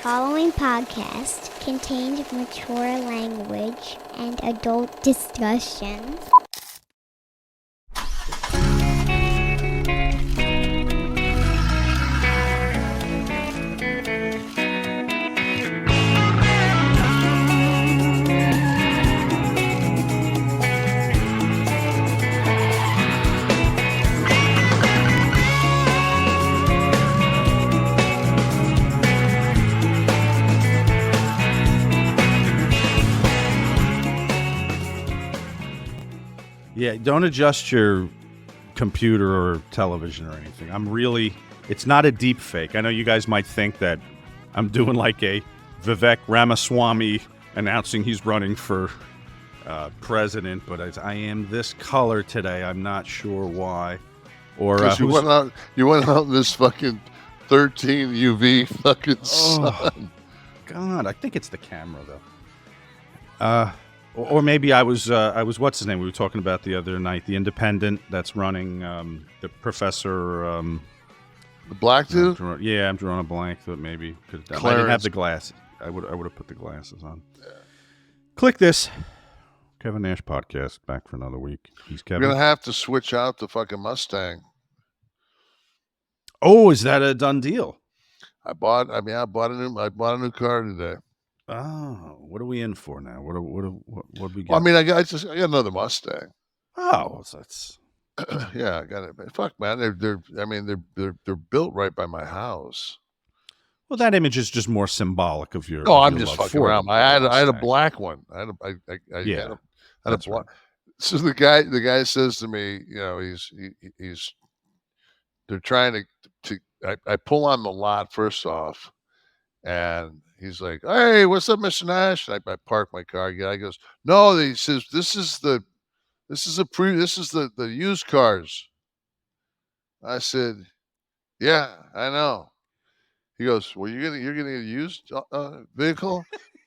following podcast contains mature language and adult discussions. Yeah, don't adjust your computer or television or anything. It's not a deep fake. I know you guys might think that I'm doing like a Vivek Ramaswamy announcing he's running for president, but I am this color today. I'm not sure why. Or you went out in this fucking 13 UV fucking sun. God, I think it's the camera though. Or maybe I was what's his name we were talking about the other night, the independent that's running, the professor. The black dude? Yeah, I'm drawing a blank. That maybe could have done. I didn't have the glasses. I would have put the glasses on. Yeah. Kliq This. Kevin Nash podcast back for another week. He's Kevin. You're gonna have to switch out the fucking Mustang. Oh, is that a done deal? I bought a new car today. Oh, what are we in for now? What we got? Well, I mean, I got another Mustang. Oh, so that's yeah, I got it. Fuck, man, they're built right by my house. Well, that image is just more symbolic of your. No, I'm just fucking around. I had a black one. I had a black. Right. So the guy says to me, you know, they're trying to. I pull on the lot first off, and he's like, "Hey, what's up, Mr. Nash?" I park my car. Guy goes, "No," he says, "This is the used cars." I said, "Yeah, I know." He goes, "Well, you're getting a used vehicle?"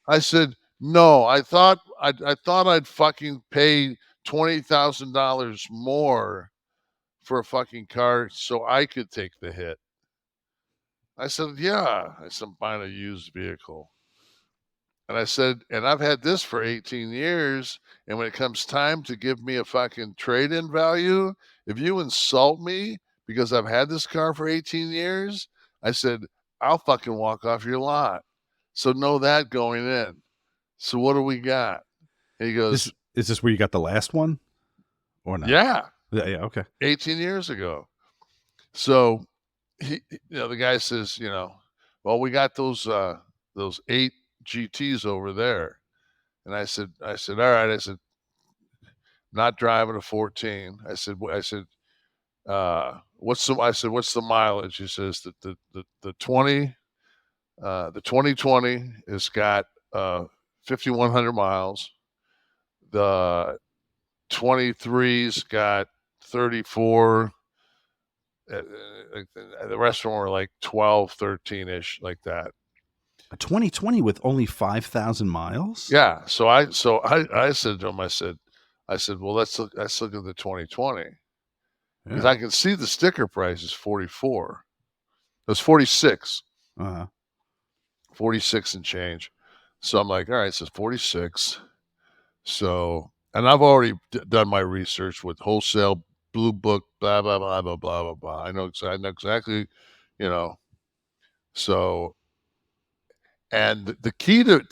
I said, "No, I thought I'd fucking pay $20,000 more for a fucking car so I could take the hit." I said, "Yeah." I said, "I'm buying a used vehicle." And I said, "And I've had this for 18 years. And when it comes time to give me a fucking trade-in value, if you insult me because I've had this car for 18 years, I said, I'll fucking walk off your lot. So know that going in. So what do we got?" And he goes, Is this where you got the last one? Or not? Yeah. Yeah, okay. 18 years ago. So the guy says, "Well, we got those 8 GTs over there." And I said, "All right." I said, "Not driving a 14." I said, "What's the mileage?" He says that the 2020 has got 5,100 miles. The 23's got 34. The rest of them were like 12, 13-ish, like that. A 2020 with only 5,000 miles? Yeah. So I said to him, I said, "Well, let's look at the 2020. Because I can see the sticker price is 44. It was 46. 46 and change. So I'm like, all right, so 46. So, and I've already done my research with wholesale, Blue Book, blah, blah, blah, blah, blah, blah, blah. I know exactly, so, and the key to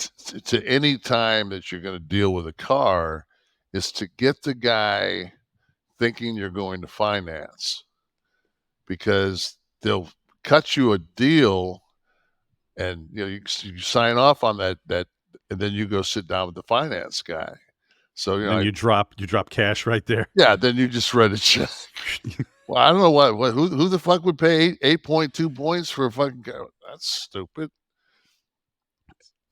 any time that you're going to deal with a car is to get the guy thinking you're going to finance, because they'll cut you a deal and you sign off on that, and then you go sit down with the finance guy. So you drop cash right there. Yeah, then you just write a check. Well, I don't know who the fuck would pay 8.2 points for a fucking car? That's stupid.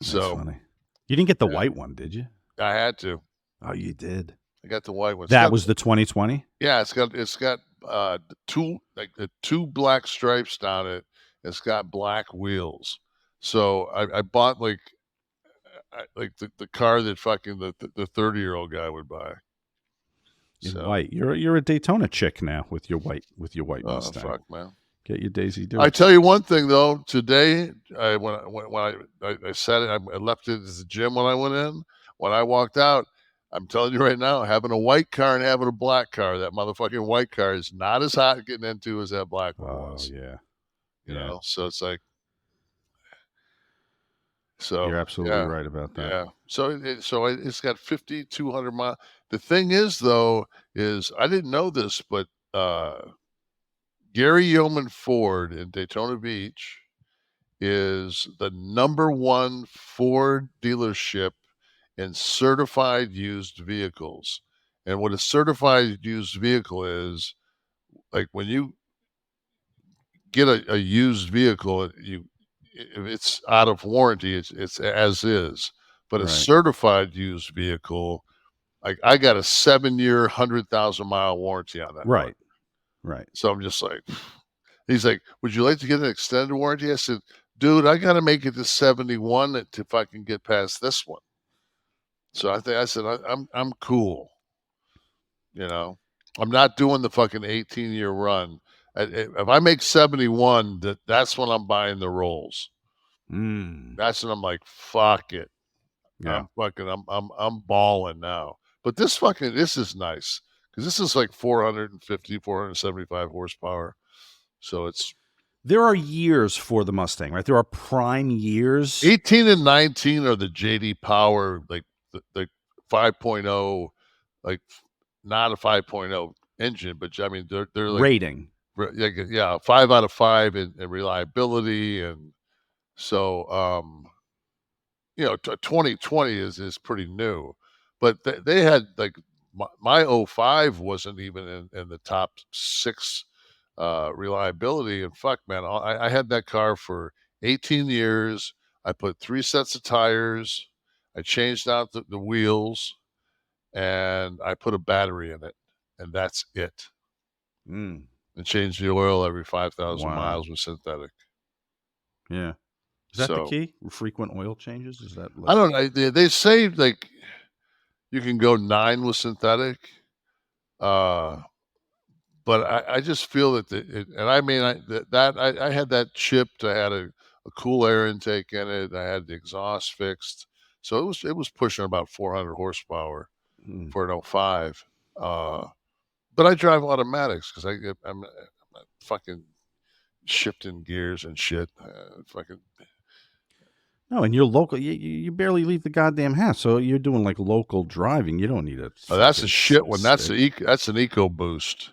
That's funny. You didn't get the white one, did you? I had to. Oh, you did. I got the white one. That was the 2020. Yeah, it's got two black stripes down it. It's got black wheels. So I bought like the car that fucking the 30-year-old guy would buy. In white. You're a Daytona chick now with your white Mustang. Oh fuck, man. Get your Daisy Dukes. I tell you one thing though. Today, when I said it, I left it as a gym when I went in. When I walked out, I'm telling you right now, having a white car and having a black car, that motherfucking white car is not as hot getting into as that black one was. Yeah. You know, so it's like, so you're absolutely right about that. Yeah. So it's got 5,200 miles. The thing is, though, is I didn't know this, but Gary Yeoman Ford in Daytona Beach is the #1 Ford dealership in certified used vehicles. And what a certified used vehicle is, like when you get a used vehicle, if it's out of warranty, it's as is. But a certified used vehicle, like I got a 7-year, 100,000-mile warranty on that. Right. So I'm just like, he's like, would you like to get an extended warranty? I said, dude, I got to make it to 71 if I can get past this one. So I said, I'm cool. You know, I'm not doing the fucking 18-year run. If I make 71, that's when I'm buying the rolls. That's when I'm like, fuck it. Yeah. I'm balling now. But this is nice because this is like 450, 475 horsepower. So there are years for the Mustang, right? There are prime years. 18 and 19 are the JD Power, like the 5.0, like not a 5.0 engine, but I mean they're like rating. Yeah, 5 out of 5 in reliability, and so 2020 is pretty new, but they had like my 05 wasn't even in the top 6 reliability. And fuck, man, I had that car for 18 years. I put 3 sets of tires. I changed out the wheels, and I put a battery in it, and that's it. And change the oil every 5,000 miles with synthetic. Yeah. Is that the key? Frequent oil changes? Is that? I don't know. They say like you can go 9 with synthetic, but I just feel that and I mean I had that chipped. I had a cool air intake in it. I had the exhaust fixed, so it was pushing about 400 horsepower for an 05. But I drive automatics because I'm fucking shifting gears and shit. No, and you're local. You barely leave the goddamn house, so you're doing like local driving. You don't need a. Oh, that's a shit one. That's an EcoBoost.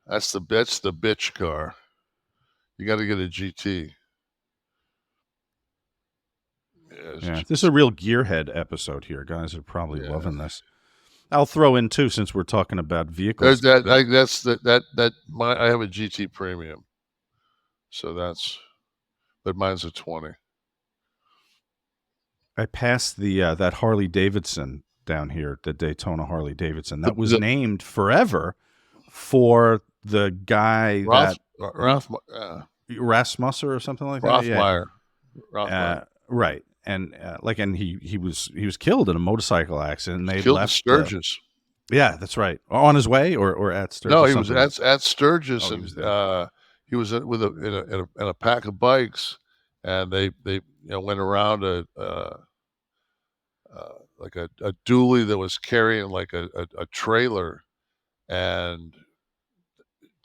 That's the bitch car. You got to get a GT. Yeah, this is a real gearhead episode here. Guys are probably loving this. I'll throw in too, since we're talking about vehicles. I have a GT Premium, so but mine's a 20. I passed that Harley Davidson down here, the Daytona Harley Davidson. That was named forever for the guy Rasmussen or something like that. Rothmeyer. Right. And he was killed in a motorcycle accident. And they killed left Sturgis. Yeah, that's right. On his way or at Sturgis? No, he was at Sturgis, and he was in a pack of bikes, and they went around like a dually that was carrying like a trailer, and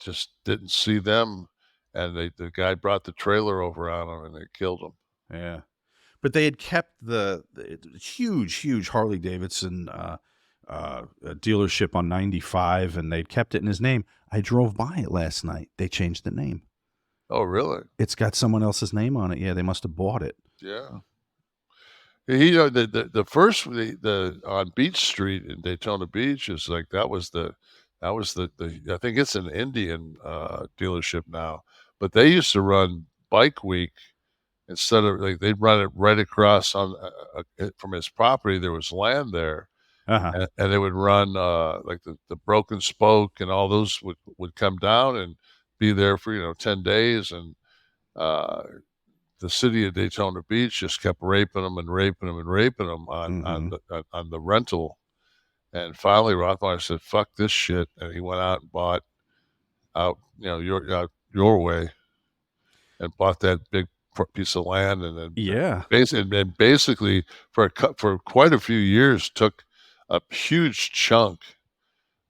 just didn't see them, and the guy brought the trailer over on him, and they killed him. Yeah, but they had kept the huge Harley Davidson dealership on 95, and they'd kept it in his name. I drove by it last night. They changed the name. Oh, really? It's got someone else's name on it. Yeah, they must have bought it. Yeah. The first on Beach Street in Daytona Beach is like that was the I think it's an Indian dealership now, but they used to run Bike Week instead of like they'd run it right across on from his property. There was land there. And they would run like the Broken Spoke, and all those would come down and be there for 10 days, and the city of Daytona Beach just kept raping them on the rental. And finally Rothmeyer said, fuck this shit, and he went out and bought out your way and bought that big piece of land, and then basically for quite a few years took a huge chunk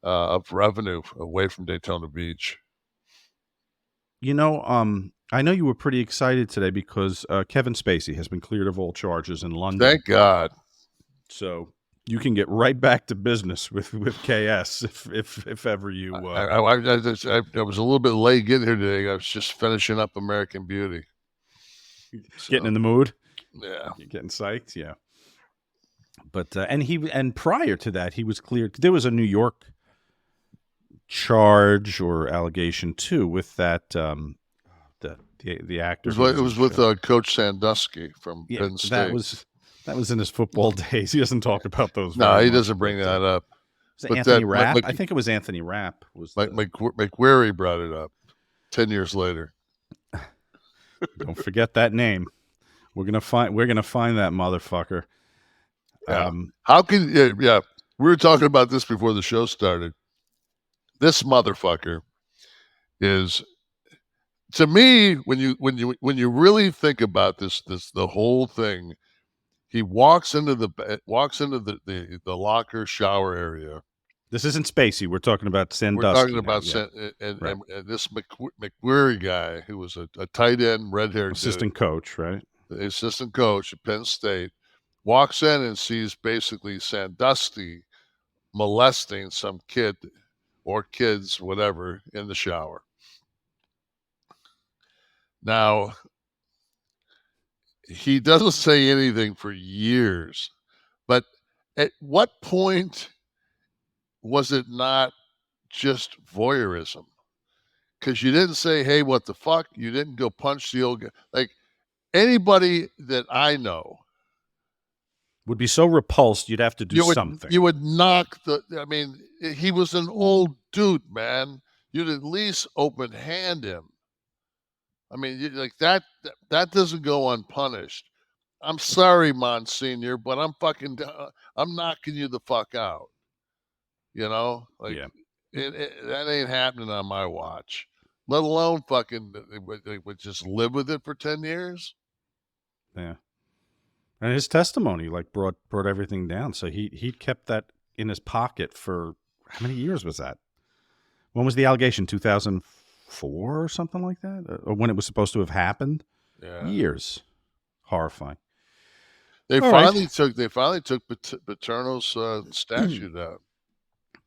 of revenue away from Daytona Beach. You know, I know you were pretty excited today because Kevin Spacey has been cleared of all charges in London. Thank God. So you can get right back to business with KS if ever you. I was a little bit late getting here today. I was just finishing up American Beauty. Getting in the mood. Yeah, you're getting psyched. Yeah, but and prior to that, he was cleared. There was a New York charge or allegation too with that the actor. It was with Coach Sandusky from Penn State. That was in his football days. He doesn't talk about those. No, he doesn't bring that up. But Anthony Rapp. I think it was Anthony Rapp. McQuery brought it up 10 years later. Don't forget that name. We're gonna find that motherfucker. Yeah. How can we were talking about this before the show started. This motherfucker is, to me, when you really think about this the whole thing, he walks into the locker shower area. This isn't Spacey. We're talking about Sandusky. We're talking about and this McQuery guy, who was a tight end, red-haired assistant coach, right? The assistant coach at Penn State, walks in and sees basically Sandusky molesting some kid or kids, whatever, in the shower. Now, he doesn't say anything for years, but at what point was it not just voyeurism? Because you didn't say, hey, what the fuck? You didn't go punch the old guy. Like, anybody that I know would be so repulsed you'd have to do something. You would knock he was an old dude, man. You'd at least open hand him. I mean, like that doesn't go unpunished. I'm sorry, Monsignor, but I'm knocking you the fuck out. You know, like that ain't happening on my watch. Let alone fucking they would just live with it for 10 years. Yeah, and his testimony brought everything down. So he kept that in his pocket for how many years was that? When was the allegation? 2004 or something like that, or when it was supposed to have happened? Yeah, years. Horrifying. They finally took Paterno's statute out.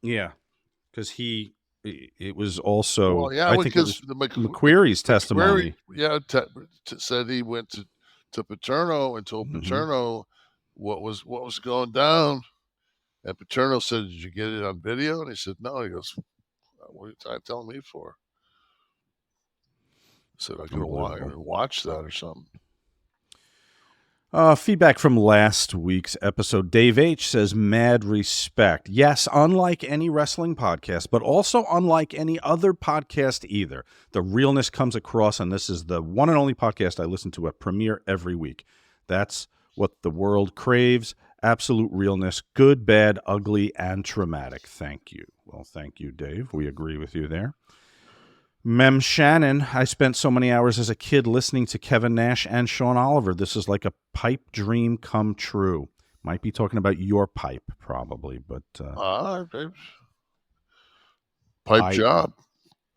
Yeah, because it was also. Well, yeah, I think it was McQuery's testimony. Said he went to Paterno and told Paterno what was going down, and Paterno said, "Did you get it on video?" And he said, "No." He goes, "What are you telling me for?" I said, "I could watch that or something." Feedback from last week's episode. Dave H. says, mad respect. Yes, unlike any wrestling podcast, but also unlike any other podcast either. The realness comes across, and this is the one and only podcast I listen to at premiere every week. That's what the world craves. Absolute realness. Good, bad, ugly, and traumatic. Thank you. Well, thank you, Dave. We agree with you there. Mem Shannon, I spent so many hours as a kid listening to Kevin Nash and Sean Oliver. This is like a pipe dream come true. Might be talking about your pipe, probably, but pipe job.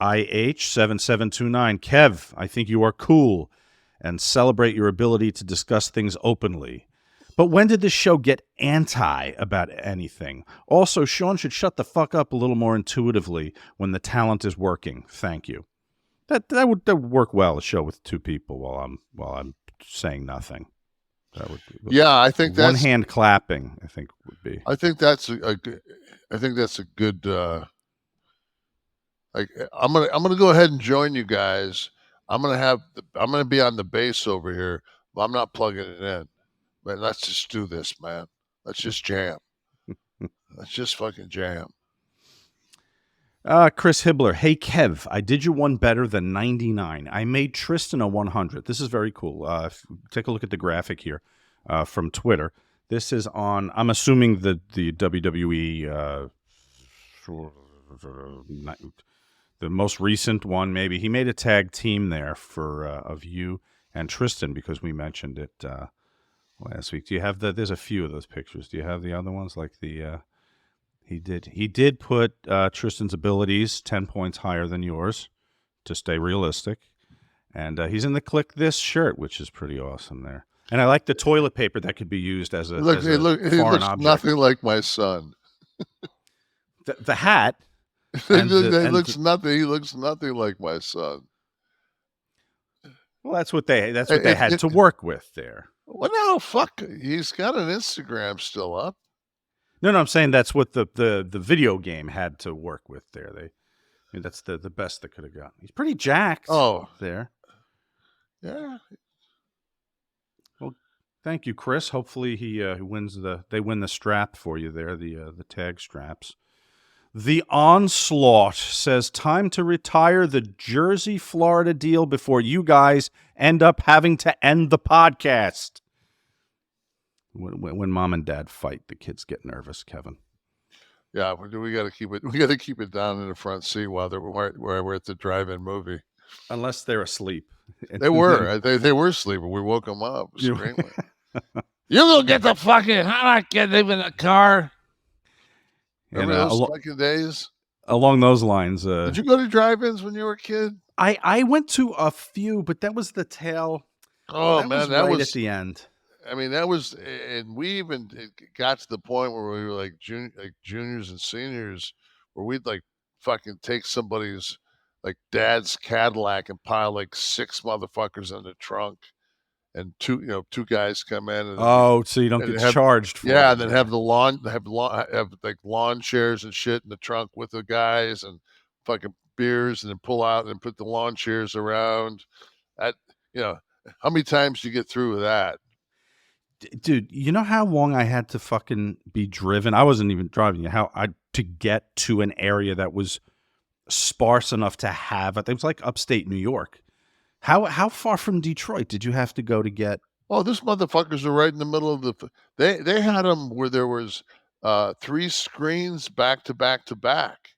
IH7729, Kev, I think you are cool and celebrate your ability to discuss things openly. But when did this show get anti about anything? Also, Sean should shut the fuck up a little more intuitively when the talent is working. Thank you. That would work well, a show with two people while I'm saying nothing. That would be, yeah, I think that's one hand clapping. I think would be. I think that's a good. I'm gonna go ahead and join you guys. I'm gonna be on the base over here. But I'm not plugging it in. Man, let's just do this, man. Let's just jam. Let's just fucking jam. Chris Hibbler. Hey, Kev, I did you one better than 99. I made Tristen a 100. This is very cool. Take a look at the graphic here from Twitter. This is on, I'm assuming the WWE the most recent one, maybe. He made a tag team there for of you and Tristen because we mentioned it last week. Do you have there's a few of those pictures. Do you have the other ones? Like he did put Tristan's abilities 10 points higher than yours to stay realistic. And he's in the Kliq This shirt, which is pretty awesome there. And I like the toilet paper that could be used as a, Look, as a he foreign looks object. nothing like my son. The hat. He looks nothing like my son. Well, that's what they had to work with there. Well, no, fuck. He's got an Instagram still up. No, I'm saying that's what the video game had to work with there. That's the best that could have gotten. He's pretty jacked. Oh, there. Yeah. Well, thank you, Chris. Hopefully they win the strap for you there, the tag straps. The Onslaught says, time to retire the Jersey, Florida deal before you guys end up having to end the podcast. When mom and dad fight, the kids get nervous, Kevin. Yeah, we got to keep it. We got to keep it down in the front seat while we're at the drive-in movie. Unless they're asleep. They were. They were sleeping. We woke them up. Screaming. You go get the fucking. How I get them in the car? Remember those fucking days? Along those lines. Did you go to drive-ins when you were a kid? I went to a few, but that was the tail. Oh, man, that was at the end. I mean, that was, and we even got to the point where we were like juniors and seniors, where we'd like fucking take somebody's like dad's Cadillac and pile like 6 motherfuckers in the trunk, and two guys come in. And, so you don't get charged for it. Yeah, and then have like lawn chairs and shit in the trunk with the guys and fucking beers, and then pull out and put the lawn chairs around. That how many times do you get through with that? Dude, you know how long I had to fucking be driven? I wasn't even driving. To get to an area that was sparse enough to have it. It was like upstate New York. How far from Detroit did you have to go to get? Oh, these motherfuckers are right in the middle of the. They had them where there was 3 screens back to back to back.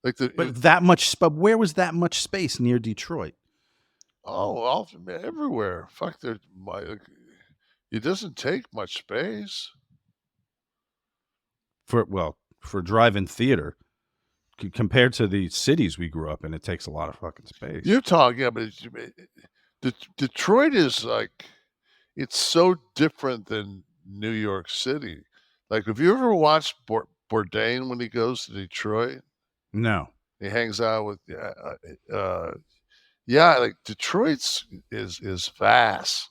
But that much. But where was that much space near Detroit? Oh, everywhere. Fuck, it doesn't take much space. For drive-in theater, compared to the cities we grew up in, it takes a lot of fucking space. You're talking about Detroit is like, it's so different than New York City. Like, have you ever watched Bourdain when he goes to Detroit? No. He hangs out with like Detroit's is vast.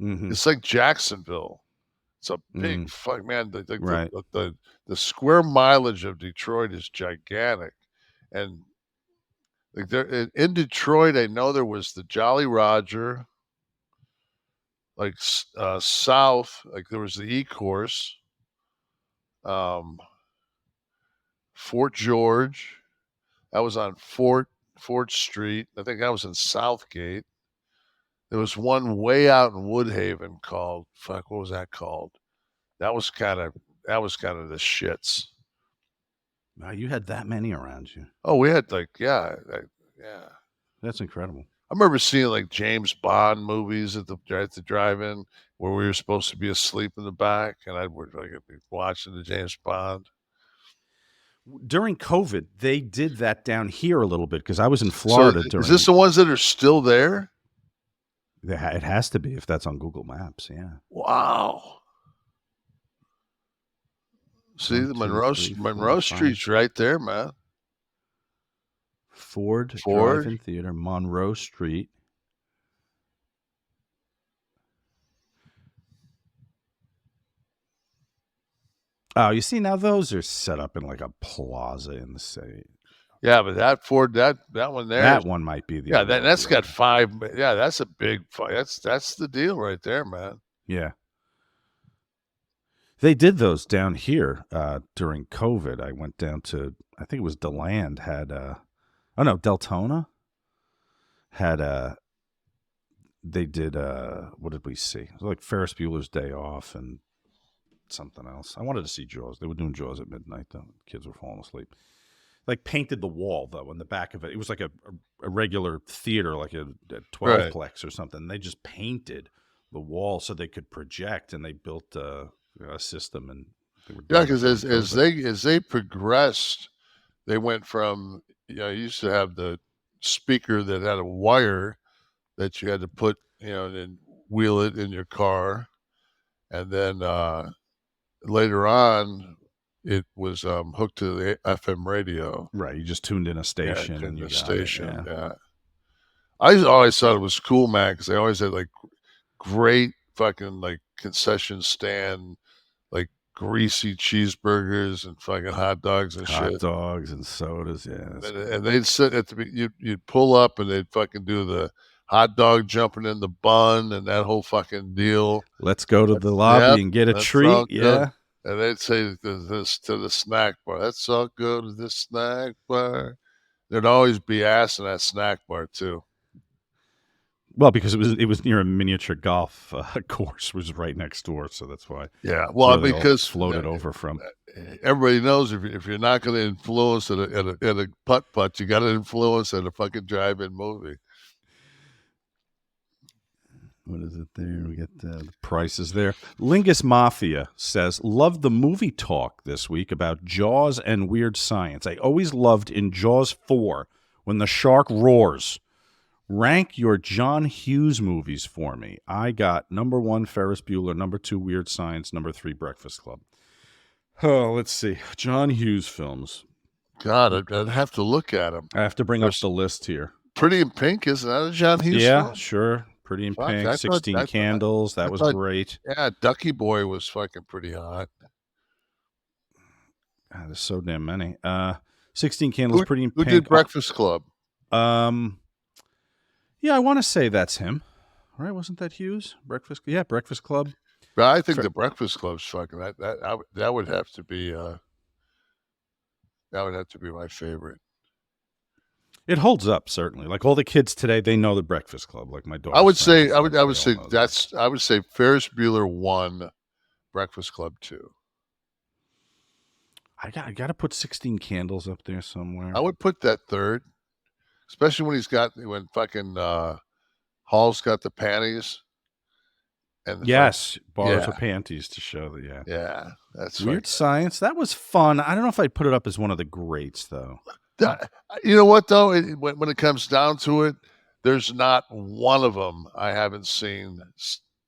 Mm-hmm. It's like Jacksonville. It's a big fuck, man. The square mileage of Detroit is gigantic, and like there in Detroit, I know there was the Jolly Roger. Like south, like there was the E-Course, Fort George. That was on Fort Street. I think that was in Southgate. There was one way out in Woodhaven called what was that called? That was kind of the shits. Wow, you had that many around you. Oh, we had yeah. That's incredible. I remember seeing like James Bond movies at the drive-in where we were supposed to be asleep in the back, and I'd be watching the James Bond. During COVID, they did that down here a little bit because I was in Florida. Is this the ones that are still there? It has to be if that's on Google Maps. Yeah. Wow. See, the Monroe Street's right there, man. Ford Drive-In Theater, Monroe Street. Oh, you see, now those are set up in like a plaza in the city. Yeah, but that Ford, that one there. That one might be the. Yeah, that's got 5. Yeah, that's a big. That's the deal right there, man. Yeah. They did those down here during COVID. I went down to, I think it was DeLand had Daytona had they did what did we see? It was like Ferris Bueller's Day Off and something else. I wanted to see Jaws. They were doing Jaws at midnight though. Kids were falling asleep. like painted the wall though in the back of it. It was like a regular theater, like a 12-plex or something. They just painted the wall so they could project, and they built a system. And they were because as they progressed, they went from you used to have the speaker that had a wire that you had to put and wheel it in your car, and then later on it was hooked to the FM radio. Right, you just tuned in a station and you got it. Yeah. I always thought it was cool, man, because they always had like great fucking like concession stand, like greasy cheeseburgers and fucking hot dogs and shit. Hot dogs and sodas, yeah. And they'd sit at you'd pull up and they'd fucking do the hot dog jumping in the bun and that whole fucking deal. Let's go to the lobby and get a treat. Yeah. And they'd say this to the snack bar. Let's all go to the snack bar. There'd always be ass in that snack bar too. Well, because it was near a miniature golf course, was right next door, so that's why. Yeah, well, because floated over from. Everybody knows if you're not going to influence at a putt, you got to influence at a fucking drive-in movie. What is it there? We get the prices there. Lingus Mafia says, love the movie talk this week about Jaws and weird science. I always loved in Jaws 4 when the shark roars. Rank your John Hughes movies for me. I got number 1, Ferris Bueller, number 2, Weird Science, number 3, Breakfast Club. Oh, let's see. John Hughes films. God, I'd have to look at them. I have to bring up the list here. Pretty in Pink, isn't that a John Hughes film? Yeah, sure. Pretty in Pink, 16 Candles. That was great. Yeah, Ducky Boy was fucking pretty hot. God, there's so damn many. 16 Candles, Pretty in Pink. Who did Breakfast Club? Yeah, I want to say that's him. Right? Wasn't that Hughes? Breakfast Club. But I think the Breakfast Club's fucking that would have to be my favorite. It holds up, certainly. Like all the kids today, they know the Breakfast Club. Like my daughter. I would say Ferris Bueller 1, Breakfast Club 2. I got to put 16 Candles up there somewhere. I would put that third, especially when fucking Hall's got the panties. And bars with panties to show that. Yeah, that's Weird Science. That was fun. I don't know if I'd put it up as one of the greats though. You know what though? When it comes down to it, there's not one of them I haven't seen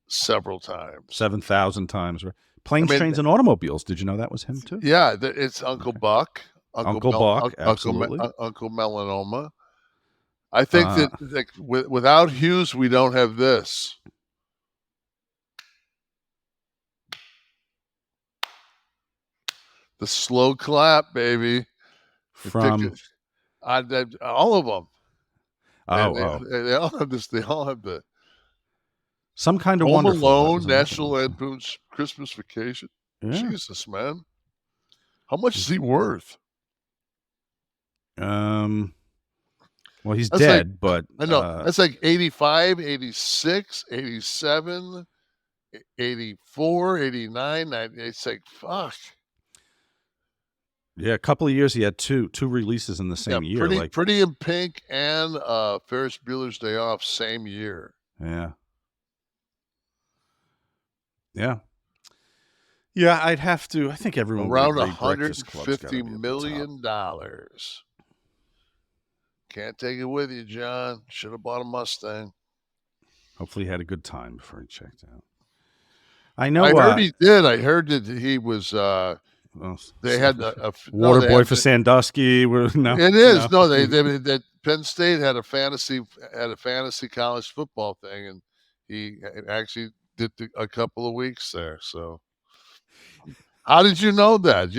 several times. 7,000 times. Planes, Trains, and Automobiles. Did you know that was him too? Yeah, it's Uncle Buck. Uncle Buck, absolutely. Uncle Melanoma. I think that without Hughes, we don't have this. The slow clap, baby. From all of them. They all have this. They all have the Some Kind of Home Wonderful. Alone, National Lampoon's Christmas Vacation. Yeah. Jesus, man. How much is he worth? Well, he's dead, but I know. That's like 85, 86, 87, 84, 89. It's like, fuck. Yeah, a couple of years he had two releases in the same year. Pretty in Pink and Ferris Bueller's Day Off, same year. Yeah. Yeah. Yeah, I'd have to. I think everyone around $150 million. Can't take it with you, John. Should have bought a Mustang. Hopefully he had a good time before he checked out. I know. I heard he did. I heard that he was. They had a Waterboy for Sandusky. No, it is no. They Penn State had a fantasy college football thing, and he actually did a couple of weeks there. So, how did you know that?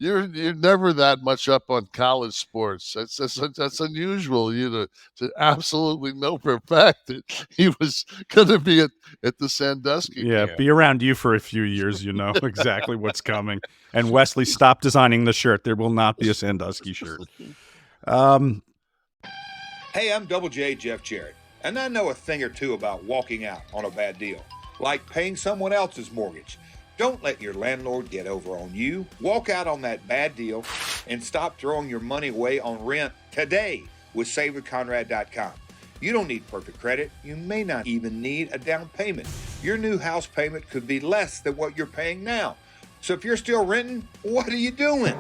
You're never that much up on college sports. That's unusual. You to absolutely know for a fact that he was going to be at the Sandusky. Yeah, camp. Be around you for a few years. You know exactly what's coming. And Wesley, stop designing the shirt. There will not be a Sandusky shirt. Hey, I'm Double J Jeff Jarrett, and I know a thing or two about walking out on a bad deal, like paying someone else's mortgage. Don't let your landlord get over on you. Walk out on that bad deal and stop throwing your money away on rent today with SaveWithConrad.com. You don't need perfect credit. You may not even need a down payment. Your new house payment could be less than what you're paying now. So if you're still renting, what are you doing?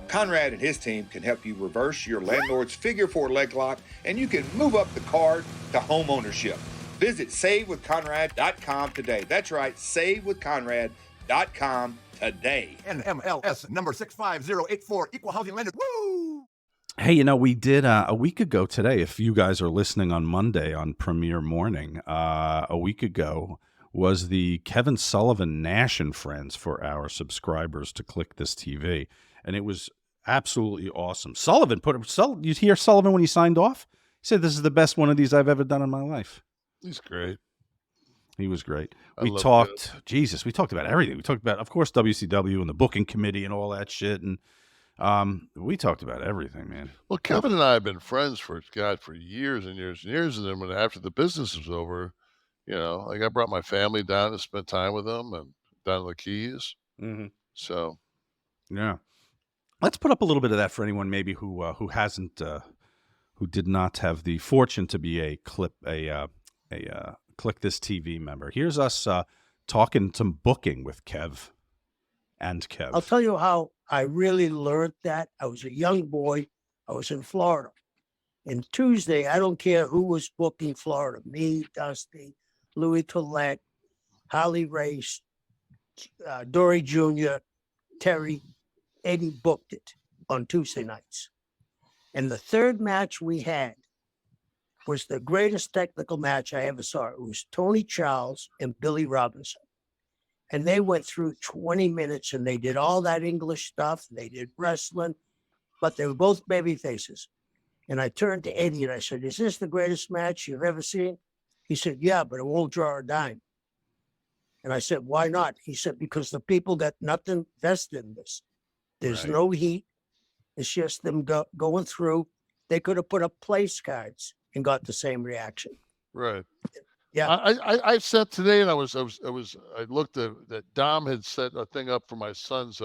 Conrad and his team can help you reverse your landlord's figure 4 leg lock, and you can move up the card to home ownership. Visit SaveWithConrad.com today. That's right, SaveWithConrad.com today. NMLS number 65084, equal housing lender. Woo! Hey, we did a week ago today, if you guys are listening on Monday on Premiere Morning, a week ago was the Kevin Sullivan Nash and Friends for our subscribers to Kliq This TV. And it was absolutely awesome. Sullivan you hear Sullivan when he signed off? He said, "This is the best one of these I've ever done in my life." He's great. He was great. We talked about everything. We talked about, of course, WCW and the booking committee and all that shit. And we talked about everything, man. Well, Kevin and I have been friends for years and years and years. And then after the business was over, I brought my family down to spend time with them and down in the Keys. Mm-hmm. So, yeah. Let's put up a little bit of that for anyone maybe who hasn't, who did not have the fortune to be a Kliq This TV member. Here's us talking some booking with Kev and Kev. I'll tell you how I really learned that. I was a young boy. I was in Florida. And Tuesday, I don't care who was booking Florida, me, Dusty, Louis Tollett, Harley Race, Dory Jr., Terry, Eddie booked it on Tuesday nights. And the third match we had was the greatest technical match I ever saw. It was Tony Charles and Billy Robinson. And they went through 20 minutes and they did all that English stuff. They did wrestling, but they were both baby faces. And I turned to Eddie and I said, "Is this the greatest match you've ever seen?" He said, "Yeah, but it won't draw a dime." And I said, "Why not?" He said, "Because the people got nothing vested in this. There's no heat. It's just them going through. They could have put up place cards and got the same reaction." right. Yeah. I said today, and I looked at that Dom had set a thing up for my son's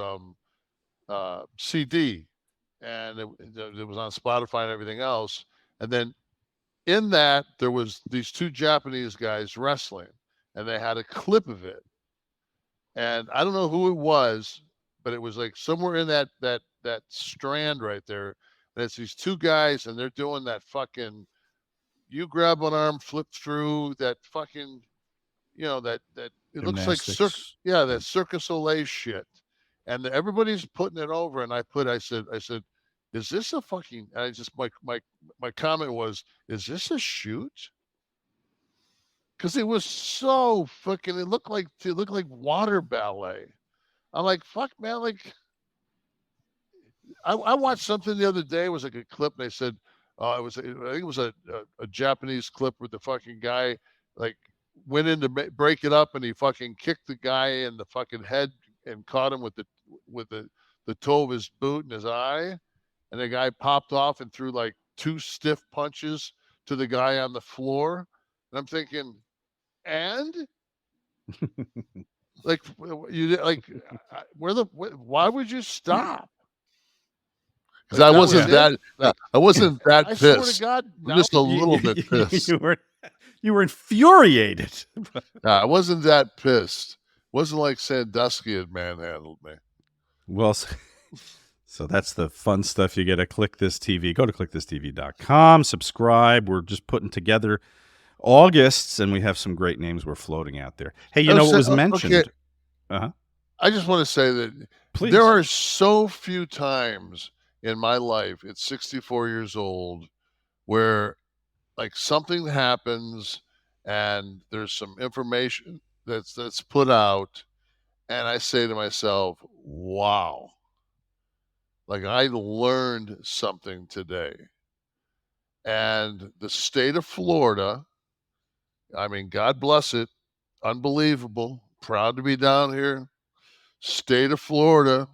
CD, and it was on Spotify and everything else. And then in that there was these two Japanese guys wrestling, and they had a clip of it. And I don't know who it was, but it was like somewhere in that strand right there. And it's these two guys, and they're doing that fucking. You grab one arm, flip through that fucking, that it looks like that Circus Soleil shit, and everybody's putting it over. And I said, "Is this a fucking?" And I just my comment was, "Is this a shoot?" Because it was so fucking. It looked like water ballet. I'm like, fuck, man. Like, I watched something the other day. It was like a clip, and they said. I think it was a Japanese clip where the fucking guy like went in to break it up, and he fucking kicked the guy in the fucking head and caught him with the toe of his boot in his eye, and the guy popped off and threw like 2 stiff punches to the guy on the floor. And I'm thinking, and like why would you stop? Because I wasn't that pissed. I swear to God, no. Just a little bit pissed. You were infuriated. No, I wasn't that pissed. It wasn't like Sandusky had manhandled me. Well, so that's the fun stuff you get at Kliq This TV. Go to kliqthistv.com, subscribe. We're just putting together Augusts, and we have some great names we're floating out there. Hey, what was mentioned? Okay. Uh-huh. I just want to say that Please. There are so few times in my life at 64 years old where like something happens and there's some information that's put out and I say to myself, wow, like I learned something today. And the state of Florida, I mean, God bless it, unbelievable, proud to be down here. State of Florida,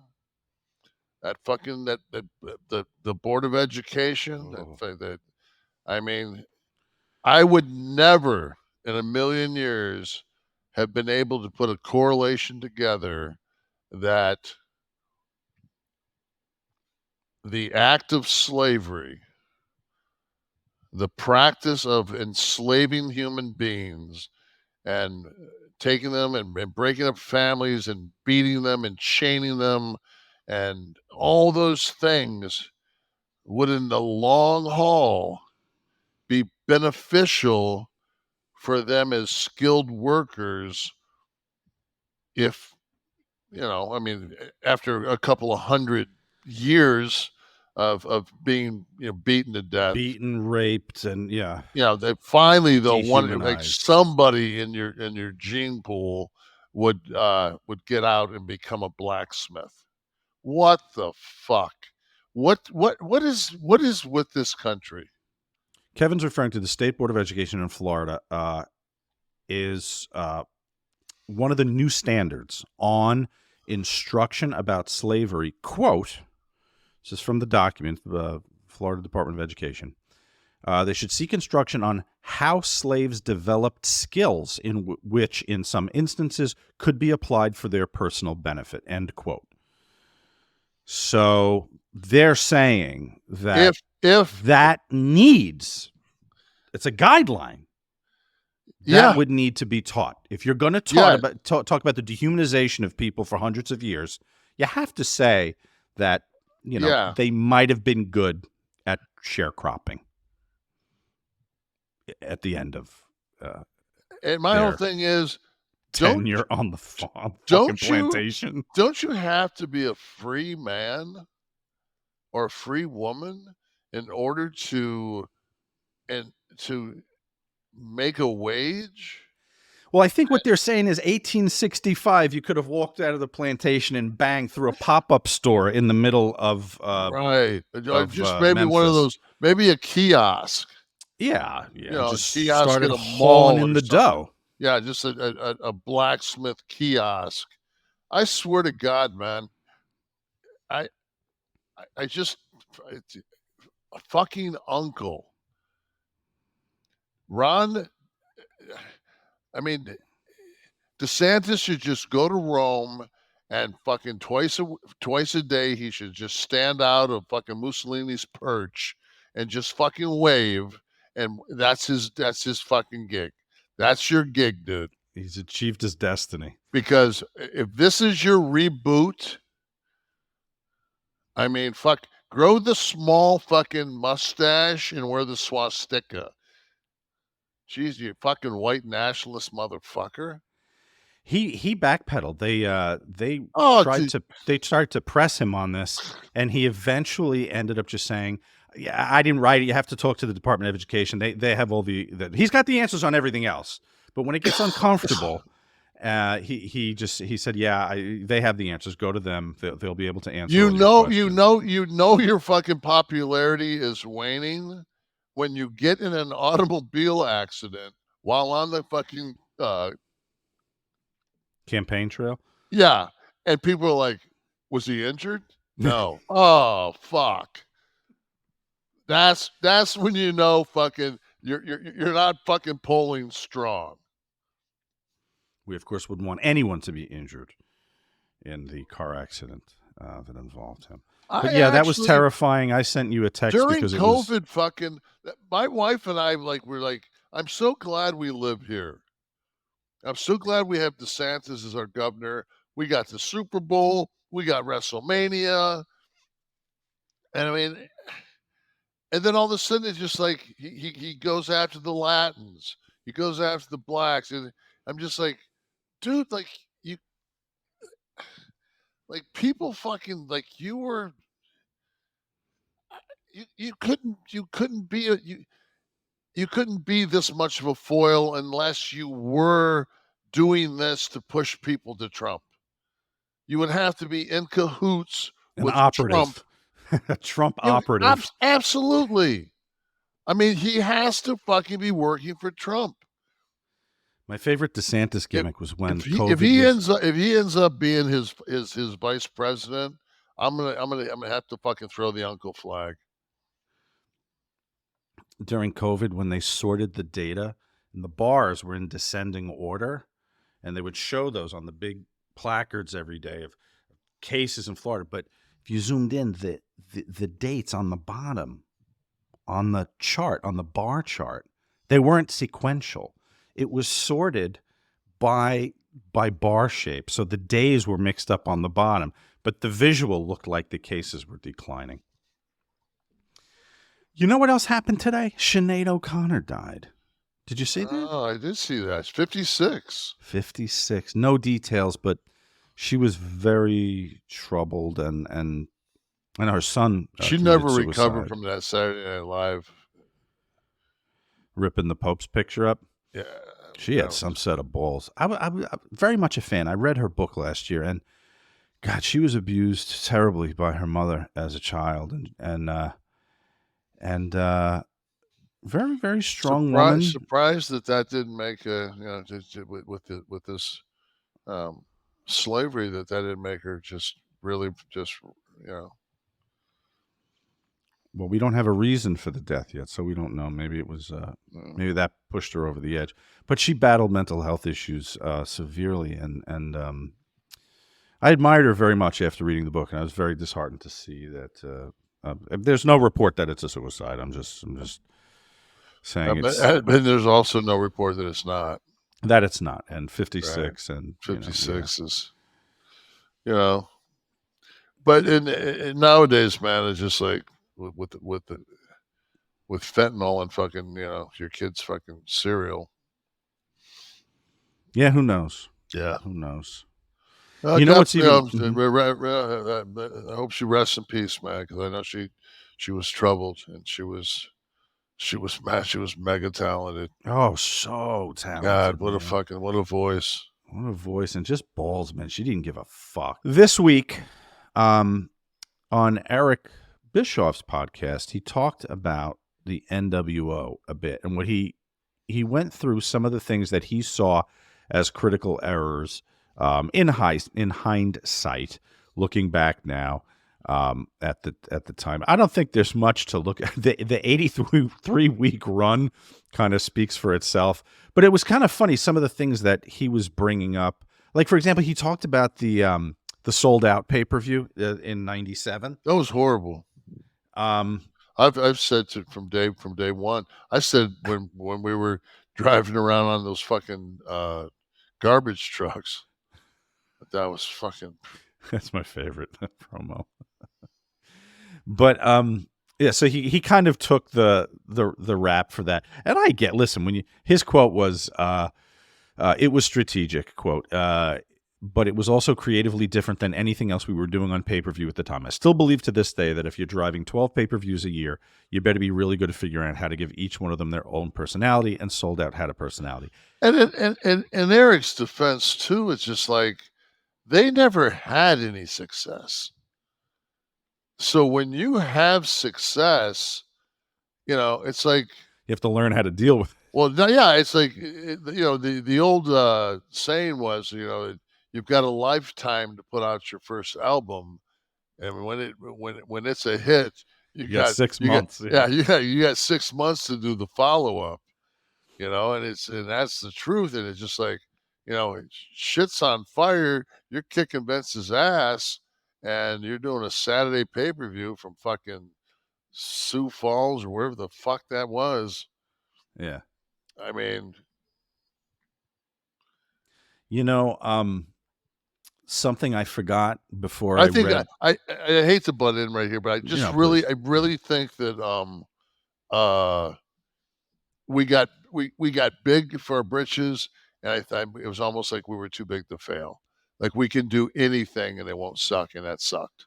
that fucking the Board of Education. That I mean, I would never in a million years have been able to put a correlation together that the act of slavery, the practice of enslaving human beings and taking them and breaking up families and beating them and chaining them and all those things would in the long haul be beneficial for them as skilled workers if, I mean, after a couple of 100 years of being, beaten to death, Beaten, raped, and they finally they'll want like Dehumanized. somebody in your gene pool would get out and become a blacksmith. What the fuck? What is with this country? Kevin's referring to the State Board of Education in Florida is one of the new standards on instruction about slavery. Quote, this is from the document, the Florida Department of Education. They should seek instruction on how slaves developed skills in which, in some instances, could be applied for their personal benefit, end quote. So they're saying that if that needs, it's a guideline that would need to be taught. If you're going to talk about the dehumanization of people for hundreds of years, you have to say that, they might have been good at sharecropping at the end of and my whole thing is tenure on the farm, plantation. Don't you have to be a free man or a free woman in order to make a wage? Well, I think what they're saying is 1865, you could have walked out of the plantation and banged through a pop-up store in the middle of right. Just maybe Memphis. One of those, maybe a kiosk. Yeah. Just kiosk started hauling in the dough. Yeah, just a blacksmith kiosk. I swear to God, man, I just a fucking uncle. Ron, I mean, DeSantis should just go to Rome and fucking twice a day he should just stand out of fucking Mussolini's perch and just fucking wave, and that's his fucking gig. That's your gig, dude. He's achieved his destiny. Because if this is your reboot, I mean, grow the small fucking mustache and wear the swastika. Jeez, you fucking white nationalist motherfucker. He backpedaled. They tried to press him on this, and he eventually ended up just saying, "Yeah, I didn't write it. You have to talk to the Department of Education. They have all he's got the answers on everything else. But when it gets uncomfortable, he said, yeah, they have the answers. Go to them. They'll be able to answer. You know your fucking popularity is waning when you get in an automobile accident while on the fucking campaign trail. Yeah, and people are like, "Was he injured?" No. Oh fuck. That's when you know fucking you're not fucking polling strong. We of course wouldn't want anyone to be injured in the car accident that involved him. But that was terrifying. I sent you a text during because COVID. Fucking, my wife and I were like, I'm so glad we live here. I'm so glad we have DeSantis as our governor. We got the Super Bowl. We got WrestleMania. And I mean, and then all of a sudden it's just like he goes after the Latins. He goes after the blacks. And I'm just like, dude, like people fucking you were you couldn't be this much of a foil unless you were doing this to push people to Trump. You would have to be in cahoots with Trump. A Trump operative. Absolutely. I mean, he has to fucking be working for Trump. My favorite DeSantis gimmick was when if he ends up being his vice president, I'm gonna have to fucking throw the uncle flag. During COVID, when they sorted the data, and the bars were in descending order, and they would show those on the big placards every day of cases in Florida. But if you zoomed in, the dates on the bottom, on the chart, on the bar chart, they weren't sequential. It was sorted by bar shape. So the days were mixed up on the bottom, but the visual looked like the cases were declining. You know what else happened today? Sinead O'Connor died. Did you see that? Oh, I did see that. It's 56. 56. No details, but she was very troubled, and her son. She never committed recovered suicide. from that Saturday Night Live. Ripping the Pope's picture up. Yeah. She had some set of balls. I'm very much a fan. I read her book last year, and God, she was abused terribly by her mother as a child, and very, very strong woman. Surprised that didn't make with this slavery that didn't make her really. Well, we don't have a reason for the death yet, so we don't know. Maybe it was maybe that pushed her over the edge. But she battled mental health issues severely, and I admired her very much after reading the book, and I was very disheartened to see that there's no report that it's a suicide. I'm just saying and there's also no report that it's not. That it's not, and 56 right. and 56 is, but in nowadays, man, it's just like with fentanyl and fucking your kid's fucking cereal. Yeah, who knows? Yeah, who knows? What's even? I hope she rests in peace, man, because I know she was troubled and she was mega talented. Oh, so talented. God, what a voice. What a voice, and just balls, man. She didn't give a fuck. This week, on Eric Bischoff's podcast, he talked about the NWO a bit, and what he went through some of the things that he saw as critical errors in hindsight, looking back now. At the time, I don't think there's much to look at. The 83-week run kind of speaks for itself, but it was kind of funny some of the things that he was bringing up. Like, for example, he talked about the sold out pay-per-view in '97. That was horrible. I've said from day one. I said when we were driving around on those fucking garbage trucks, that was fucking. That's my favorite promo. But yeah, so he kind of took the rap for that, and I get. Listen, his quote was, "It was strategic," quote, but it was also creatively different than anything else we were doing on pay-per-view at the time. I still believe to this day that if you're driving 12 pay-per-views a year, you better be really good at figuring out how to give each one of them their own personality, and Sold Out had a personality. And in Eric's defense too, it's just like they never had any success. So when you have success, it's like you have to learn how to deal with it. Well, yeah, it's like the old saying was, you've got a lifetime to put out your first album, and when it's a hit, you got 6 months. You got 6 months to do the follow up, and that's the truth. And it's just like, shit's on fire. You're kicking Vince's ass. And you're doing a Saturday pay-per-view from fucking Sioux Falls or wherever the fuck that was. Yeah. I mean. Something I forgot before I think read. I hate to butt in right here, but I just I really think that we got big for our britches, and I thought it was almost like we were too big to fail. Like we can do anything and it won't suck, and that sucked.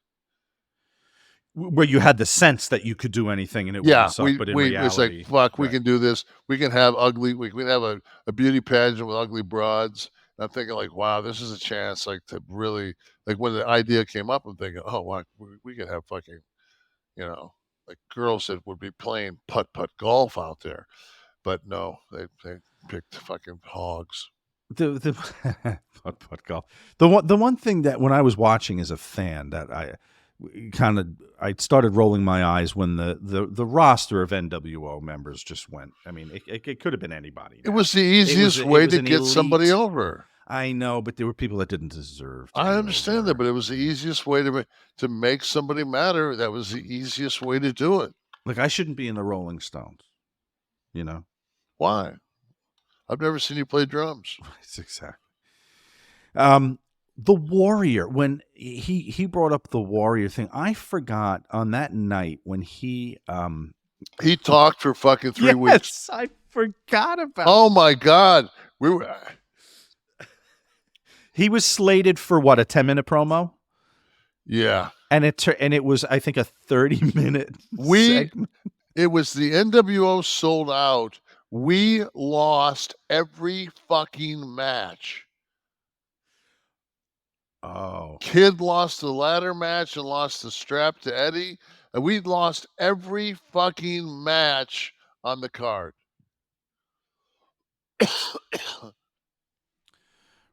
Where you had the sense that you could do anything and it wouldn't suck, but in reality, it's like, fuck, we can do this. We can have we can have a beauty pageant with ugly broads. And I'm thinking like, wow, this is a chance like to really, like when the idea came up, I'm thinking, oh, wow, we could have fucking, like girls that would be playing putt-putt golf out there. But no, they picked fucking hogs. The putt-putt golf. The one thing that when I was watching as a fan that I started rolling my eyes when the roster of NWO members just went. I mean, it could have been anybody. It was the easiest way to get somebody over. I know, but there were people that didn't deserve to I be understand over. that, but it was the easiest way to make somebody matter. That was the easiest way to do it. Like, I shouldn't be in the Rolling Stones, you know? Why? I've never seen you play drums. It's exactly. The Warrior, when he brought up the Warrior thing, I forgot on that night when he talked for fucking 3 weeks. Yes, I forgot about. Oh my God, He was slated for what, a 10-minute promo? Yeah, and it was, I think, a 30-minute segment. It was the NWO sold out. We lost every fucking match. Oh, Kid lost the ladder match and lost the strap to Eddie. And we lost every fucking match on the card.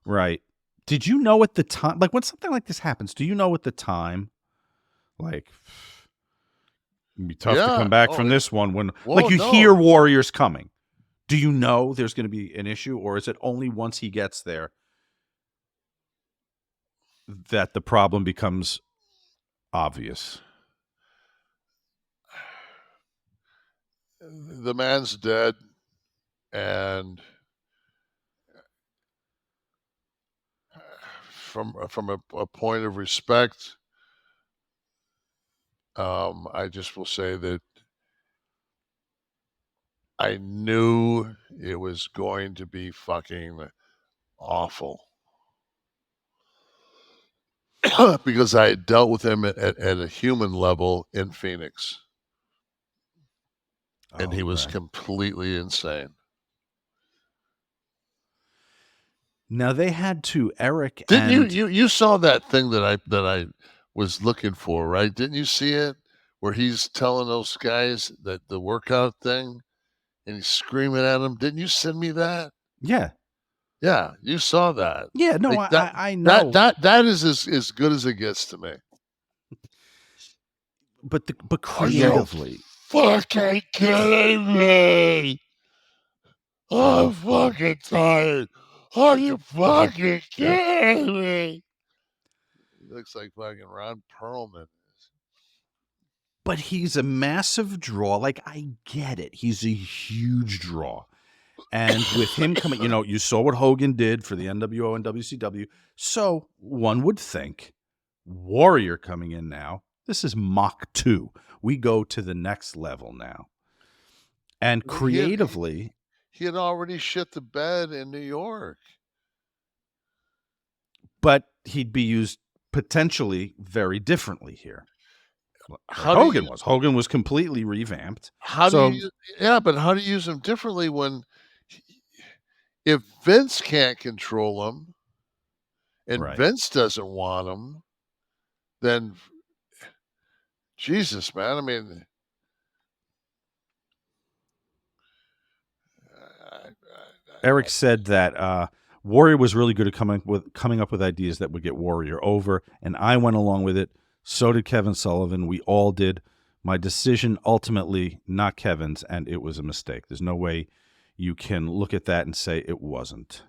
Right. Did you know at the time, like when something like this happens, do you know at the time, like, it'd be tough to come back from this one when, hear Warriors coming. Do you know there's going to be an issue, or is it only once he gets there that the problem becomes obvious? The man's dead, and from a point of respect, I just will say that I knew it was going to be fucking awful. Because I had dealt with him at a human level in Phoenix. And he was completely insane. Now they had to Eric. Didn't you saw that thing that I was looking for, right? Didn't you see it? Where he's telling those guys that the workout thing and he's screaming at them. Didn't you send me that? Yeah. Yeah, you saw that. Yeah, no, like I know. That is as good as it gets to me. But creatively. Fucking kidding me? I'm fucking tired. Are you fucking kidding me? He looks like fucking Ron Perlman. But he's a massive draw. Like, I get it. He's a huge draw. And with him coming, you saw what Hogan did for the NWO and WCW. So one would think Warrior coming in now, this is Mach 2. We go to the next level now. And creatively, he had already shit the bed in New York. But he'd be used potentially very differently here. Hogan was completely revamped. But how do you use him differently when if Vince can't control him and Vince doesn't want him, then Jesus, man. I mean, Eric said that Warrior was really good at coming up with ideas that would get Warrior over, and I went along with it. So did Kevin Sullivan. We all did. My decision ultimately not Kevin's, and it was a mistake. There's no way you can look at that and say it wasn't.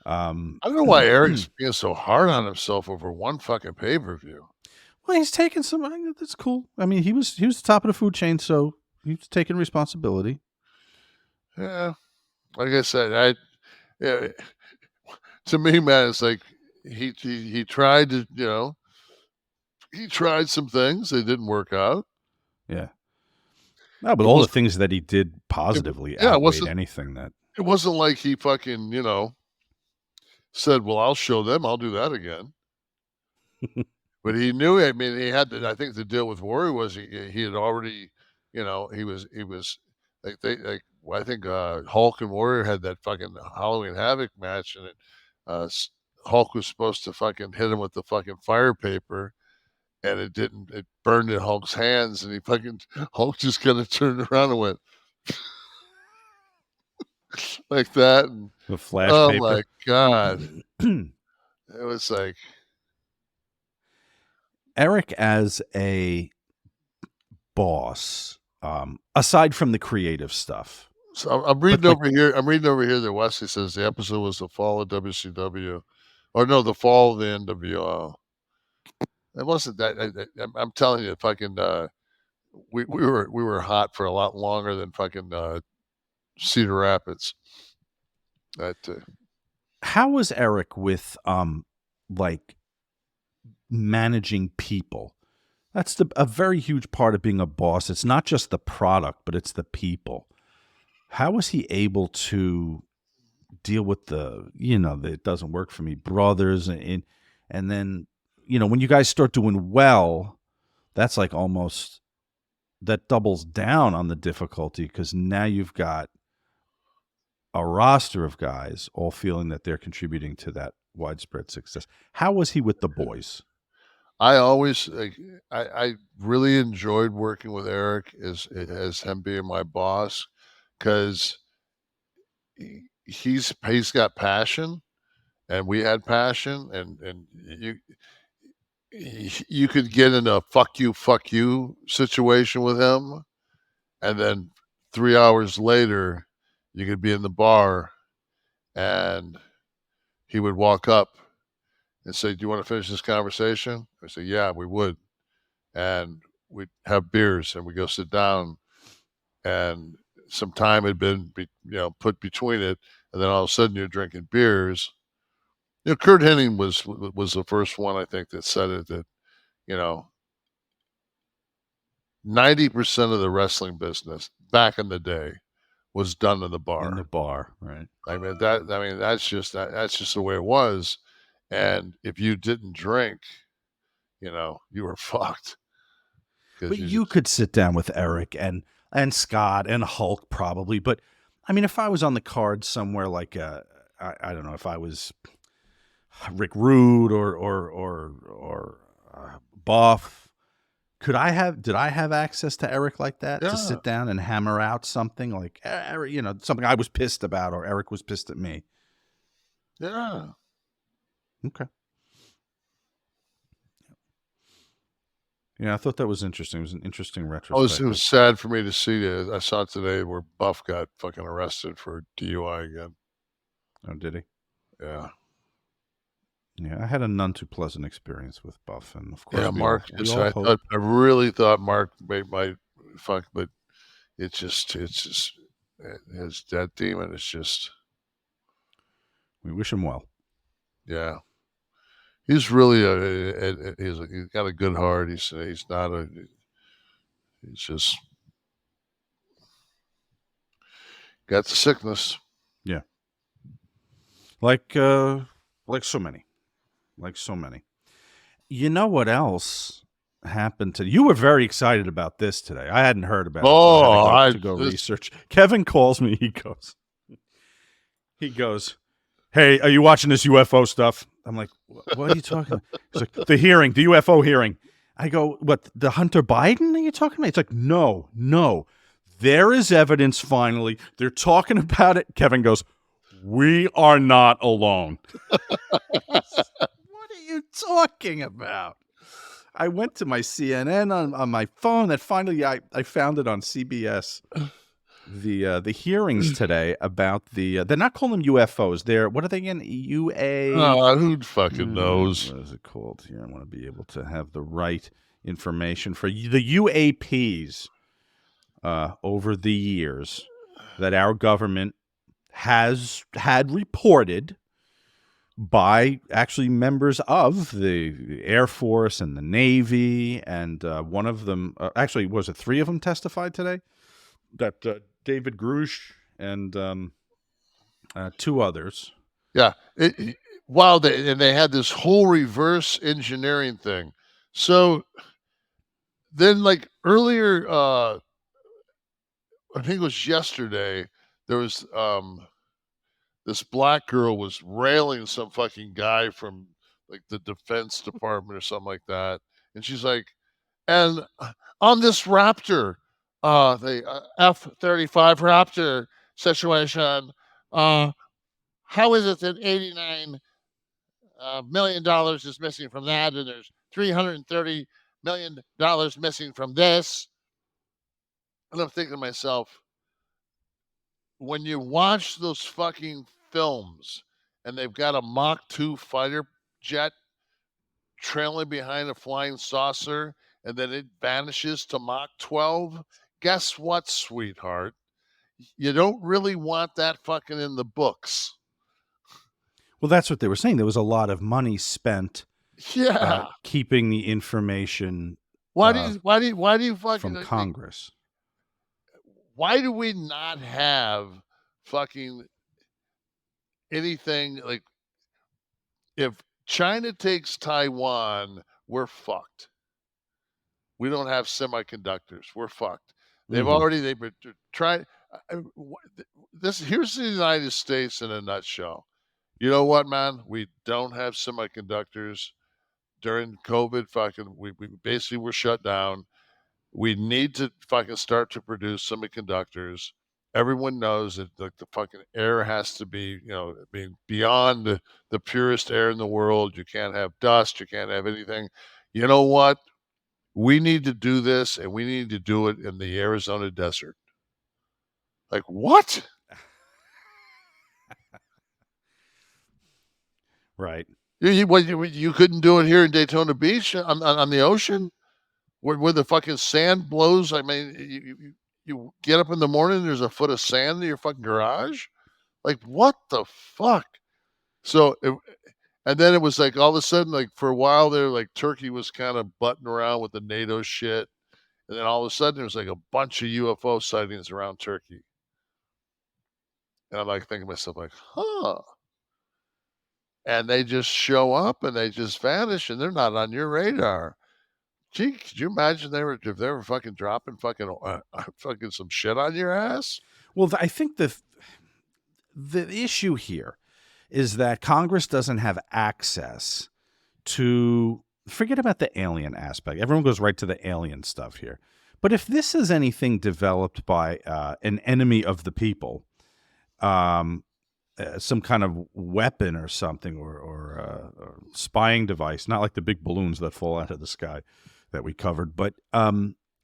I don't know why Eric's being so hard on himself over one fucking pay-per-view. Well, he's taking some. That's cool. I mean, he was the top of the food chain, so he's taking responsibility. Yeah, like I said, to me, man, it's like he tried to, he tried some things. They didn't work out. Yeah. No, but all the things that he did positively outweighed anything that. It wasn't like he fucking, said, well, I'll show them. I'll do that again. But he knew, I mean, he had to, I think the deal with Warrior was he had already, he was like, I think Hulk and Warrior had that fucking Halloween Havoc match, and Hulk was supposed to fucking hit him with the fucking fire paper, and it didn't. It burned in Hulk's hands, and Hulk just kind of turned around and went like that. And, the flash paper. Oh my God. It was like Eric as a boss, aside from the creative stuff. So I'm reading over here. I'm reading over here that Wesley says the episode was the fall of WCW, or no, the fall of the NWO. It wasn't that. I'm telling you, fucking. We were hot for a lot longer than fucking Cedar Rapids. That How was Eric with like managing people? That's a very huge part of being a boss. It's not just the product, but it's the people. How was he able to deal with the, it doesn't work for me, brothers, and then, when you guys start doing well, that's like almost, that doubles down on the difficulty, because now you've got a roster of guys all feeling that they're contributing to that widespread success. How was he with the boys? I always, I really enjoyed working with Eric as him being my boss, because he's got passion, and we had passion, and you could get in a fuck you situation with him, and then 3 hours later you could be in the bar and he would walk up and say, "Do you want to finish this conversation?" I say, "Yeah, we would." And we'd have beers and we'd go sit down, and some time had been put between it, and then all of a sudden you're drinking beers. Kurt Hennig was the first one, I think, that said it, that 90% of the wrestling business back in the day was done in the bar. In the bar, right? That's just the way it was. And if you didn't drink, you were fucked. But you could sit down with Eric and Scott and Hulk probably. But I mean, if I was on the card somewhere, like I don't know, if I was Rick Rude or Buff, did I have access to Eric like that, to sit down and hammer out something like, something I was pissed about, or Eric was pissed at me? Yeah. Okay. Yeah, I thought that was interesting. It was an interesting retrospect. It was sad for me to see it. I saw today where Buff got fucking arrested for DUI again. Oh, did he? Yeah. Yeah, I had a none too pleasant experience with Buff, and of course, yeah, Mark. I really thought Mark might fuck, but it's just his that demon is just. We wish him well. Yeah, he's really he's got a good heart. He's not a. He's just got the sickness. Yeah. Like so many. Like so many. You know what else happened to you? Were very excited about this today. I hadn't heard about it. I had to go research. Kevin calls me. He goes, "Hey, are you watching this UFO stuff?" I'm like, "What are you talking about?" He's like, the UFO hearing. I go, "What, the Hunter Biden are you talking about?" It's like, no. There is evidence finally. They're talking about it. Kevin goes, "We are not alone." What are you talking about? I went to my CNN on my phone, that finally I found it on CBS. The hearings today about they're not calling them UFOs. They're, what are they again? Who fucking knows? What is it called here? I want to be able to have the right information for the UAPs. Over the years that our government has had reported by actually members of the Air Force and the Navy, and one of them, actually, was it 3 of them testified today? That David Grush and 2 others. Yeah. Wow. They had this whole reverse engineering thing. So then, like earlier, I think it was yesterday, there was this black girl was railing some fucking guy from like the Defense Department or something like that, and she's like, and on this Raptor, the F-35 Raptor situation, how is it that $89 million is missing from that, and there's $330 million missing from this? And I'm thinking to myself, when you watch those fucking films and they've got a Mach 2 fighter jet trailing behind a flying saucer and then it vanishes to Mach 12, guess what, sweetheart? You don't really want that fucking in the books. Well, that's what they were saying. There was a lot of money spent Yeah. keeping the information Why do you fucking from Congress. Why do we not have fucking anything like if China takes Taiwan, we're fucked. We don't have semiconductors. We're fucked. They've been trying. This here's the United States in a nutshell. You know what, man? We don't have semiconductors during COVID. Fucking, we basically were shut down. We need to fucking start to produce semiconductors. Everyone knows that the fucking air has to be, being beyond the purest air in the world. You can't have dust. You can't have anything. You know what? We need to do this, and we need to do it in the Arizona desert. Like, what? Right. You couldn't do it here in Daytona Beach on the ocean where the fucking sand blows. I mean, you get up in the morning, there's a foot of sand in your fucking garage. Like, what the fuck? So, and then it was like all of a sudden, like for a while there, like Turkey was kind of butting around with the NATO shit. And then all of a sudden, there's like a bunch of UFO sightings around Turkey. And I'm like thinking to myself, like, huh. And they just show up and they just vanish and they're not on your radar. Gee, could you imagine if they were fucking dropping fucking some shit on your ass? Well, I think the issue here is that Congress doesn't have access to, forget about the alien aspect. Everyone goes right to the alien stuff here. But if this is anything developed by an enemy of the people, some kind of weapon or something, or spying device, not like the big balloons that fall out of the sky that we covered, but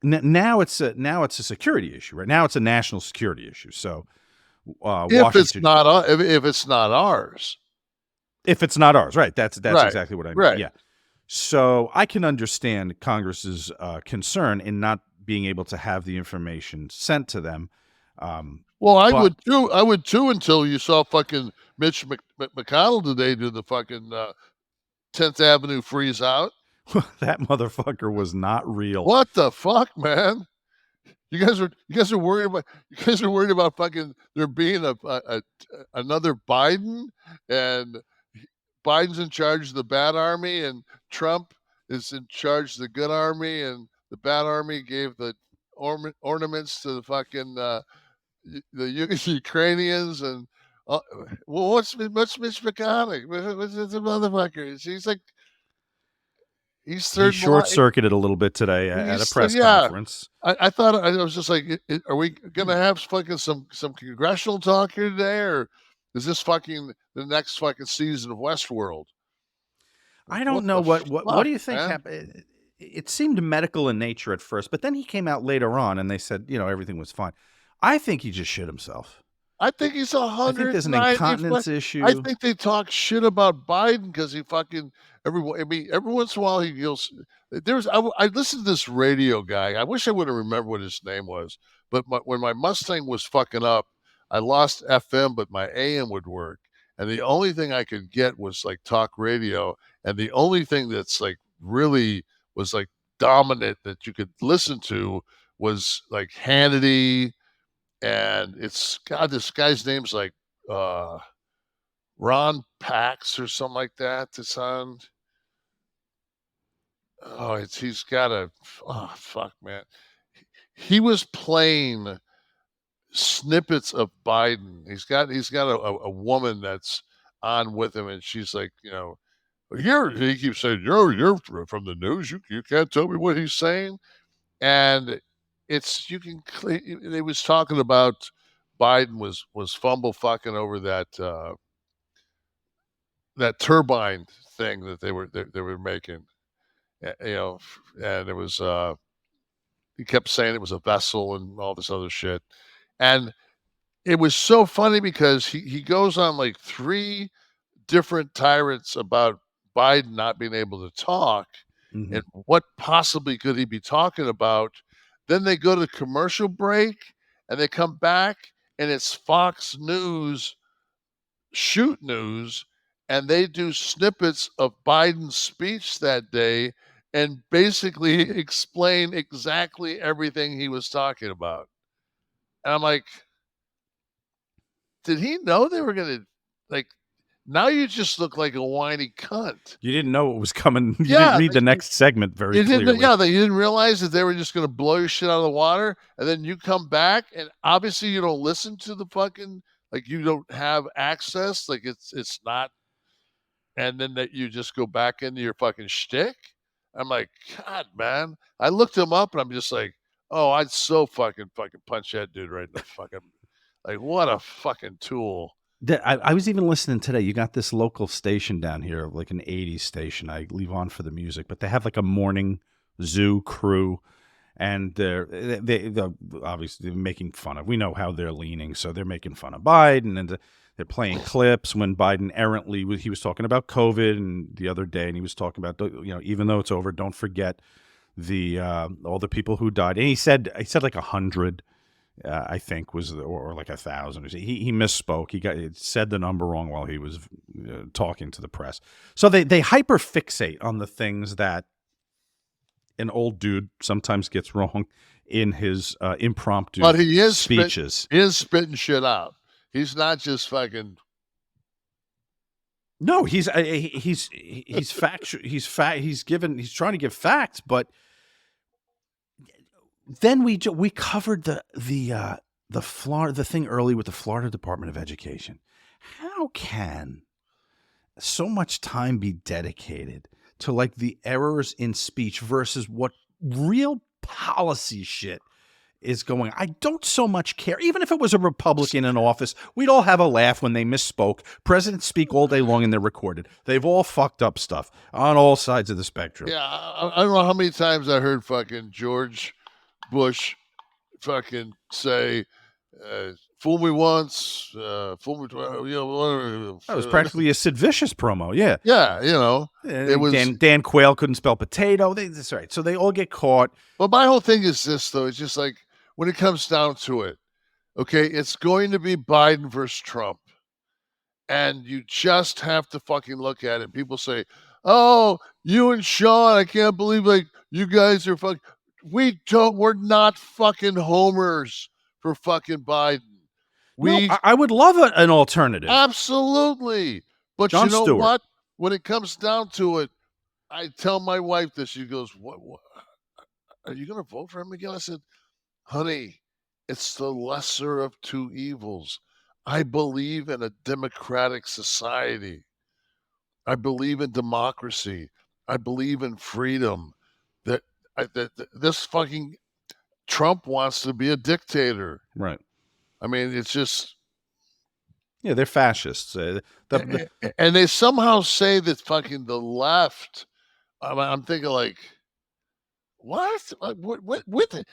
now it's a security issue. Right now, it's a national security issue. So, if it's not ours, right? That's right. Exactly what I mean. Right. Yeah. So I can understand Congress's concern in not being able to have the information sent to them. Well, I would too until you saw fucking Mitch McConnell today do the fucking 10th Avenue freeze out. That motherfucker was not real. What the fuck, man? You guys are worried about fucking there being another Biden, and Biden's in charge of the bad army and Trump is in charge of the good army, and the bad army gave the ornaments to the fucking the Ukrainians, and well, what's Mitch McConnell? What's the motherfucker? He's like, he's third. He short-circuited a little bit today at a press conference. I thought, I was just like, are we gonna have fucking some congressional talk here today, or is this fucking the next fucking season of Westworld? I don't know what do you think happened? It seemed medical in nature at first, but then he came out later on and they said, everythying was fine. I think he just shit himself. I think he's 100. I think there's an incontinence issue. I think they talk shit about Biden because he fucking every once in a while he goes. I listened to this radio guy. I wish I would have remembered what his name was. But when my Mustang was fucking up, I lost FM, but my AM would work. And the only thing I could get was like talk radio. And the only thing that's like really was like dominant that you could listen to was like Hannity. And it's, God, this guy's name's like Ron Pax or something like that. To sound. He's got fuck, man. He was playing snippets of Biden. He's got a woman that's on with him, and she's like, he keeps saying, you're from the news. You can't tell me what he's saying. And they was talking about Biden was fumble fucking over that turbine thing that they were making, and it was he kept saying it was a vessel and all this other shit. And it was so funny because he goes on like 3 different tirades about Biden not being able to talk and what possibly could he be talking about. Then they go to commercial break and they come back and it's Fox News shoot news, and they do snippets of Biden's speech that day and basically explain exactly everything he was talking about. And I'm like, did he know they were going to, like, now you just look like a whiny cunt. You didn't know what was coming. You didn't read the next segment very clearly. Yeah, you didn't realize that they were just going to blow your shit out of the water, and then you come back, and obviously you don't listen to the fucking, like, you don't have access, like it's not, and then that you just go back into your fucking shtick. I'm like, God, man. I looked him up, and I'm just like, oh, I'd so fucking punch that dude right in the fucking, like, what a fucking tool. I was even listening today. You got this local station down here, like an 80s station. I leave on for the music, but they have like a morning zoo crew, and they're obviously making fun of. We know how they're leaning, so they're making fun of Biden, and they're playing clips when Biden errantly he was talking about COVID and the other day, and he was talking about, you know, even though it's over, don't forget the all the people who died. And he said like 100. I think was or like 1,000. He misspoke. He said the number wrong while he was talking to the press. So they hyperfixate on the things that an old dude sometimes gets wrong in his impromptu but he is speeches. He is spitting shit out. He's not just fucking. No, he's factual. He's trying to give facts, but. Then we covered the thing early with the Florida Department of Education. How can so much time be dedicated to like the errors in speech versus what real policy shit is going on? I don't so much care. Even if it was a Republican in office, we'd all have a laugh when they misspoke. Presidents speak all day long and they're recorded. They've all fucked up stuff on all sides of the spectrum. Yeah, I don't know how many times I heard fucking George Bush fucking say, fool me once, fool me twice, you know. That was practically a Sid Vicious promo, yeah. Yeah, you know. It was Dan Quayle couldn't spell potato. That's right. So they all get caught. But my whole thing is this, though. It's just like, when it comes down to it, okay, it's going to be Biden versus Trump. And you just have to fucking look at it. People say, oh, you and Sean, I can't believe, like, you guys are fucking... We're not fucking homers for fucking Biden. I would love an alternative. Absolutely. But Jon you know Stewart. what? When it comes down to it, I tell my wife this. She goes, what are you going to vote for him again? I said, honey, it's the lesser of two evils. I believe in a democratic society. I believe in democracy. I believe in freedom. This fucking Trump wants to be a dictator. Right. I mean, it's just... Yeah, they're fascists. And they somehow say that fucking the left... I'm thinking like, what? What?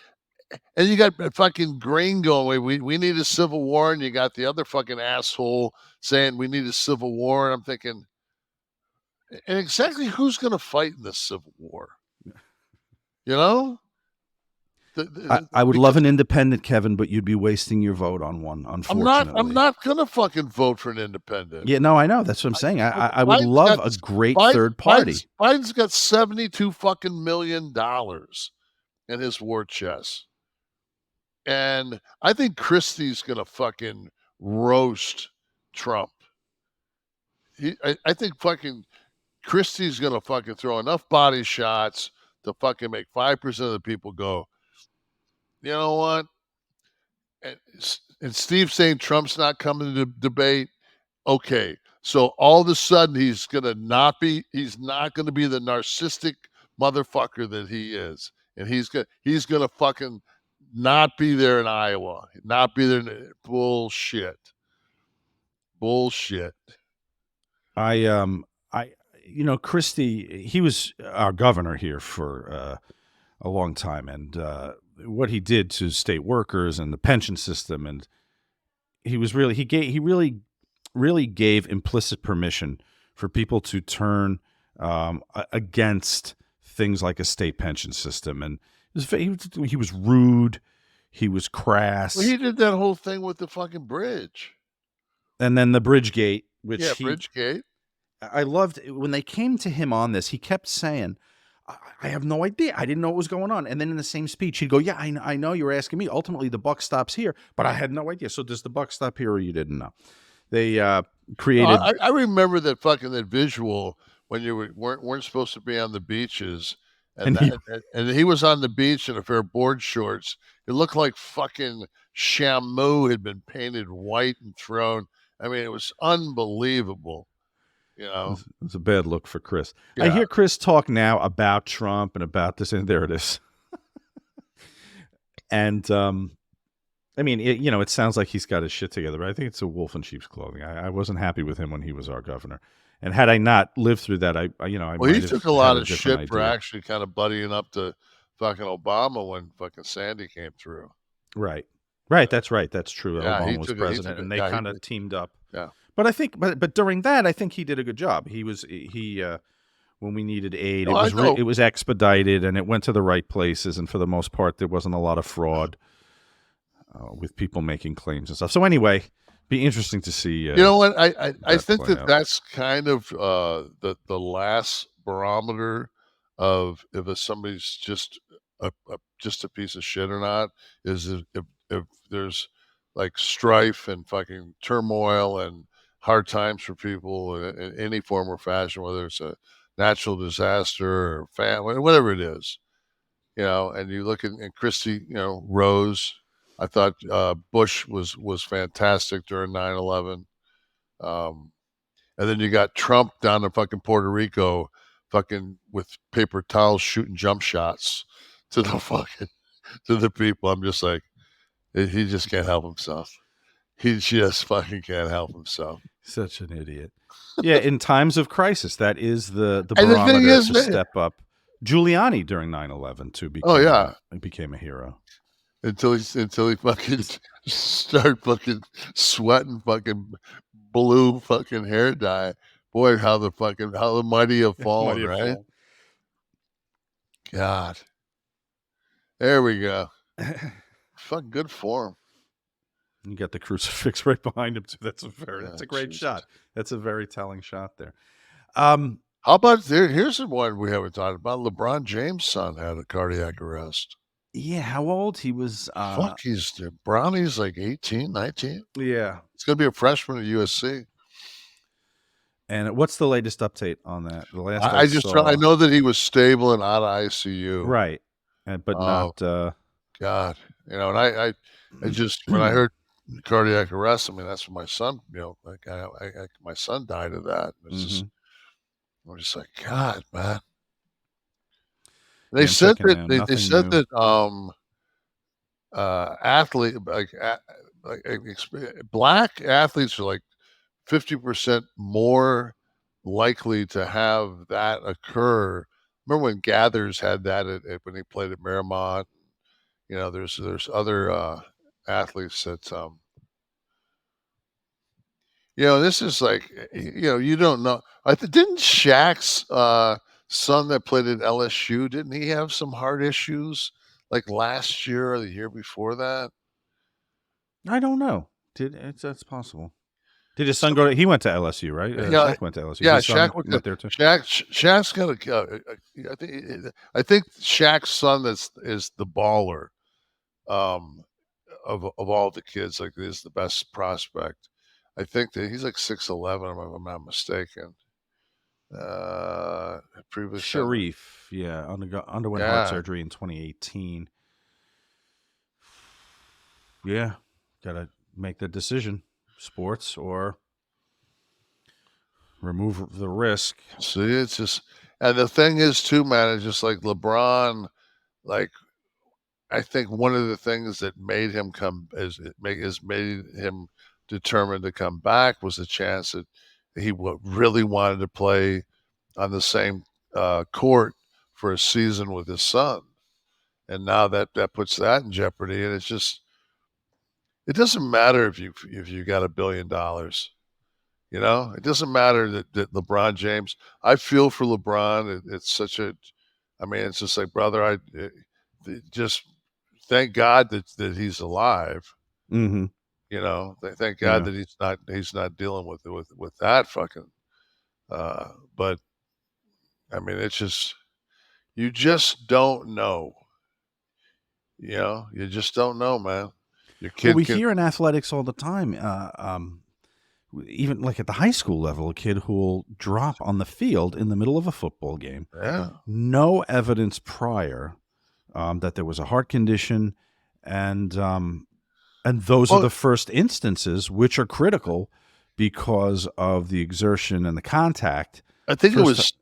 And you got fucking Green going, we need a civil war, and you got the other fucking asshole saying we need a civil war, and I'm thinking, and exactly who's going to fight in this civil war? You know? I would love an independent, Kevin, but you'd be wasting your vote on one, unfortunately. I'm not going to fucking vote for an independent. Yeah, no, I know. That's what I'm saying. I would love a great third party. Biden's got $72 fucking million in his war chest. And I think Christie's going to fucking roast Trump. I think fucking Christie's going to fucking throw enough body shots to fucking make 5% of the people go, you know what? And Steve saying Trump's not coming to the debate. Okay. So all of a sudden he's not going to be the narcissistic motherfucker that he is. And he's going to fucking not be there in Iowa. Not be there in bullshit. Christie, he was our governor here for a long time, and what he did to state workers and the pension system, and really gave implicit permission for people to turn against things like a state pension system, and he was rude, he was crass. Well, he did that whole thing with the fucking bridge. And then the Bridgegate, which Bridgegate. I loved when they came to him on this. He kept saying, I have no idea. I didn't know what was going on. And then in the same speech, he'd go, yeah, I know you're asking me. Ultimately, the buck stops here, but I had no idea. So does the buck stop here or you didn't know? They created... I remember that visual when you weren't supposed to be on the beaches. And he was on the beach in a pair of board shorts. It looked like fucking Shamu had been painted white and thrown. I mean, it was unbelievable. You know, it was a bad look for Chris. Yeah. I hear Chris talk now about Trump and about this, and there it is. And I mean, it sounds like he's got his shit together, but I think it's a wolf in sheep's clothing. I wasn't happy with him when he was our governor, and had I not lived through that, well, he took a lot of shit for actually kind of buddying up to fucking Obama when fucking Sandy came through. Right. That's right. That's true. Yeah, Obama was president, and they kind of teamed up. Yeah. But I think, but during that, I think he did a good job. He when we needed aid, it was expedited and it went to the right places. And for the most part, there wasn't a lot of fraud with people making claims and stuff. So anyway, be interesting to see. You know what? I think that's kind of the last barometer of if somebody's just a piece of shit or not, is if there's like strife and fucking turmoil and hard times for people in any form or fashion, whether it's a natural disaster or family, whatever it is, and you look at Christie, Rose. I thought Bush was fantastic during 9/11. And then you got Trump down in fucking Puerto Rico, fucking with paper towels shooting jump shots to the people. I'm just like, he just can't help himself. He just fucking can't help himself. Such an idiot. Yeah, in times of crisis, that is the barometer to step up. Giuliani during 9/11 too became a hero. Until he fucking started fucking sweating fucking blue fucking hair dye. Boy, how the mighty have fallen, right? God. There we go. Fucking good form. You got the crucifix right behind him too. That's a great shot. That's a very telling shot there. How about here's the one we haven't talked about. LeBron James' son had a cardiac arrest. Yeah, how old? He was he's Brownie's like 18, 19. Yeah. He's gonna be a freshman at USC. And what's the latest update on that? The last I know that he was stable and out of ICU. Right. But not God. And I just when I heard cardiac arrest, I mean that's when my son, my son died of that. It's just I'm just like, God, man. They said that athlete black athletes are like 50% more likely to have that occur. Remember when Gathers had that when he played at Miramont? There's other athletes that this is like you don't know. Didn't Shaq's son that played at LSU, didn't he have some heart issues like last year or the year before that? I don't know. That's possible. Did his son go? He went to LSU, right? Yeah, Shaq went to LSU. Yeah, Shaq went there too. Shaq's got I think Shaq's son is the baller of all the kids. Like, is the best prospect. I think that he's like 6'11", if I'm not mistaken. Sharif, underwent heart surgery in 2018. Yeah, gotta make the decision: sports or remove the risk. See, it's just, and the thing is too, man. It's just like LeBron. Like, I think one of the things that made him made him determined to come back was the chance that he really wanted to play on the same court for a season with his son, and now that puts that in jeopardy. And it's just it doesn't matter if you got $1 billion. You know, it doesn't matter that LeBron James. I feel for LeBron. It's such a, I mean, it's just like, brother, just thank God that he's alive. Mm-hmm. You know, thank God that he's not dealing with that fucking. But I mean, it's just, you just don't know. You know, you just don't know, man. Your kid. Well, we hear in athletics all the time. Even like at the high school level, a kid who will drop on the field in the middle of a football game. Yeah. No evidence prior that there was a heart condition, and those are the first instances which are critical because of the exertion and the contact. I think it was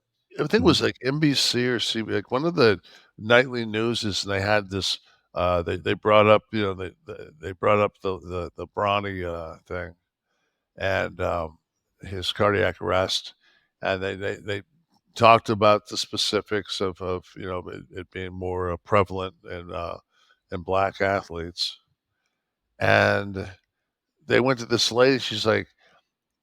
like NBC or CBS, like one of the nightly newses, and they had this. They brought up, you know, they brought up the Bronny thing, and his cardiac arrest, and they talked about the specifics of you know, it being more prevalent in black athletes, and they went to this lady. She's like,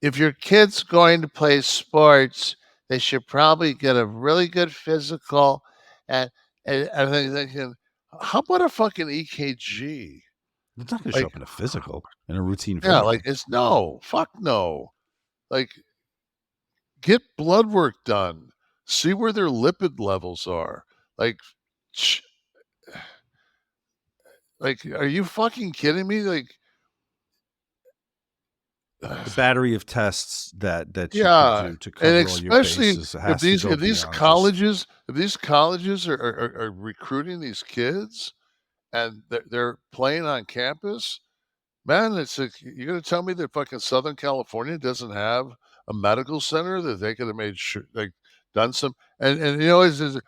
if your kid's going to play sports, they should probably get a really good physical, and I think they can. How about a fucking EKG? It's not going to show up in a physical, in a routine Yeah, physical. like fuck no. Like, get blood work done. See where their lipid levels are. Like, are you fucking kidding me? Like, the battery of tests that you yeah, can do to cover and all your especially bases has if these colleges are recruiting these kids and they're playing on campus, man, it's like, you're gonna tell me that fucking Southern California doesn't have a medical center that they could have made sure, like, done some, and you know, it's in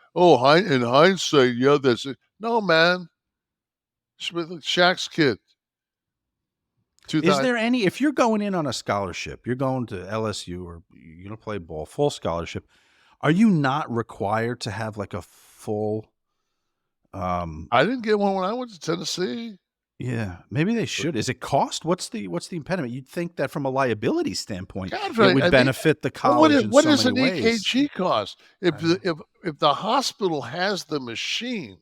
hindsight, yeah, that's it. No, man, Shaq's kid. Is there any, if you're going in on a scholarship, you're going to LSU or you're going to play ball, full scholarship, are you not required to have like a full? I didn't get one when I went to Tennessee. Yeah, maybe they should. Is it cost? What's the impediment? You'd think that from a liability standpoint, God, it would benefit the college what in so does many an ways. EKG cost? If the hospital has the machine,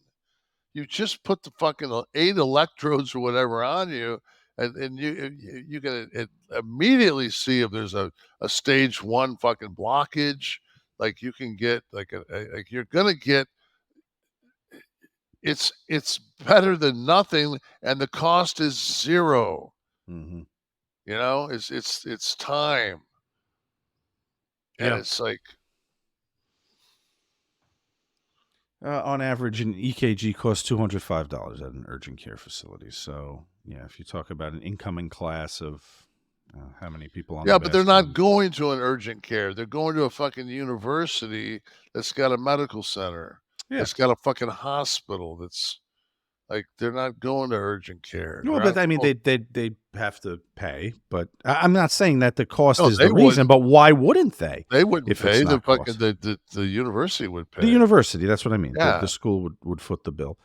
you just put the fucking 8 electrodes or whatever on you, and you can immediately see if there's a stage 1 fucking blockage. Like, you can get like you're gonna get. It's better than nothing, and the cost is 0. Mm-hmm. You know, it's time, and it's like, on average, an EKG costs $205 at an urgent care facility. So, yeah, if you talk about an incoming class of how many people on, but they're not going to an urgent care. They're going to a fucking university that's got a medical center. Yeah. It's got a fucking hospital. That's like, they're not going to urgent care. No, but I mean, they have to pay. But I'm not saying that the cost is the reason. But why wouldn't they? They wouldn't pay. The fucking the university would pay. The university. That's what I mean. Yeah. The school would foot the bill.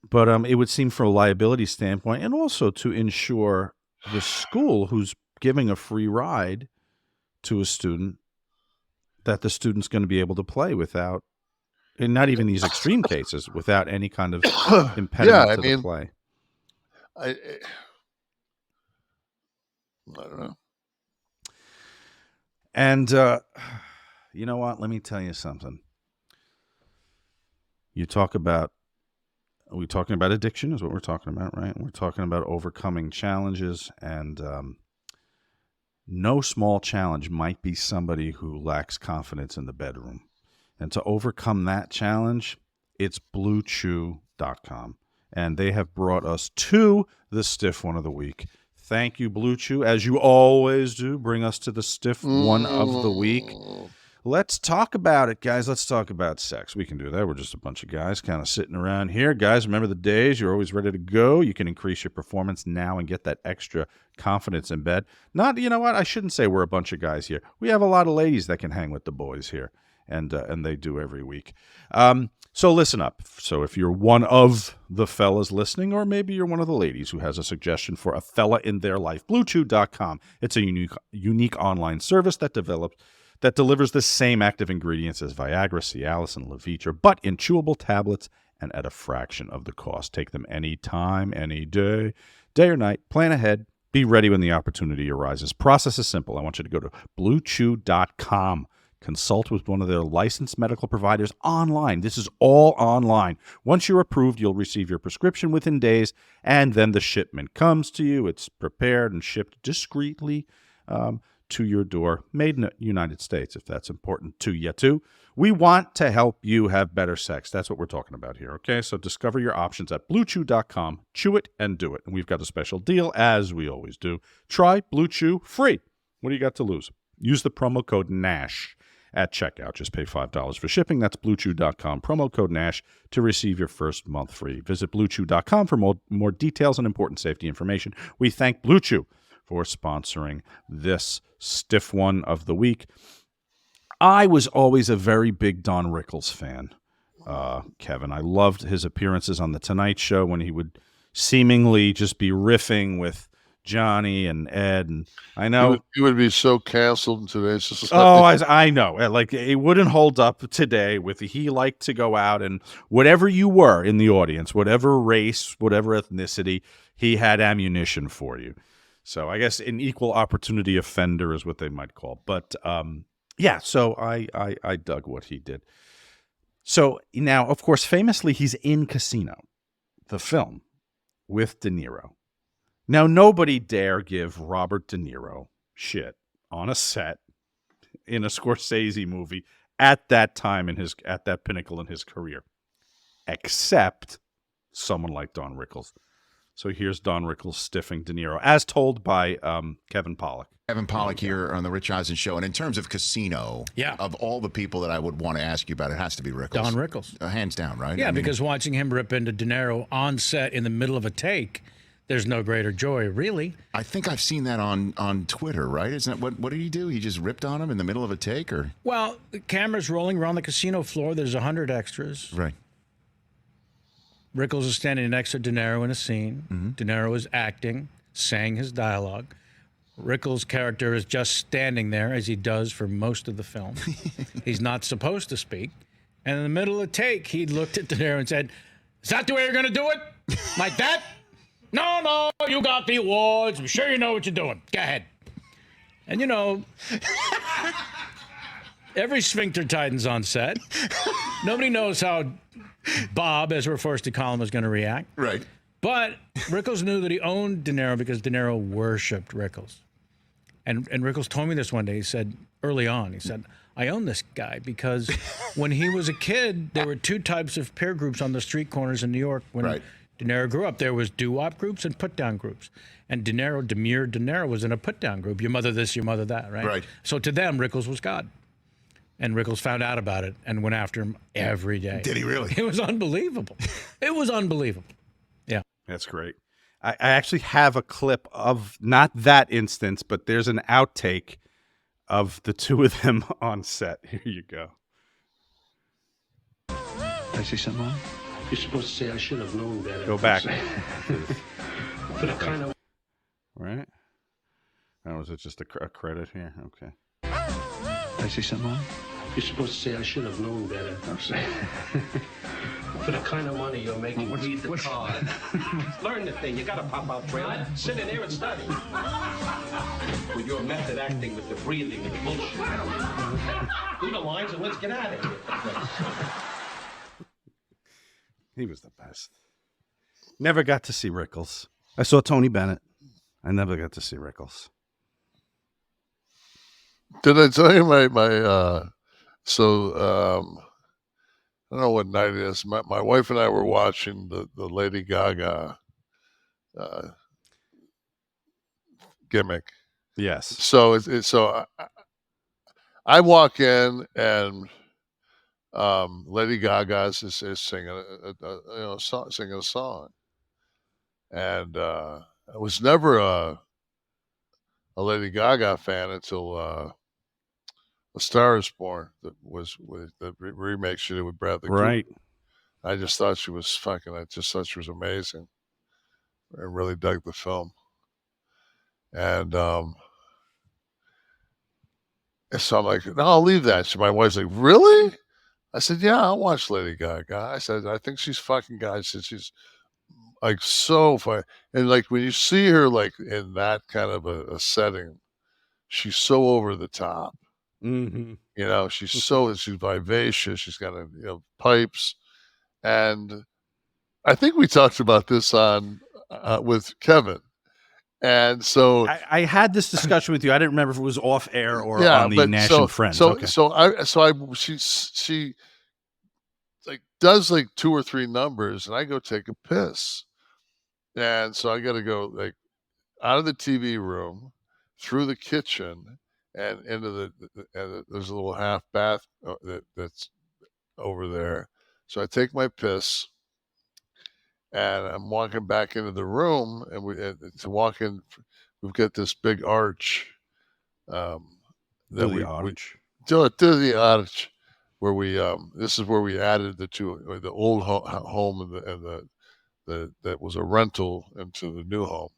But it would seem, from a liability standpoint, and also to ensure the school who's giving a free ride to a student, that the student's going to be able to play without, and not even these extreme cases, without any kind of impediment to the play. I don't know. And you know what? Let me tell you something. We're talking about addiction is what we're talking about, right? We're talking about overcoming challenges, and no small challenge might be somebody who lacks confidence in the bedroom. And to overcome that challenge, it's BlueChew.com. And they have brought us to the stiff one of the week. Thank you, BlueChew, as you always do. Bring us to the stiff one of the week. Let's talk about it, guys. Let's talk about sex. We can do that. We're just a bunch of guys kind of sitting around here. Guys, remember the days you're always ready to go. You can increase your performance now and get that extra confidence in bed. Not, you know what? I shouldn't say we're a bunch of guys here. We have a lot of ladies that can hang with the boys here, and they do every week. So listen up. So if you're one of the fellas listening, or maybe you're one of the ladies who has a suggestion for a fella in their life, BlueChew.com. It's a unique online service that delivers the same active ingredients as Viagra, Cialis, and Levitra, but in chewable tablets and at a fraction of the cost. Take them anytime, any day or night. Plan ahead. Be ready when the opportunity arises. Process is simple. I want you to go to BlueChew.com. Consult with one of their licensed medical providers online. This is all online. Once you're approved, you'll receive your prescription within days, and then the shipment comes to you. It's prepared and shipped discreetly to your door, made in the United States, if that's important to you too. We want to help you have better sex. That's what we're talking about here, okay? So discover your options at BlueChew.com. Chew it and do it. And we've got a special deal, as we always do. Try Blue Chew free. What do you got to lose? Use the promo code NASH at checkout. Just pay $5 for shipping. That's BlueChew.com. Promo code NASH to receive your first month free. Visit BlueChew.com for more details and important safety information. We thank Blue Chew for sponsoring this stiff one of the week. I was always a very big Don Rickles fan, Kevin. I loved his appearances on The Tonight Show when he would seemingly just be riffing with Johnny and Ed. And I know he would be so canceled in today's society. Oh, I know. Like, it wouldn't hold up today. He liked to go out and whatever you were in the audience, whatever race, whatever ethnicity, he had ammunition for you. So I guess an equal opportunity offender is what they might call. But yeah, so I dug what he did. So now, of course, famously, he's in Casino, the film, with De Niro. Now, nobody dare give Robert De Niro shit on a set in a Scorsese movie at that time at that pinnacle in his career, except someone like Don Rickles. So here's Don Rickles stiffing De Niro, as told by Kevin Pollak. Kevin Pollak here on the Rich Eisen Show. And in terms of Casino, of all the people that I would want to ask you about, it has to be Rickles. Don Rickles. Hands down, right? Yeah, because watching him rip into De Niro on set in the middle of a take, there's no greater joy, really. I think I've seen that on Twitter, right? Isn't that what did he do? He just ripped on him in the middle of a take? Or Well, the camera's rolling around the casino floor. There's 100 extras. Right. Rickles is standing next to De Niro in a scene. Mm-hmm. De Niro is acting, saying his dialogue. Rickles' character is just standing there, as he does for most of the film. He's not supposed to speak. And in the middle of the take, he looked at De Niro and said, "Is that the way you're going to do it? Like that? No, you got the awards. I'm sure you know what you're doing. Go ahead." And, you know, every sphincter tightens on set. Nobody knows how Bob, as we're forced to call him, is going to react. Right. But Rickles knew that he owned De Niro because De Niro worshipped Rickles. And Rickles told me this one day. He said, early on, he said, "I own this guy because when he was a kid, there were two types of peer groups on the street corners in New York. When De Niro grew up, there was doo-wop groups and put-down groups. And Demure De Niro was in a put-down group. Your mother this, your mother that, right? Right. So to them, Rickles was God. And Rickles found out about it and went after him every day. Did he really? It was unbelievable. It was unbelievable. Yeah. That's great. I actually have a clip of not that instance, but there's an outtake of the two of them on set. Here you go. I say something wrong? You're supposed to say I should have known better. Go back. But I kind of... Right? Or was it just a credit here? Okay. I say something wrong? You're supposed to say I should have known better. I'm saying. For the kind of money you're making, read the card. Learn the thing. You got to pop out trailer. Sit in there and study. With your method acting, with the breathing and the bullshit. Do the lines and let's get out of here. He was the best. Never got to see Rickles. I saw Tony Bennett. I never got to see Rickles. Did I tell you I don't know what night it is. My wife and I were watching the Lady Gaga gimmick. Yes. So I walk in and Lady Gaga is singing singing a song, and I was never a Lady Gaga fan until A Star Is Born, that was with the remake she did with Bradley Cooper. Right. I just thought she was fucking. I just thought she was amazing. I really dug the film, and so I'm like, no, I'll leave that. So my wife's like, really? I said, yeah, I'll watch Lady Gaga. I said, I think she's fucking God. I said, she's like so fun. And like when you see her like in that kind of a setting, she's so over the top. Mm-hmm. You know, she's vivacious. She's got pipes. And I think we talked about this on with Kevin. And so I had this discussion with you. I didn't remember if it was off air or yeah, on the but Nash so and Friends. so Okay. she like does like 2 or 3 numbers, and I go take a piss, and so I got to go like out of the TV room, through the kitchen, and into there's a little half bath that's over there. So I take my piss, and I'm walking back into the room, and to walk in, we've got this big arch. That the arch. To the arch, where we this is where we added the old home and the that was a rental into the new home.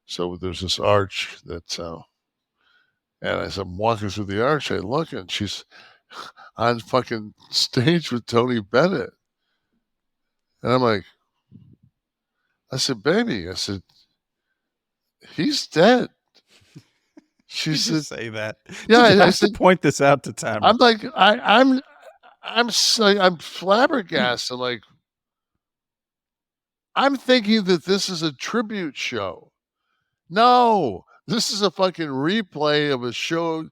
So there's this arch that's and as I'm walking through the arch, I look, and she's on fucking stage with Tony Bennett, and I'm like, I said, baby, I said, he's dead. She said, just say that. Yeah, I said, point this out to Tamara. I'm like, I'm flabbergasted. I'm like, I'm thinking that this is a tribute show. No, this is a fucking replay of a show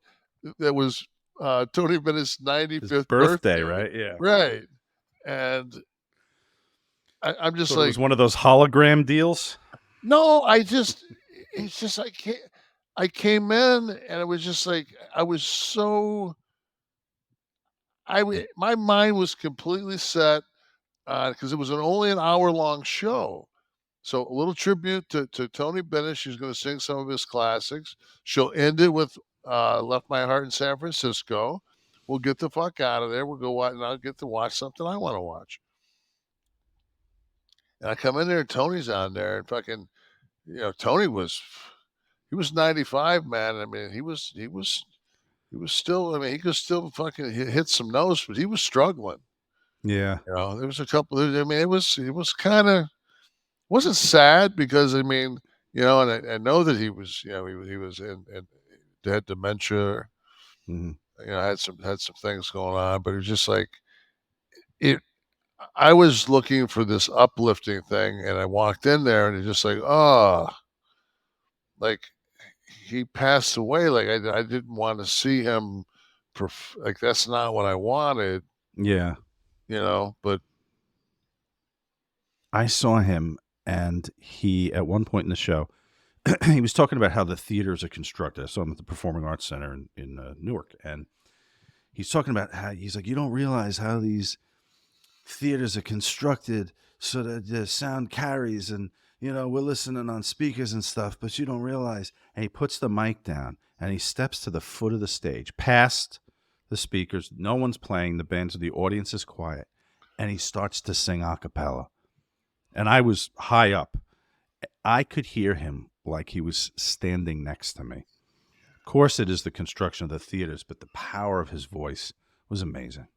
that was Tony Bennett's 95th birthday, right? Yeah. Right. And I'm just So like, it was one of those hologram deals? no, it's just, I came in and it was just like, I was so, my mind was completely set because it was only an hour-long show. So a little tribute to Tony Bennett. She's going to sing some of his classics. She'll end it with Left My Heart in San Francisco. We'll get the fuck out of there. We'll go watch, and I'll get to watch something I want to watch. And I come in there, and Tony's on there, and fucking, Tony was 95, man. I mean, he was still, I mean, he could still fucking hit some notes, but he was struggling. Yeah. There was a couple, I mean, it was kind of, wasn't sad because, I mean, and I know that he was, he was in had dementia, Mm-hmm. had some things going on, but it was just like I was looking for this uplifting thing, and I walked in there, and it's just like, oh, like he passed away. Like I didn't want to see him, like that's not what I wanted. Yeah. But I saw him, and he, at one point in the show, he was talking about how the theaters are constructed. I saw him at the Performing Arts Center in Newark, and he's talking about how he's like, you don't realize how these theaters are constructed so that the sound carries, and we're listening on speakers and stuff, but you don't realize. And he puts the mic down, and he steps to the foot of the stage, past the speakers. No one's playing. The audience is quiet, and he starts to sing a cappella. And I was high up. I could hear him like he was standing next to me. Of course, it is the construction of the theaters, but the power of his voice was amazing.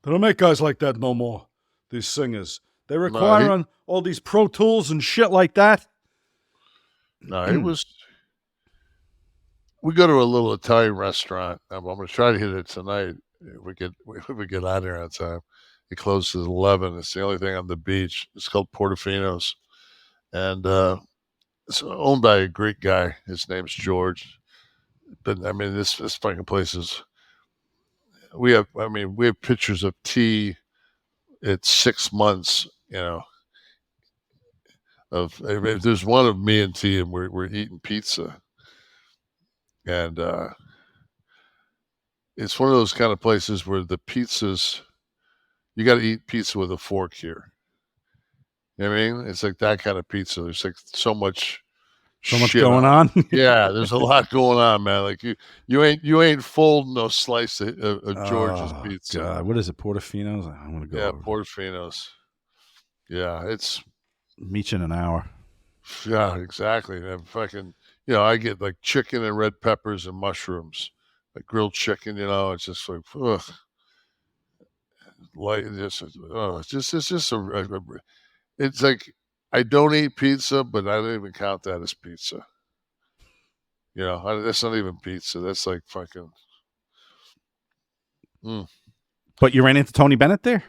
They don't make guys like that no more, these singers. They require all these Pro Tools and shit like that. No, it was... We go to a little Italian restaurant. I'm going to try to hit it tonight if we get out here on time. It closes at 11. It's the only thing on the beach. It's called Portofino's. And it's owned by a Greek guy. His name's George. But I mean, this fucking place is. We have pictures of tea. It's 6 months. If there's one of me and T, and we're eating pizza, and it's one of those kind of places where the pizzas, you got to eat pizza with a fork here. You know what I mean? It's like that kind of pizza. There's like so much shit going on. Yeah, there's a lot going on, man. Like you ain't folding no slice of George's pizza. God, what is it? Portofino's? I want to go. Yeah, over. Portofino's. Yeah, it's meet you in an hour. Yeah, exactly. And fucking, I get like chicken and red peppers and mushrooms, like grilled chicken. It's just like, ugh. Like it's like I don't eat pizza, but I don't even count that as pizza. That's not even pizza. That's like fucking. But you ran into Tony Bennett there?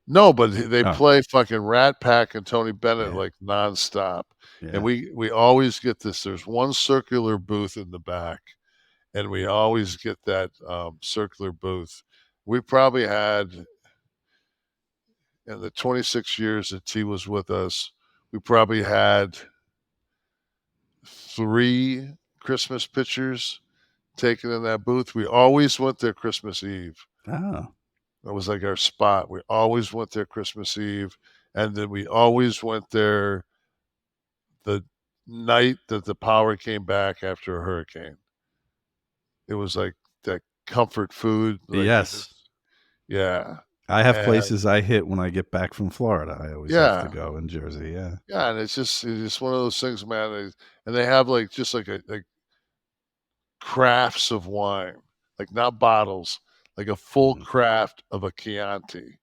No, but they play fucking Rat Pack and Tony Bennett like nonstop, and we always get this. There's one circular booth in the back, and we always get that circular booth. We probably had. In the 26 years that T was with us, we probably had 3 Christmas pictures taken in that booth. We always went there Christmas Eve. Oh. That was like our spot. We always went there Christmas Eve. And then we always went there the night that the power came back after a hurricane. It was like that comfort food. Like yes. Yeah. I have places I hit when I get back from Florida. I always have to go in Jersey. Yeah. Yeah, and it's just one of those things, man. And they have like crafts of wine, like not bottles, like a full craft of a Chianti.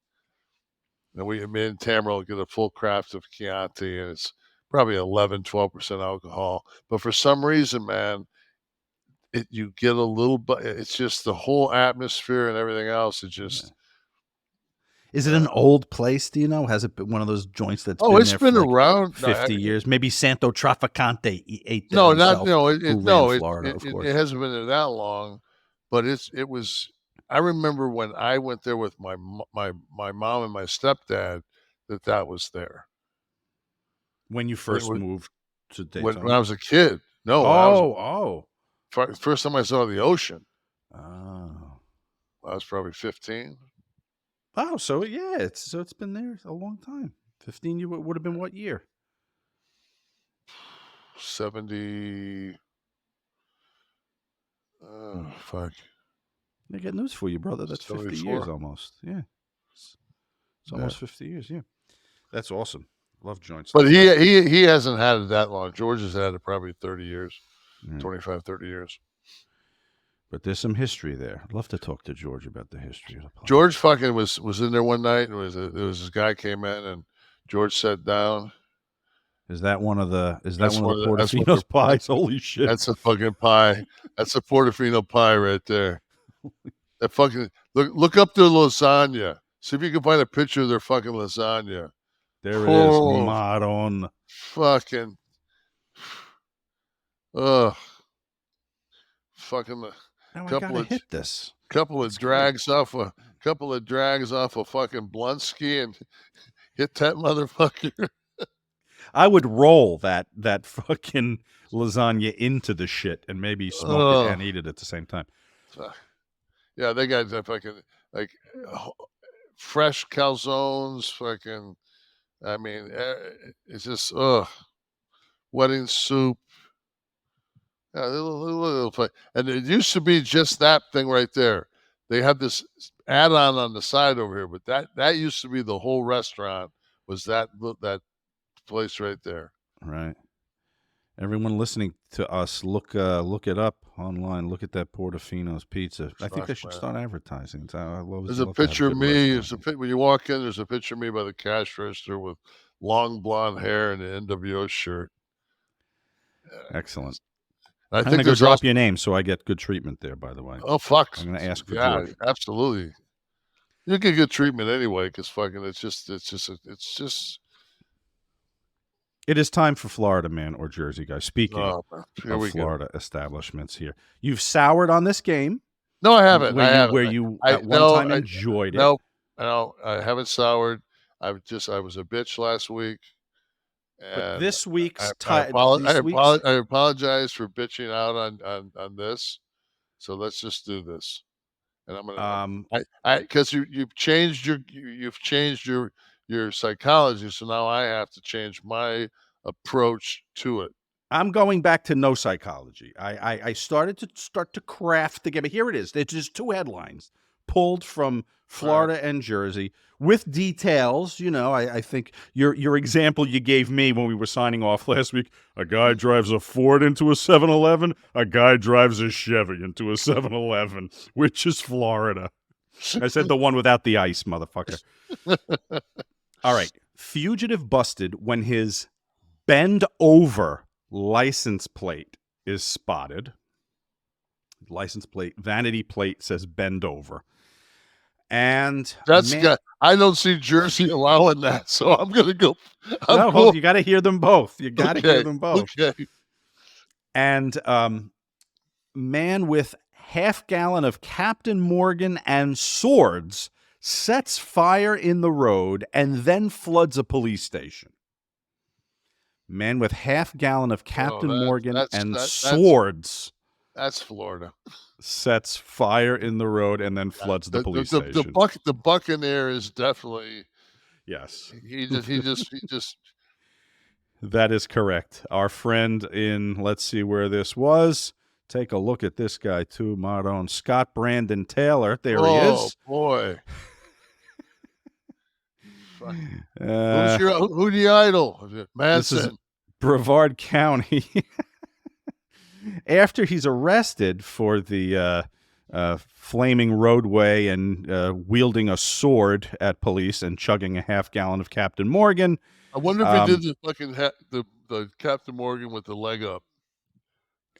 And me and Tamara will get a full craft of Chianti, and it's probably 11-12% alcohol. But for some reason, man, you get a little, but it's just the whole atmosphere and everything else. It just. Yeah. Is it an old place? Do you know? Has it been one of those joints that's it's been around 50 years? Maybe Santo Traficante ate there. No, Florida, of course. It hasn't been there that long, but it was. I remember when I went there with my mom and my stepdad that was there. When you first moved to Daytona? When I was a kid. No. First time I saw the ocean. Oh. I was probably 15. Oh, so yeah, it's been there a long time. 15 you would have been what year? 70. Oh, fuck. I got news for you, brother. That's 50 years almost. Yeah. It's almost 50 years, yeah. That's awesome. Love joints. But he hasn't had it that long. George has had it probably 30 years, 25, 30 years. But there's some history there. I'd love to talk to George about the history of the place. George fucking was in there one night, and there was this guy came in, and George sat down. Is that one of the Portofino's pies? Holy shit! That's a fucking pie. That's a Portofino pie right there. That fucking look up their lasagna. See if you can find a picture of their fucking lasagna. There it is, Maron. Fucking. Ugh. Fucking. Couple of drags off a fucking Blunsky and hit that motherfucker. I would roll that fucking lasagna into the shit and maybe smoke it and eat it at the same time. Yeah, they got that fucking like fresh calzones. Fucking, I mean, it's just wedding soup. Yeah, little play. And it used to be just that thing right there. They have this add-on on the side over here, but that used to be the whole restaurant. Was that place right there? Right. Everyone listening to us, look it up online. Look at that Portofino's pizza. I think they should start advertising. There's a picture of me. When you walk in, there's a picture of me by the cash register with long blonde hair and an NWO shirt. Excellent. I'm going to go drop your name so I get good treatment there, by the way. Oh, fuck. I'm going to ask for George. Absolutely. You get good treatment anyway, because fucking it's just. It is time for Florida Man or Jersey Guy. Speaking of Florida go. Establishments here. You've soured on this game. No, I haven't. Where you at one time enjoyed it. No, I haven't soured. I was a bitch last week. But this week's I apologize for bitching out on this. So let's just do this. and I'm gonna because you've changed your psychology, so now I have to change my approach to it. I'm going back to no psychology. I started to craft the game. But here it is. There's just 2 headlines pulled from Florida and Jersey with details. You know, I think your example you gave me when we were signing off last week, a guy drives a Ford into a 7-Eleven, a guy drives a Chevy into a 7-Eleven, which is Florida. I said the one without the ice, motherfucker. All right. Fugitive busted when his bend over license plate is spotted. License plate, vanity plate says bend over. And I don't see Jersey allowing that, so I'm gonna go. You got to hear them both. You got to hear them both. Okay. And man with half-gallon of Captain Morgan and swords sets fire in the road and then floods a police station. Man with half-gallon of Captain Morgan and swords. That's Florida. Sets fire in the road and then floods the police station. The Buccaneer is definitely. Yes. He just. That is correct. Our friend in, let's see where this was. Take a look at this guy too, Maron. Scott Brandon Taylor. There he is. Oh boy. Who's the idol? Manson. This is Brevard County. After he's arrested for the flaming roadway and wielding a sword at police and chugging a half-gallon of Captain Morgan. I wonder if he did the fucking the Captain Morgan with the leg up.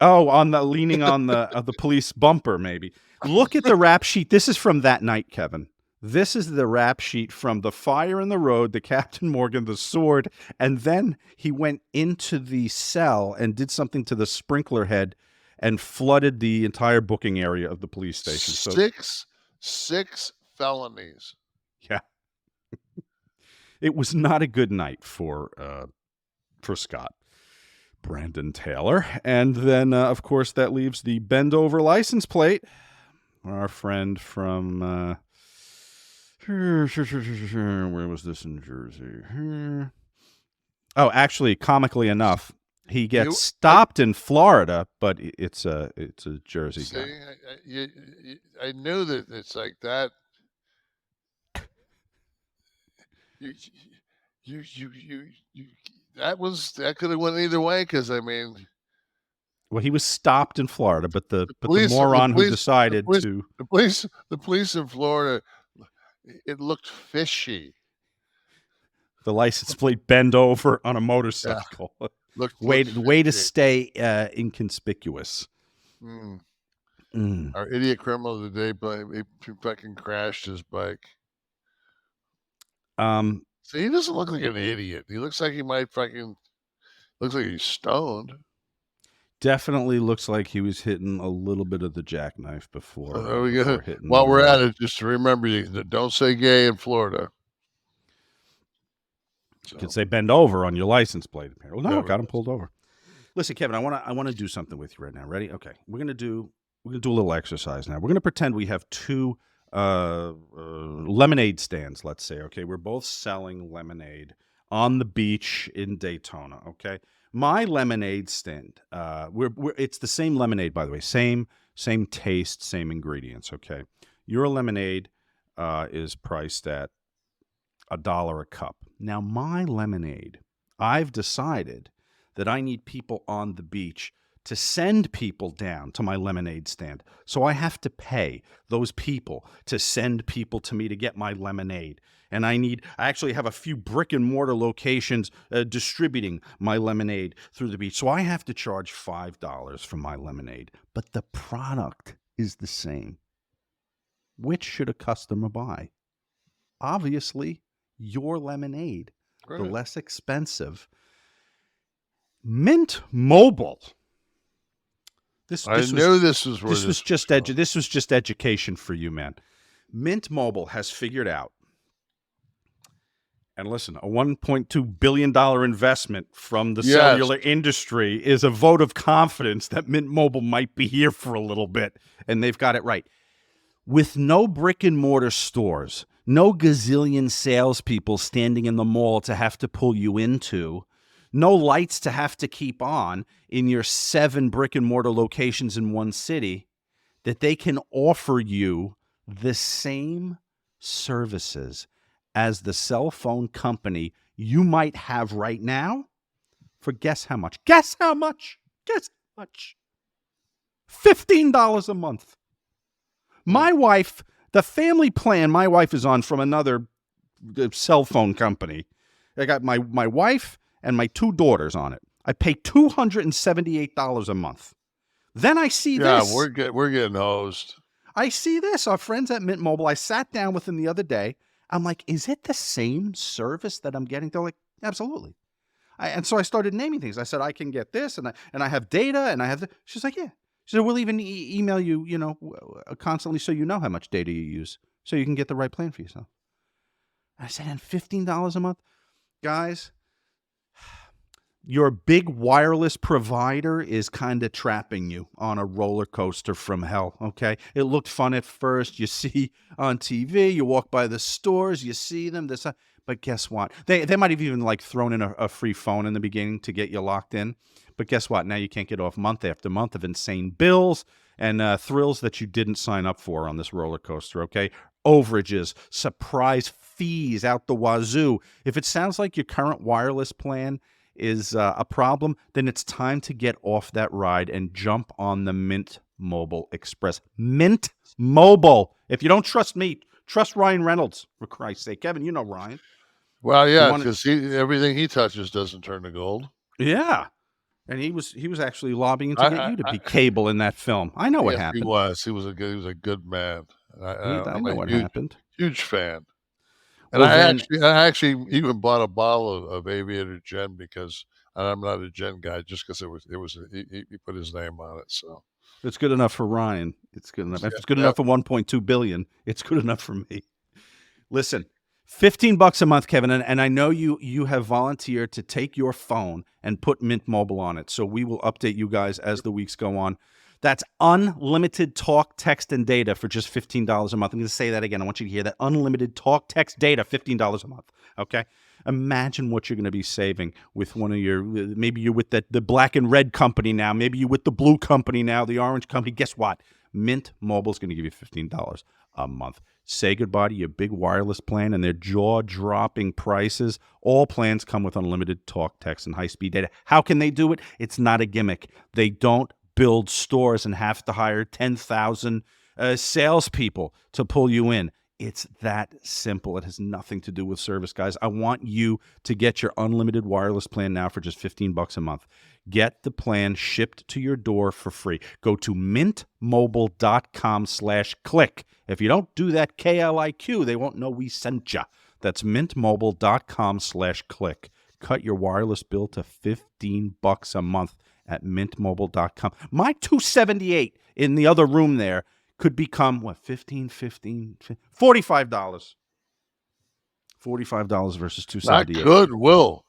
Oh, leaning on the police bumper, maybe. Look at the rap sheet. This is from that night, Kevin. This is the rap sheet from the fire in the road, the Captain Morgan, the sword, and then he went into the cell and did something to the sprinkler head and flooded the entire booking area of the police station. So, six felonies. Yeah. It was not a good night for Scott Brandon Taylor. And then, of course, that leaves the bend over license plate. Our friend from... where was this in Jersey? Oh, actually, comically enough, he gets stopped in Florida, but it's a Jersey guy. I knew that it's like that. That could have went either way, because I mean. Well, he was stopped in Florida, but the moron who decided to the police in Florida. It looked fishy. The license plate bend over on a motorcycle. Yeah. Way to stay inconspicuous. Our idiot criminal of the day, he fucking crashed his bike. So he doesn't look like an idiot. He looks like he might looks like he's stoned. Definitely looks like he was hitting a little bit of the jackknife before. There we go. While we're at it, just to remember you, don't say gay in Florida. You could say bend over on your license plate. Well, no, got him pulled over. Listen, Kevin, I want to do something with you right now. Ready? Okay, we're gonna do a little exercise now. We're gonna pretend we have 2 lemonade stands. Let's say, okay, we're both selling lemonade on the beach in Daytona. Okay. My lemonade stand, it's the same lemonade, by the way, same taste, same ingredients. Okay, your lemonade is priced at $1 a cup. Now, my lemonade, I've decided that I need people on the beach to send people down to my lemonade stand, so I have to pay those people to send people to me to get my lemonade. And I actually have a few brick and mortar locations distributing my lemonade through the beach. So I have to charge $5 for my lemonade. But the product is the same. Which should a customer buy? Obviously, your lemonade, the less expensive. Mint Mobile. This was just education for you, man. Mint Mobile has figured out. And listen, a $1.2 billion investment from the cellular industry is a vote of confidence that Mint Mobile might be here for a little bit, and they've got it right. with no brick and mortar stores, no gazillion salespeople standing in the mall to have to pull you into, no lights to have to keep on in your 7 brick and mortar locations in one city, that they can offer you the same services as the cell phone company you might have right now for guess how much? Guess how much? Guess how much? $15 a month. My wife, the family plan my wife is on from another cell phone company. I got my wife and my 2 daughters on it. I pay $278 a month. Then I see this. Yeah, we're getting hosed. I see this. Our friends at Mint Mobile, I sat down with them the other day. I'm like, is it the same service that I'm getting? They're like, absolutely. And so I started naming things. I said, I can get this, and I have data, and I have the. She's like, yeah. She said, we'll even email you, constantly so you know how much data you use, so you can get the right plan for yourself. I said, and $15 a month? Guys, your big wireless provider is kind of trapping you on a roller coaster from hell, okay? It looked fun at first. You see on TV, you walk by the stores, you see them. But guess what? They might have even thrown in a free phone in the beginning to get you locked in. But guess what? Now you can't get off month after month of insane bills and thrills that you didn't sign up for on this roller coaster, okay? Overages, surprise fees out the wazoo. If it sounds like your current wireless plan is a problem, then it's time to get off that ride and jump on the Mint Mobile Express. Mint Mobile. If you don't trust me, trust Ryan Reynolds, for Christ's sake. Kevin, you know Ryan. Well, yeah, because everything he touches doesn't turn to gold. Yeah. And he was actually lobbying to get you to be Cable in that film. I know what happened. He was a good man. I know what happened. Huge fan. And I actually even bought a bottle of Aviator Gin because I'm not a gin guy, just because he put his name on it. So it's good enough for Ryan. It's good enough. If it's good enough for 1.2 billion, it's good enough for me. Listen, $15 a month, Kevin, and I know you have volunteered to take your phone and put Mint Mobile on it. So we will update you guys as the weeks go on. That's unlimited talk, text, and data for just $15 a month. I'm going to say that again. I want you to hear that. Unlimited talk, text, data, $15 a month. Okay? Imagine what you're going to be saving with one of your, maybe you're with the black and red company now. Maybe you're with the blue company now, the orange company. Guess what? Mint Mobile is going to give you $15 a month. Say goodbye to your big wireless plan and their jaw-dropping prices. All plans come with unlimited talk, text, and high-speed data. How can they do it? It's not a gimmick. They don't build stores and have to hire 10,000 salespeople to pull you in. It's that simple. It has nothing to do with service, guys. I want you to get your unlimited wireless plan now for just $15 a month. Get the plan shipped to your door for free. Go to mintmobile.com/Kliq. If you don't do that KLIQ, they won't know we sent you. That's mintmobile.com/Kliq. Cut your wireless bill to $15 a month at mintmobile.com. My $278 in the other room there could become, $45. $45 versus $278. Not goodwill.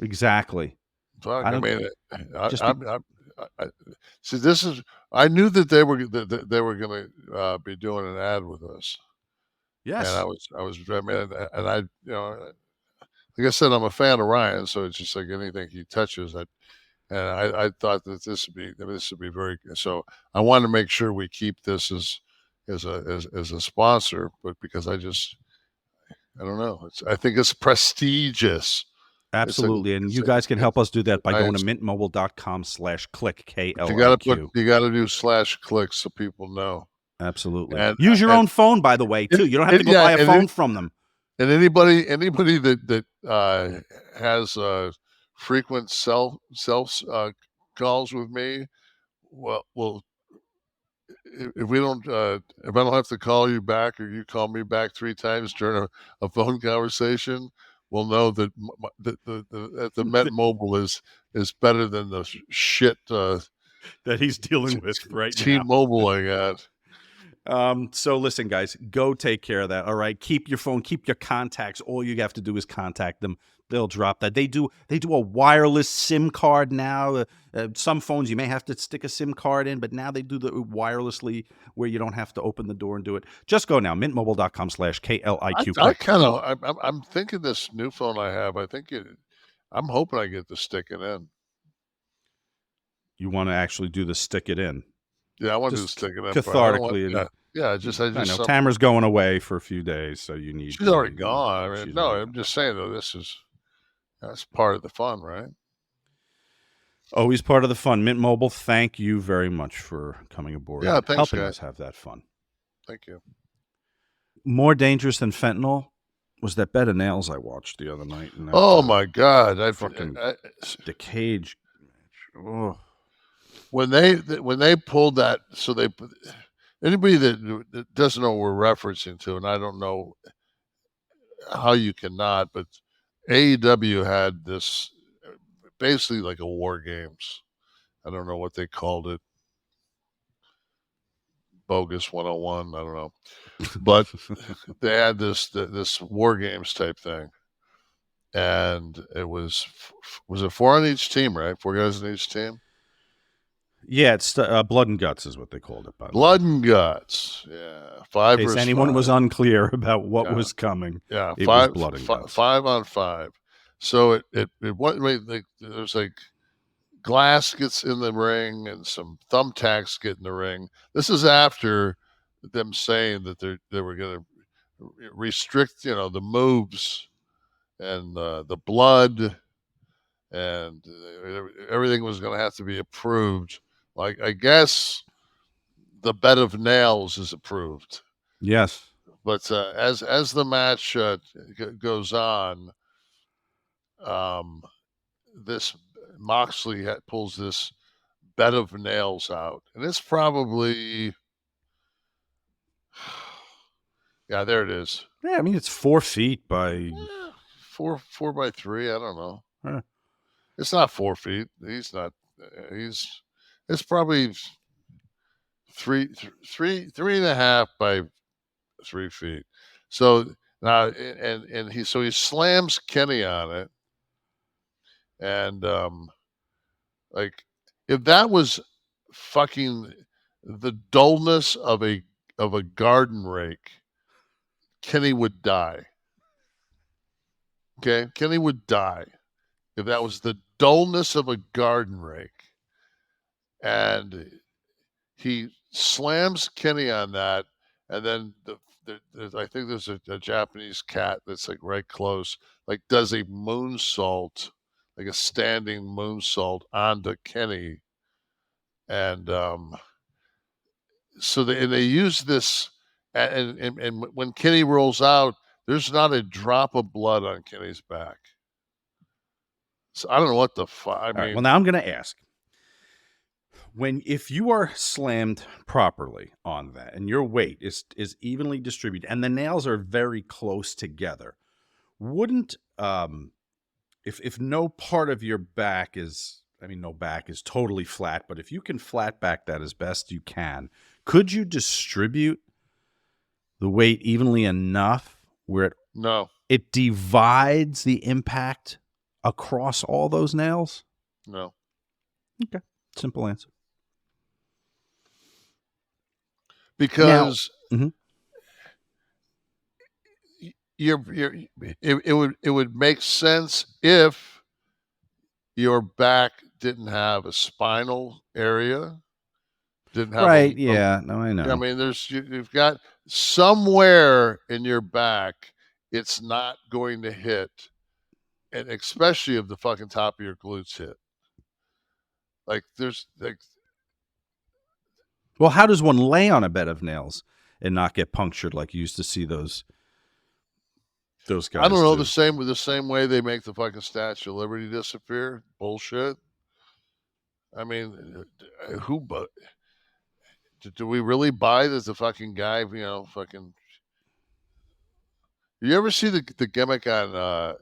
Exactly. See, this is. I knew that they were going to be doing an ad with us. Yes. And like I said, I'm a fan of Ryan, so it's just like anything he touches. I thought that this would be very. So I wanted to make sure we keep this as a sponsor, but because I don't know. I think it's prestigious. Absolutely, and you guys can help us do that by going to mintmobile.com/Kliq, KLIQ. You got to do /Kliq so people know. Absolutely. And use your own phone, by the way, too. You don't have to go buy a phone from them. And anybody that has frequent self calls with me, well, if we don't, if I don't have to call you back or you call me back 3 times during a phone conversation, we'll know that the Met Mobile is better than the shit that he's dealing with right now. T-Mobile I got. So listen, guys, go take care of that. All right. Keep your phone, keep your contacts. All you have to do is contact them. They'll drop that. They do a wireless SIM card now. Some phones you may have to stick a SIM card in, but now they do the wirelessly where you don't have to open the door and do it. Just go now, mintmobile.com/KLIQ. I'm thinking this new phone I have, I'm hoping I get to stick it in. You want to actually do the stick it in. Yeah, I want to stick it in. Cathartically. I know. Tamara's going away for a few days, so you need. She's already gone. I mean, I'm just saying though, that's part of the fun, right? Always part of the fun. Mint Mobile, thank you very much for coming aboard. Yeah, thanks, helping guys. us have that fun. Thank you. More dangerous than fentanyl was that bed of nails I watched the other night. And My God! The cage. Oh. When they pulled that, so anybody that doesn't know what we're referencing to, and I don't know how you cannot, but AEW had this basically like a War Games. I don't know what they called it. Bogus 101. I don't know, but they had this War Games type thing, and it was it 4 on each team, right? 4 guys on each team. Yeah, it's Blood and Guts is what they called it. By Blood and Guts, yeah. 5 versus 5. Anyone was unclear about what was coming. Yeah, it was Blood and Guts. 5 on 5. So it there's like glass gets in the ring and some thumbtacks get in the ring. This is after them saying that they were going to restrict, the moves and the blood, and everything was going to have to be approved. Like, I guess the bed of nails is approved. Yes. But as the match goes on, this Moxley pulls this bed of nails out, and it's probably, yeah, there it is. Yeah, I mean, it's 4 feet by 4 by 3. I don't know. Huh. It's not 4 feet. It's probably 3.5 by 3 feet. So now, and he slams Kenny on it, and like, if that was fucking the dullness of a garden rake, Kenny would die. Okay, Kenny would die if that was the dullness of a garden rake. And he slams Kenny on that, and then I think there's a Japanese cat that's like right close, like does a moonsault, like a standing moonsault onto Kenny, and so they use this, and when Kenny rolls out, there's not a drop of blood on Kenny's back. So I don't know what the fuck. I mean, right, well, now I'm going to ask. If you are slammed properly on that and your weight is evenly distributed and the nails are very close together, wouldn't if no part of your back is, no back is totally flat, but if you can flat back that as best you can, could you distribute the weight evenly enough where it divides the impact across all those nails? No. Okay. Simple answer. Because now, it would make sense if your back didn't have a spinal area, didn't have right. No, I know. I mean, you've got somewhere in your back it's not going to hit, and especially if the fucking top of your glutes hit. Like, there's like. Well, how does one lay on a bed of nails and not get punctured like you used to see those guys? I don't know, the same way they make the fucking Statue of Liberty disappear. Bullshit. I mean, do we really buy that the fucking guy, fucking? You ever see the gimmick on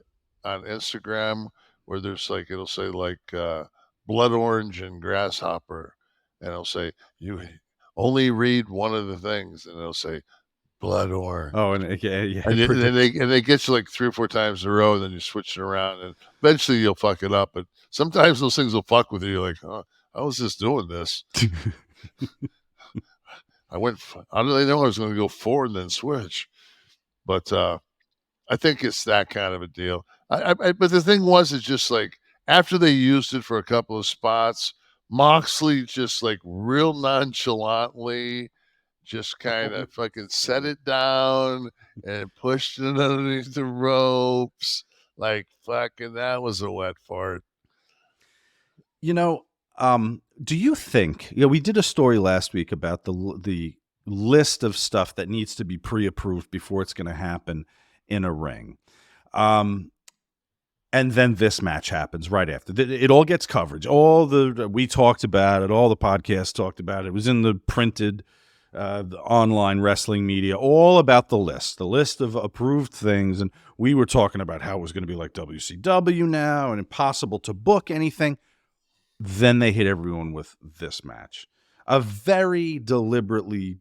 Instagram where there's like, it'll say like blood orange and grasshopper, and it'll say only read one of the things, and it'll say blood or. Oh, and And they get you like 3 or 4 times in a row, and then you switch it around, and eventually you'll fuck it up. But sometimes those things will fuck with you. You're like, oh, I was just doing this. I don't really know I was going to go forward and then switch. But I think it's that kind of a deal. But the thing was, it's just like after they used it for a couple of spots, Moxley just like real nonchalantly just kind of fucking set it down and pushed it underneath the ropes. Like fucking that was a wet fart. You know, do you think, we did a story last week about the list of stuff that needs to be pre-approved before it's going to happen in a ring. And then this match happens right after. It all gets coverage. We talked about it. All the podcasts talked about it. It was in the printed, the online wrestling media, all about the list of approved things. And we were talking about how it was going to be like WCW now and impossible to book anything. Then they hit everyone with this match. A very deliberately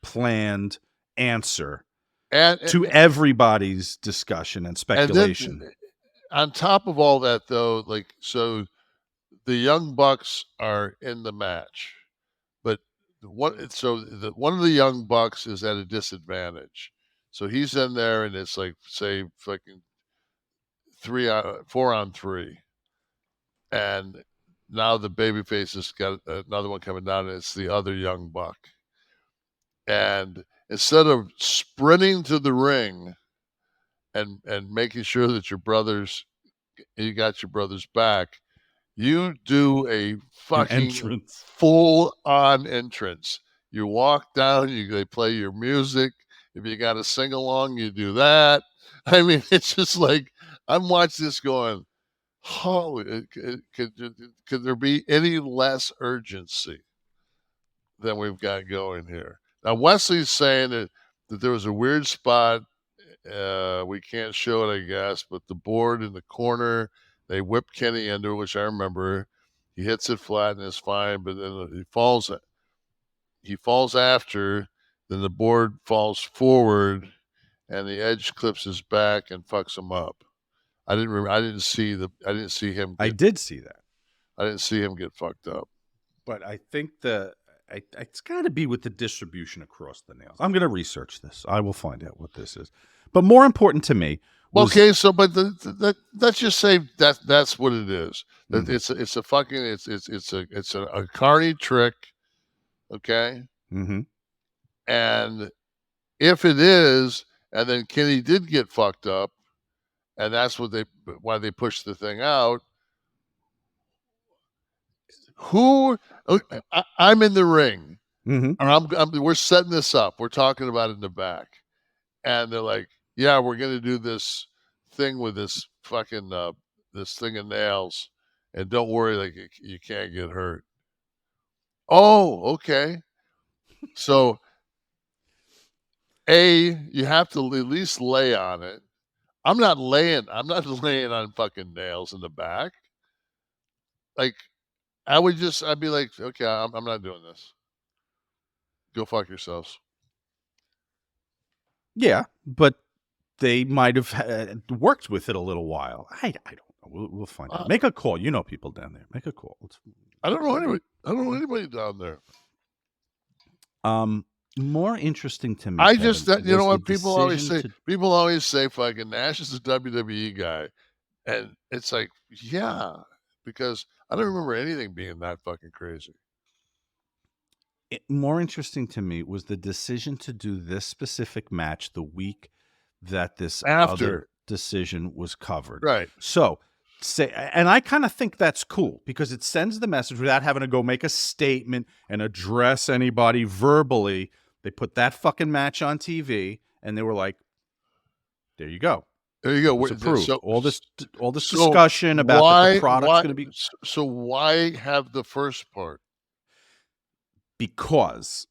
planned answer to everybody's discussion and speculation. And then, on top of all that, though, so the Young Bucks are in the match, but one of the Young Bucks is at a disadvantage. So he's in there, and it's like, say, fucking 4 on 3. And now the babyface has got another one coming down, and it's the other Young Buck. And instead of sprinting to the ring and making sure that you got your brother's back, you do a fucking full-on entrance. You walk down, they play your music. If you got to sing along, you do that. I mean, it's just like, I'm watching this going, holy, could there be any less urgency than we've got going here? Now, Wesley's saying that there was a weird spot. We can't show it, I guess, but the board in the corner, they whipped Kenny into it, which I remember. He hits it flat and it's fine, but then he falls after, then the board falls forward and the edge clips his back and fucks him up. I didn't see him. I did see that. I didn't see him get fucked up. But I think it's got to be with the distribution across the nails. I'm going to research this. I will find out what this is. But more important to me. Okay, so but let's just say that's what it is. That it's a carny trick. Okay. Mm-hmm. And if it is, and then Kenny did get fucked up, and that's why they pushed the thing out. I'm in the ring, mm-hmm. We're setting this up. We're talking about it in the back, and they're like, "Yeah, we're gonna do this thing with this fucking this thing of nails, and don't worry, like you can't get hurt." Oh, okay. So, you have to at least lay on it. I'm not laying on fucking nails in the back. Like, I'd be like, okay, I'm not doing this. Go fuck yourselves. Yeah, but they might have worked with it a little while. I don't know. We'll find out. Make a call. You know people down there. Make a call. I don't know anybody down there. More interesting to me. I just, you know what people always say? People always say, "Fucking Nash is a WWE guy," and it's like, yeah, because I don't remember anything being that fucking crazy. More interesting to me was the decision to do this specific match the week that this other decision was covered. Right. So, and I kind of think that's cool because it sends the message without having to go make a statement and address anybody verbally. They put that fucking match on TV, and they were like, "There you go. There you go. It's approved." So, all this discussion about what the product's going to be. So why have the first part? Because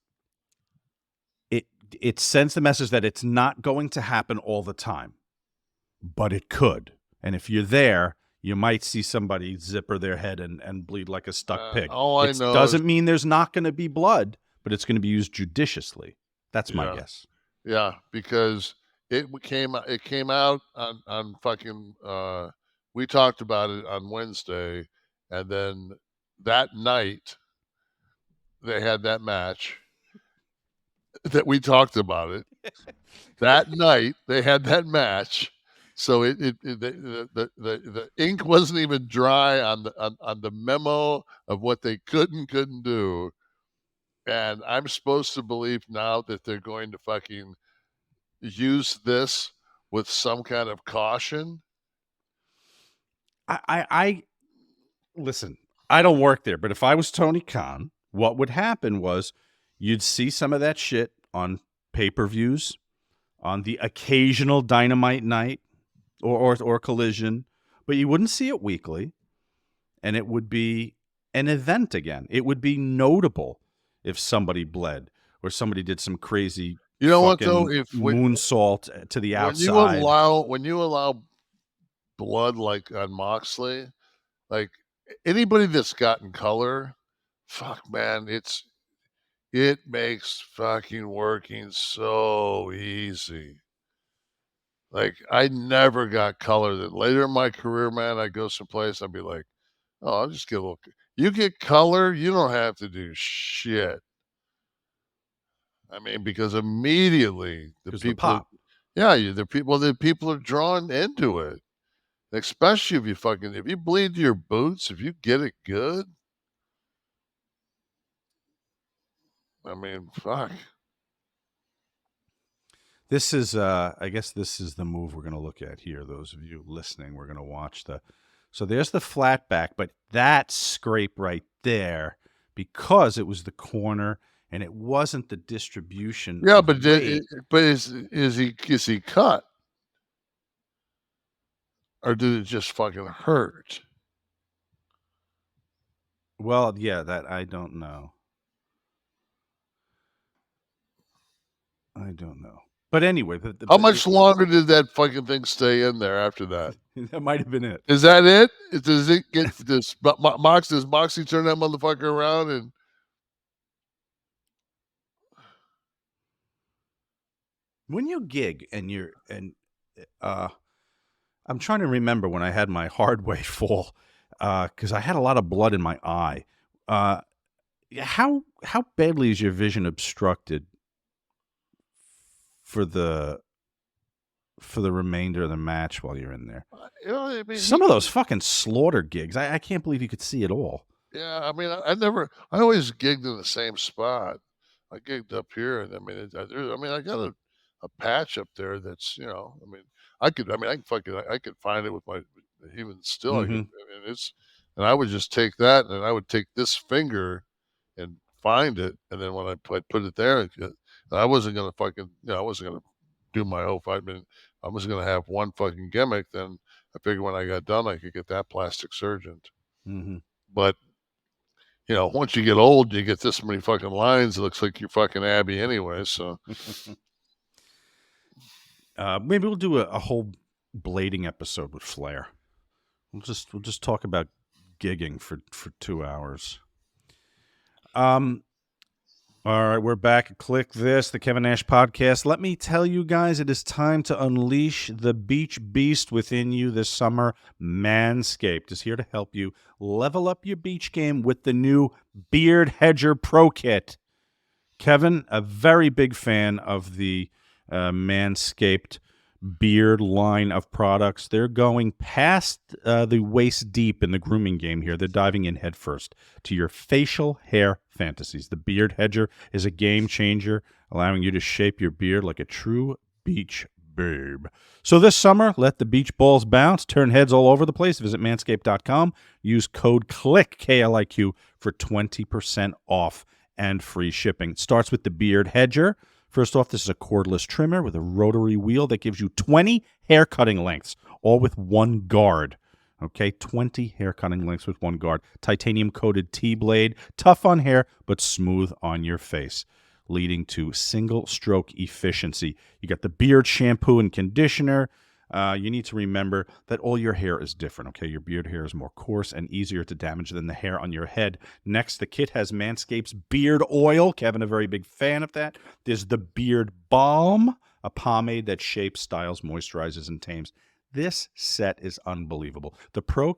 it sends the message that it's not going to happen all the time, but it could. And if you're there, you might see somebody zipper their head and bleed like a stuck pig. All I It know doesn't mean there's not going to be blood, but it's going to be used judiciously. That's my guess. Yeah, because it came out on fucking. We talked about it on Wednesday, and then that night they had that match that we talked about it. That night they had that match. So the ink wasn't even dry on the memo of what they couldn't do, and I'm supposed to believe now that they're going to fucking use this with some kind of caution. I listen. I don't work there, but if I was Tony Khan, what would happen was you'd see some of that shit on pay-per-views, on the occasional Dynamite night. Or Collision, but you wouldn't see it weekly, and it would be an event again. It would be notable if somebody bled or somebody did some crazy, you know what though, if moonsault to the outside. When you allow blood like on Moxley, like anybody that's gotten color, fuck man, it makes fucking working so easy. Like, I never got color. That later in my career, man, I'd go someplace, I'd be like, oh, I'll just get a little. You get color, you don't have to do shit. I mean, because immediately the people, the people are drawn into it. Especially if you bleed to your boots, if you get it good. I mean, fuck. This is, I guess this is the move we're going to look at here. Those of you listening, we're going to watch so there's the flat back, but that scrape right there, because it was the corner and it wasn't the distribution. Yeah, but is he cut? Or did it just fucking hurt? Well, yeah, that I don't know. But anyway, how much longer did that fucking thing stay in there after that? That might have been it. Is that it? Does it get this? Does Moxie turn that motherfucker around and? When you gig I'm trying to remember when I had my hard way fall, because I had a lot of blood in my eye. How badly is your vision obstructed for the remainder of the match while you're in there? You know, I mean, some of those fucking Slaughter gigs, I can't believe you could see it all. Yeah, I mean, I always gigged in the same spot. I gigged up here, and I mean, I got a patch up there that's, you know, I could find it with my, even still, and I would just take that, and I would take this finger and find it, and then when I put it there, I wasn't gonna fucking, I wasn't gonna do my whole 5 minute. I was gonna have one fucking gimmick. Then I figured when I got done, I could get that plastic surgeon. But you know, once you get old, you get this many fucking lines. It looks like you're fucking Abby anyway. So maybe we'll do a whole blading episode with Flair. We'll just talk about gigging for 2 hours. All right, we're back at Kliq This, the Kevin Nash podcast. Let me tell you guys, it is time to unleash the beach beast within you this summer. Manscaped is here to help you level up your beach game with the new Beard Hedger Pro Kit. Kevin, a very big fan of the Manscaped beard line of products. They're going past the waist deep in the grooming game here. They're diving in headfirst to your facial hair fantasies. The Beard Hedger is a game changer, allowing you to shape your beard like a true beach babe. So this summer, let the beach balls bounce, turn heads all over the place. Visit manscaped.com. Use code KLIQ, K-L-I-Q, for 20% off and free shipping. It starts with the Beard Hedger. First off, this is a cordless trimmer with a rotary wheel that gives you 20 hair cutting lengths, all with one guard. Okay, 20 hair cutting lengths with one guard. Titanium-coated T-blade, tough on hair, but smooth on your face, leading to single-stroke efficiency. You got the beard shampoo and conditioner. you need to remember that all your hair is different, okay? Your beard hair is more coarse and easier to damage than the hair on your head. Next, the kit has Manscaped's Beard Oil. Kevin, a very big fan of that. There's the Beard Balm, a pomade that shapes, styles, moisturizes, and tames. This set is unbelievable. The Pro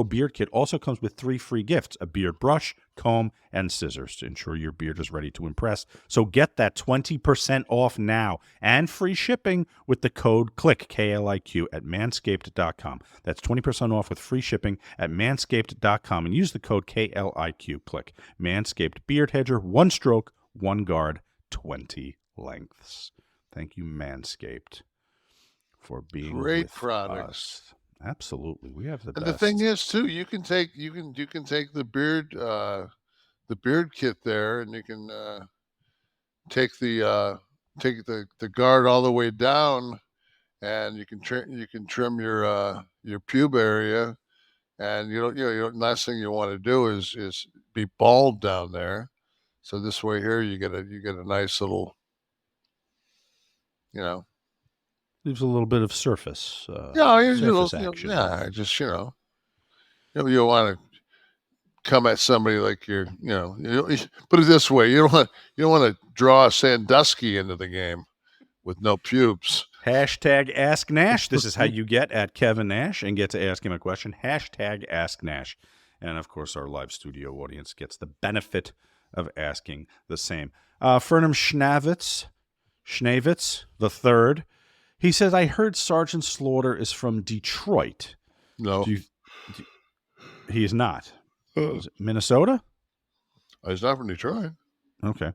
Beard Kit also comes with 3 free gifts: a beard brush, comb, and scissors to ensure your beard is ready to impress. So get that 20% off now and free shipping with the code KLIQ, K-L-I-Q, at manscaped.com. That's 20% off with free shipping at manscaped.com and use the code KLIQ, KLIQ. Manscaped Beard Hedger, 1 stroke, 1 guard, 20 lengths. Thank you, Manscaped, for being Great with products. us. Absolutely, we have the And best. the thing is, too, you can take the beard kit there, and you can take the guard all the way down, and you can trim your pube area, and last thing you want to do is be bald down there. So this way here, you get a nice little, leaves a little bit of surface. surface Action. just you don't want to come at somebody like you're, put it this way, you don't want to draw Sandusky into the game with no pubes. Hashtag Ask Nash. This is how you get at Kevin Nash and get to ask him a question. Hashtag Ask Nash. And of course, our live studio audience gets the benefit of asking the same. Fernum Schnavitz the third. He says, I heard Sgt Slaughter is from Detroit. No. He is not. Is it Minnesota? He's not from Detroit. Okay.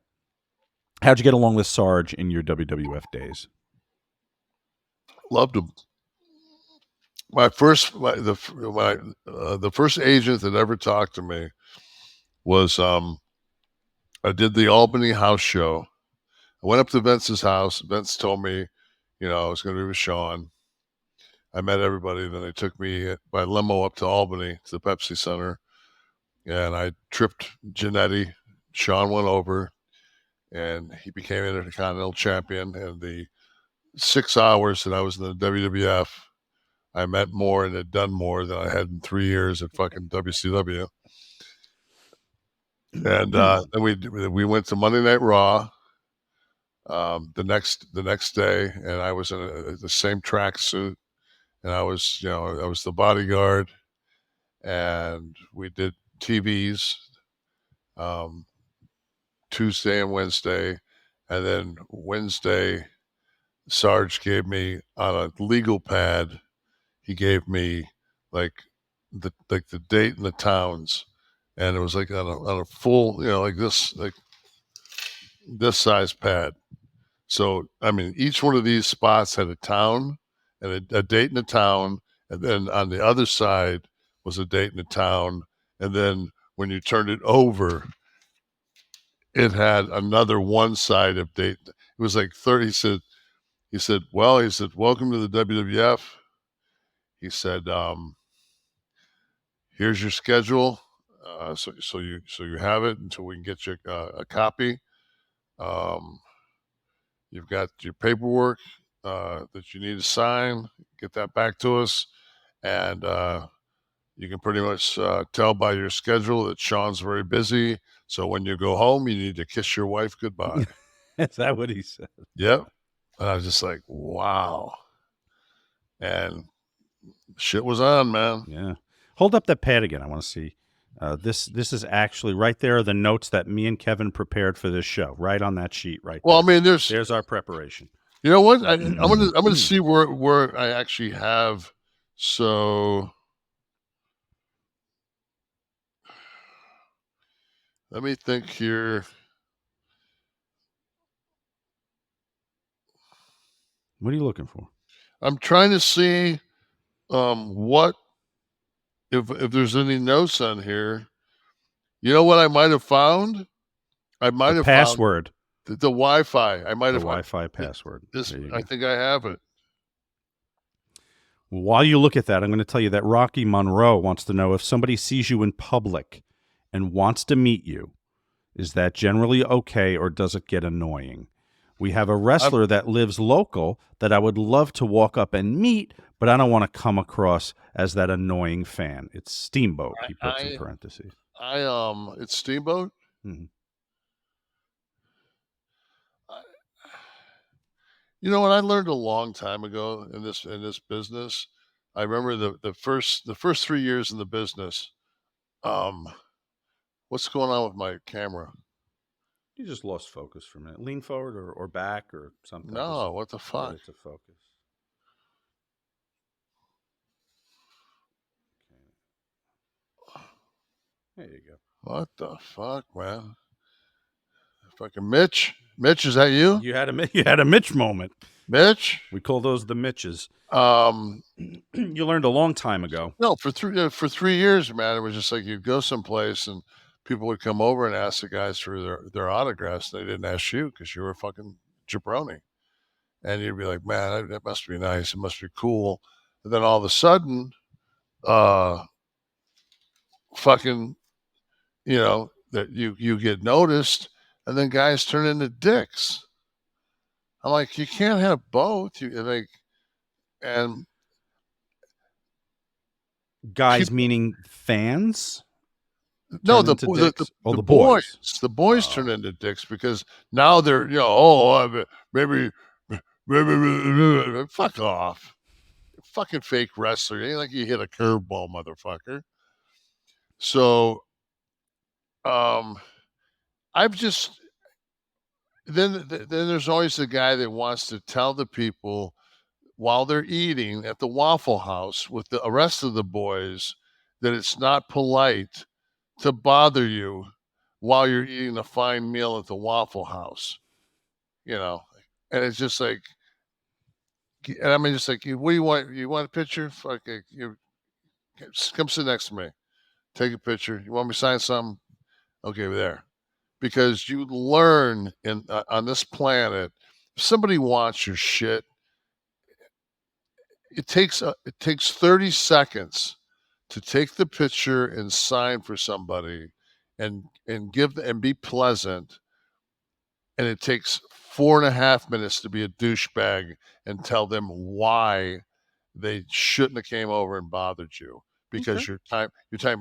How'd you get along with Sarge in your WWF days? Loved him. The first agent that ever talked to me was I did the Albany house show. I went up to Vince's house. Vince told me, I was going to be with Sean. I met everybody. Then they took me by limo up to Albany to the Pepsi Center, and I tripped Jannetty. Sean went over, and he became Intercontinental Champion. And the 6 hours that I was in the WWF, I met more and had done more than I had in 3 years at fucking WCW. And then we went to Monday Night Raw the next day, and I was in the same tracksuit, and I was the bodyguard, and we did TVs Tuesday and Wednesday, and then Wednesday, Sarge gave me on a legal pad. He gave me the date and the towns, and it was like on a full, like this size pad. So I mean, each one of these spots had a town and a date and a town, and then on the other side was a date and a town, and then when you turned it over, it had another one side of date. It was like 30. He said, welcome to the WWF. He said, here's your schedule. So you have it until we can get you a copy. You've got your paperwork that you need to sign. Get that back to us, and you can pretty much tell by your schedule that Sean's very busy. So when you go home, you need to kiss your wife goodbye. Is that what he said? Yep. And I was just like, wow. And shit was on, man. Yeah. Hold up that pad again. I want to see. This is actually right there are the notes that me and Kevin prepared for this show. Right on that sheet, right. Well, there. I mean, there's our preparation. You know what? I'm gonna see where I actually have. So let me think here. What are you looking for? I'm trying to see what if there's any notes on here. You know what I might have found? I might have password. Found the Wi-Fi. I might have Wi-Fi password. I think I have it. While you look at that, I'm going to tell you that Rocky Monroe wants to know if somebody sees you in public and wants to meet you, is that generally okay or does it get annoying? We have a wrestler that lives local that I would love to walk up and meet, but I don't want to come across as that annoying fan. It's Steamboat, he puts in parentheses. It's Steamboat? Mm-hmm. You know what I learned a long time ago in this business? I remember the first 3 years in the business. What's going on with my camera? You just lost focus for a minute. Lean forward or back or something. No, what the fuck? Get it to focus. Okay. There you go. What the fuck, man? Fucking Mitch. Mitch, is that you? You had a Mitch moment. Mitch? We call those the Mitches. You learned a long time ago. No, for 3 years, man, it was just like you'd go someplace and people would come over and ask the guys for their autographs. They didn't ask you because you were a fucking jabroni. And you'd be like, man, that must be nice. It must be cool. And then all of a sudden, fucking, you know, that you get noticed, and then guys turn into dicks. I'm like, you can't have both. And guys meaning fans? No, the boys. The boys turn into dicks because now they're, maybe fuck off. Fucking fake wrestler. It ain't like you hit a curveball, motherfucker. So I've just then there's always the guy that wants to tell the people while they're eating at the Waffle House with the rest of the boys that it's not polite to bother you while you're eating a fine meal at the Waffle House, and it's just like, and I mean, just like, what do you want? You want a picture? Fuck it. Come sit next to me. Take a picture. You want me to sign something? Okay, there. Because you learn on this planet, if somebody wants your shit, it takes 30 seconds to take the picture and sign for somebody and be pleasant. And it takes 4.5 minutes to be a douchebag and tell them why they shouldn't have came over and bothered you, because your time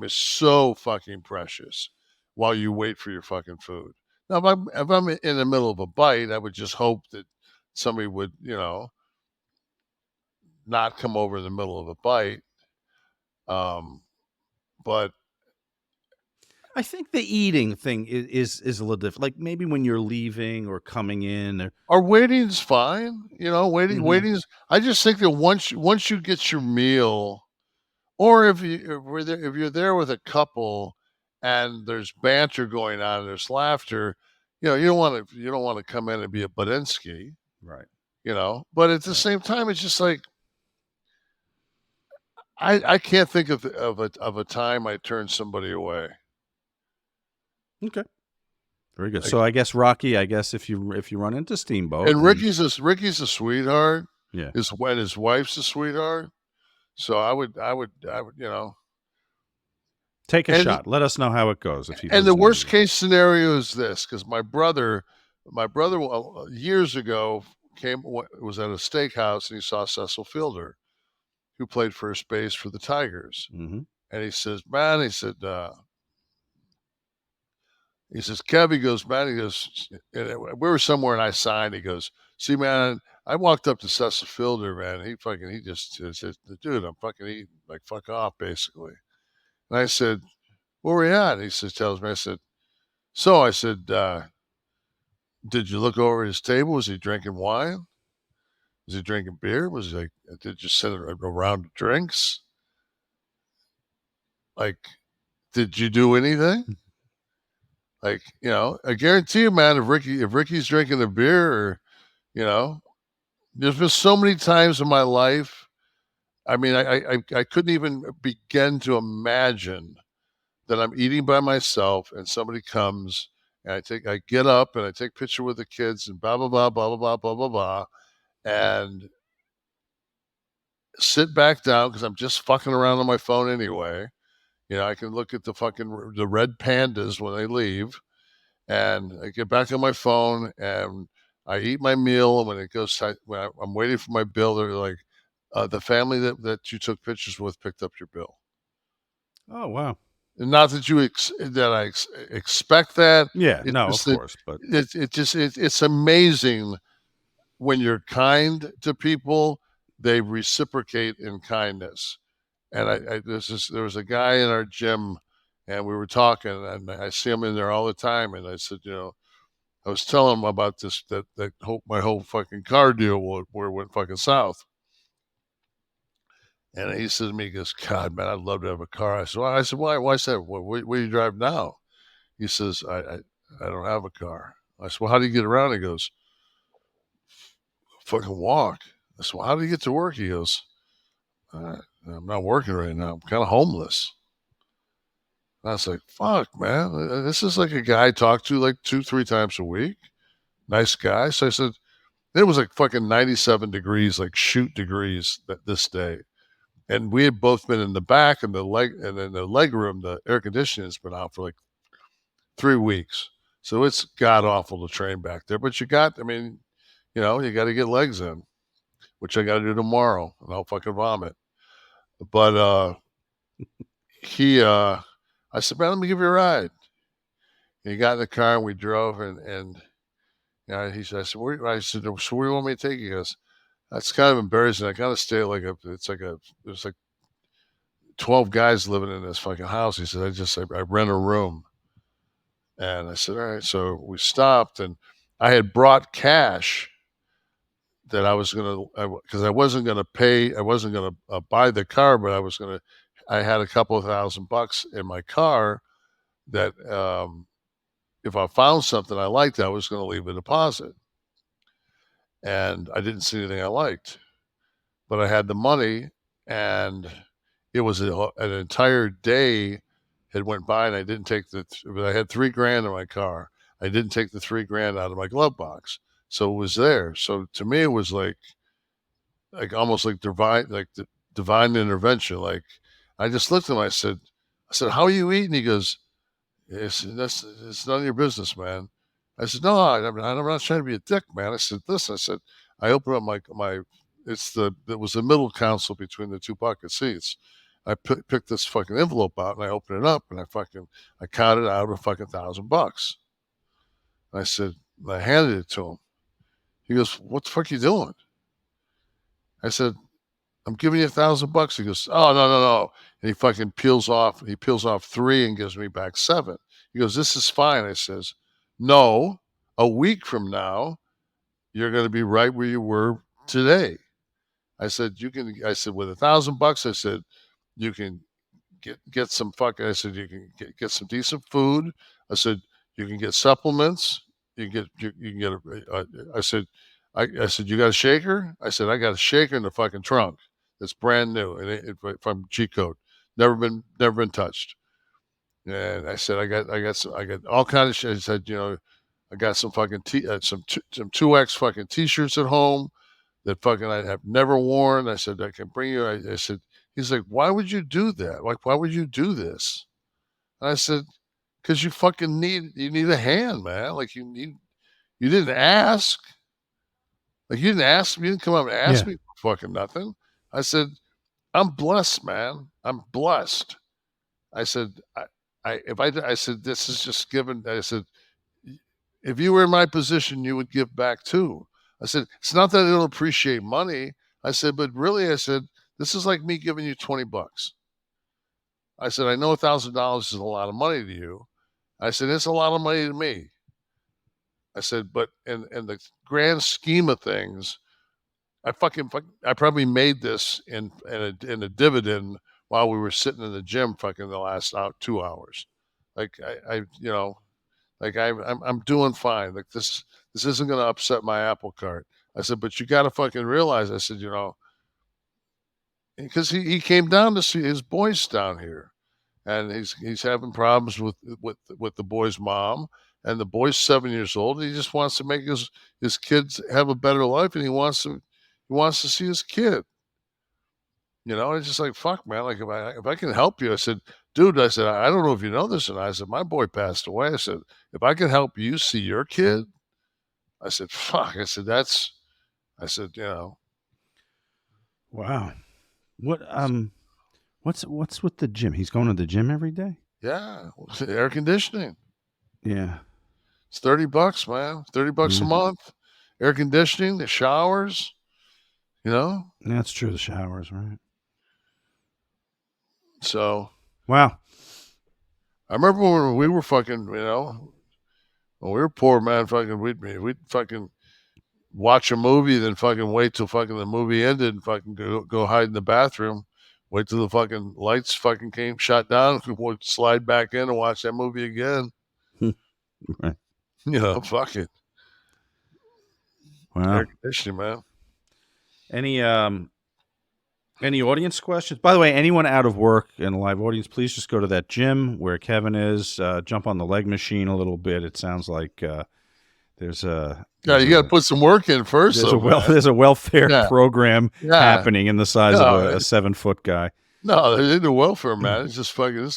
is so fucking precious while you wait for your fucking food. Now, if I'm in the middle of a bite, I would just hope that somebody would, not come over in the middle of a bite. But I think the eating thing is a little different. Like maybe when you're leaving or coming in, or waiting's fine. Waiting's. I just think that once you get your meal, or if you're there with a couple and there's banter going on, and there's laughter, you don't want to come in and be a Budinsky, right? But at the same time, it's just like I can't think of a time I turned somebody away. Okay, very good. So I guess Rocky. If you run into Steamboat, and Ricky's a sweetheart. Yeah, his wife's a sweetheart. So I would, take a shot. Let us know how it goes. And the worst case scenario is this, because my brother years ago was at a steakhouse and he saw Cecil Fielder, who played first base for the Tigers. Mm-hmm. And he says, man, he says, Kev, he goes, man, we were somewhere and I signed. He goes, see, man, I walked up to Cecil Fielder, man. He just said, dude, I'm fucking eating, like, fuck off, basically. And I said, where were we at? He tells me, I said, did you look over at his table? Was he drinking wine? Was he drinking beer? Was he like, did you sit around drinks? Like, did you do anything? Like, I guarantee you, man, if Ricky's drinking a beer, or, there's been so many times in my life. I mean, I couldn't even begin to imagine that I'm eating by myself and somebody comes and I get up and I take a picture with the kids and blah, blah, blah, blah, blah, blah, blah, blah, and sit back down because I'm just fucking around on my phone anyway. I can look at the red pandas when they leave, and I get back on my phone and I eat my meal, and when it goes, when I'm waiting for my bill, they're like, the family that you took pictures with picked up your bill. Oh, wow. And not that I expect that. Yeah, It's no, of just that course, but it's amazing when you're kind to people, they reciprocate in kindness. And there was a guy in our gym, and we were talking, and I see him in there all the time, and I said, I was telling him about this my whole fucking car deal where it went fucking south. And he says to me, he goes, God, man, I'd love to have a car. I said, why? Why is that? Where do you drive now? He says, I don't have a car. I said, well, how do you get around? He goes, fucking walk. I said, well, how do you get to work? He goes, I'm not working right now. I'm kind of homeless. And I was like, fuck, man. This is like a guy I talk to like 2-3 times a week. Nice guy. So I said, it was like fucking 97 degrees, like shoot degrees this day. And we had both been in the back and in the leg room, the air conditioning has been out for like 3 weeks. So it's god awful to train back there. But you got to get legs in, which I got to do tomorrow, and I'll fucking vomit. But I said, man, let me give you a ride. And he got in the car and we drove, and he said, so where do you want me to take you? He goes, that's kind of embarrassing. I gotta stay there's like 12 guys living in this fucking house. He said, I rent a room. And I said, all right. So we stopped, and I had brought cash that I was because I wasn't gonna pay. I wasn't gonna buy the car, but I had a couple of $1,000 in my car that if I found something I liked, I was gonna leave a deposit. And I didn't see anything I liked, but I had the money, and it was an entire day had went by, and I didn't take but I had $3,000 in my car. I didn't take the $3,000 out of my glove box. So it was there. So to me, it was like almost like the divine intervention. Like I just looked at him. I said, how are you eating? He goes, it's none of your business, man. I said, no, I'm not trying to be a dick, man. I said, listen, I opened up my it was the middle console between the two bucket seats. I picked this fucking envelope out, and I opened it up, and I counted out of fucking $1,000. I said, I handed it to him. He goes, what the fuck are you doing? I said, I'm giving you $1,000. He goes, oh, no. And he fucking peels off 3 and gives me back 7. He goes, this is fine. I says, no, a week from now, you're going to be right where you were today. I said, with $1,000, I said, you can get some fucking, I said, you can get some decent food. I said, you can get supplements. You can get I said, you got a shaker? I said, I got a shaker in the fucking trunk. It's brand new, and from G Code, never been touched. And I said, I got all kinds of shit. I said, I got some fucking some 2X fucking t-shirts at home that fucking I have never worn. I said, I can bring you. I said, he's like, why would you do that? Like, why would you do this? And I said, because you fucking need a hand, man. Like you didn't ask. Like you didn't ask me. You didn't come up and ask me for fucking nothing. I said, I'm blessed, man. I'm blessed. I said, I said, this is just given. I said, if you were in my position, you would give back too. I said, it's not that I don't appreciate money. I said, but really, I said, this is like me giving you $20. I said, I know $1,000 is a lot of money to you. I said, it's a lot of money to me. I said, but in the grand scheme of things, I probably made this in a dividend while we were sitting in the gym fucking the last 2 hours. Like I'm doing fine. Like this isn't going to upset my apple cart. I said, but you got to fucking realize, I said, because he came down to see his boys down here, and he's having problems with the boy's mom, and the boy's 7 years old. And he just wants to make his kids have a better life, and he wants to see his kid. It's just like, fuck, man. Like if I can help you, I said, dude, I said, I don't know if you know this, and I said, my boy passed away. I said, if I can help you see your kid, I said, fuck. I said, you know. Wow. What's with the gym? He's going to the gym every day? Yeah. Air conditioning. Yeah. It's $30, man. $30 a month. Air conditioning, the showers, you know? Yeah, that's true. The showers, right? So. Wow. I remember when we were fucking, you know, when we were poor, man, fucking, we'd fucking watch a movie, then fucking wait till fucking the movie ended and fucking go hide in the bathroom. Wait till the fucking lights fucking shut down. We'd slide back in and watch that movie again. Right. You know, fuck it. Wow. Air conditioning, man. Any audience questions? By the way, anyone out of work in the live audience, please just go to that gym where Kevin is. Jump on the leg machine a little bit. It sounds like there's a... Yeah, you got to put some work in first. There's a welfare program happening in the size of a 7-foot guy. No, they didn't do welfare, man. It's just fucking...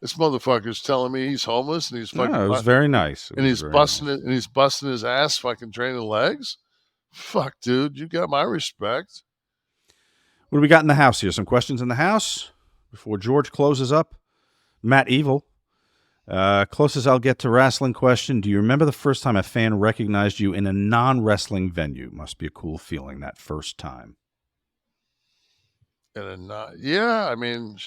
This motherfucker's telling me he's homeless and he's fucking... No, it was very nice. He's busting his ass fucking training legs. Fuck, dude. You got my respect. What do we got in the house here? Some questions in the house before George closes up. Matt Evil. Closest I'll get to wrestling question. Do you remember the first time a fan recognized you in a non-wrestling venue? Must be a cool feeling that first time. Yeah, I mean,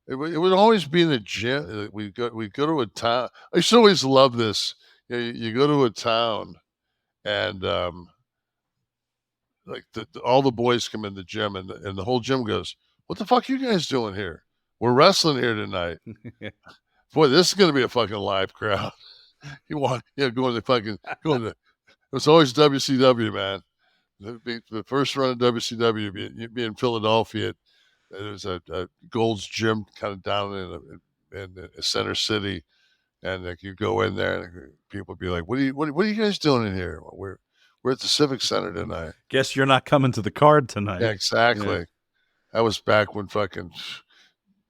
it would always be in the gym. We go to a town. I used to always love this. You go to a town and like all the boys come in the gym and the whole gym goes, "What the fuck are you guys doing here? We're wrestling here tonight." Boy, this is going to be a fucking live crowd. Going to it was always WCW, man. The first run of WCW, you'd be in Philadelphia. There's a Gold's Gym kind of down in the center city. And like you go in there and people would be like, what are you guys doing in here? We're at the Civic Center tonight. Guess you're not coming to the card tonight. Yeah, exactly. Yeah. That was back when fucking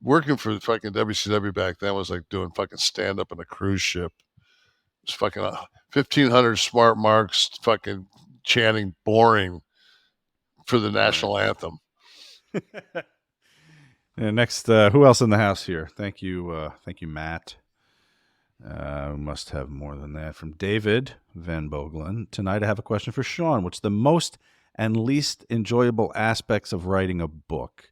working for fucking WCW back then was like doing fucking stand up in a cruise ship. It was fucking 1,500 smart marks fucking chanting boring for the national anthem. And next, who else in the house here? Thank you, Matt. Must have more than that. From David Van Bogelen. Tonight I have a question for Sean. What's the most and least enjoyable aspects of writing a book?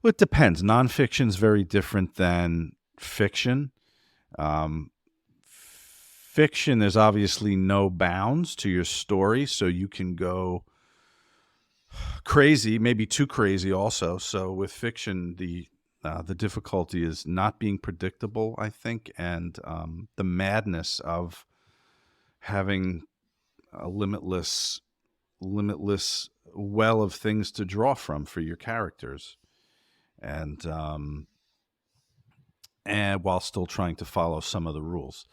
Well, it depends. Nonfiction is very different than fiction. Fiction, there's obviously no bounds to your story, so you can go crazy, maybe too crazy also. So with fiction, the difficulty is not being predictable, I think, and the madness of having a limitless well of things to draw from for your characters, and while still trying to follow some of the rules.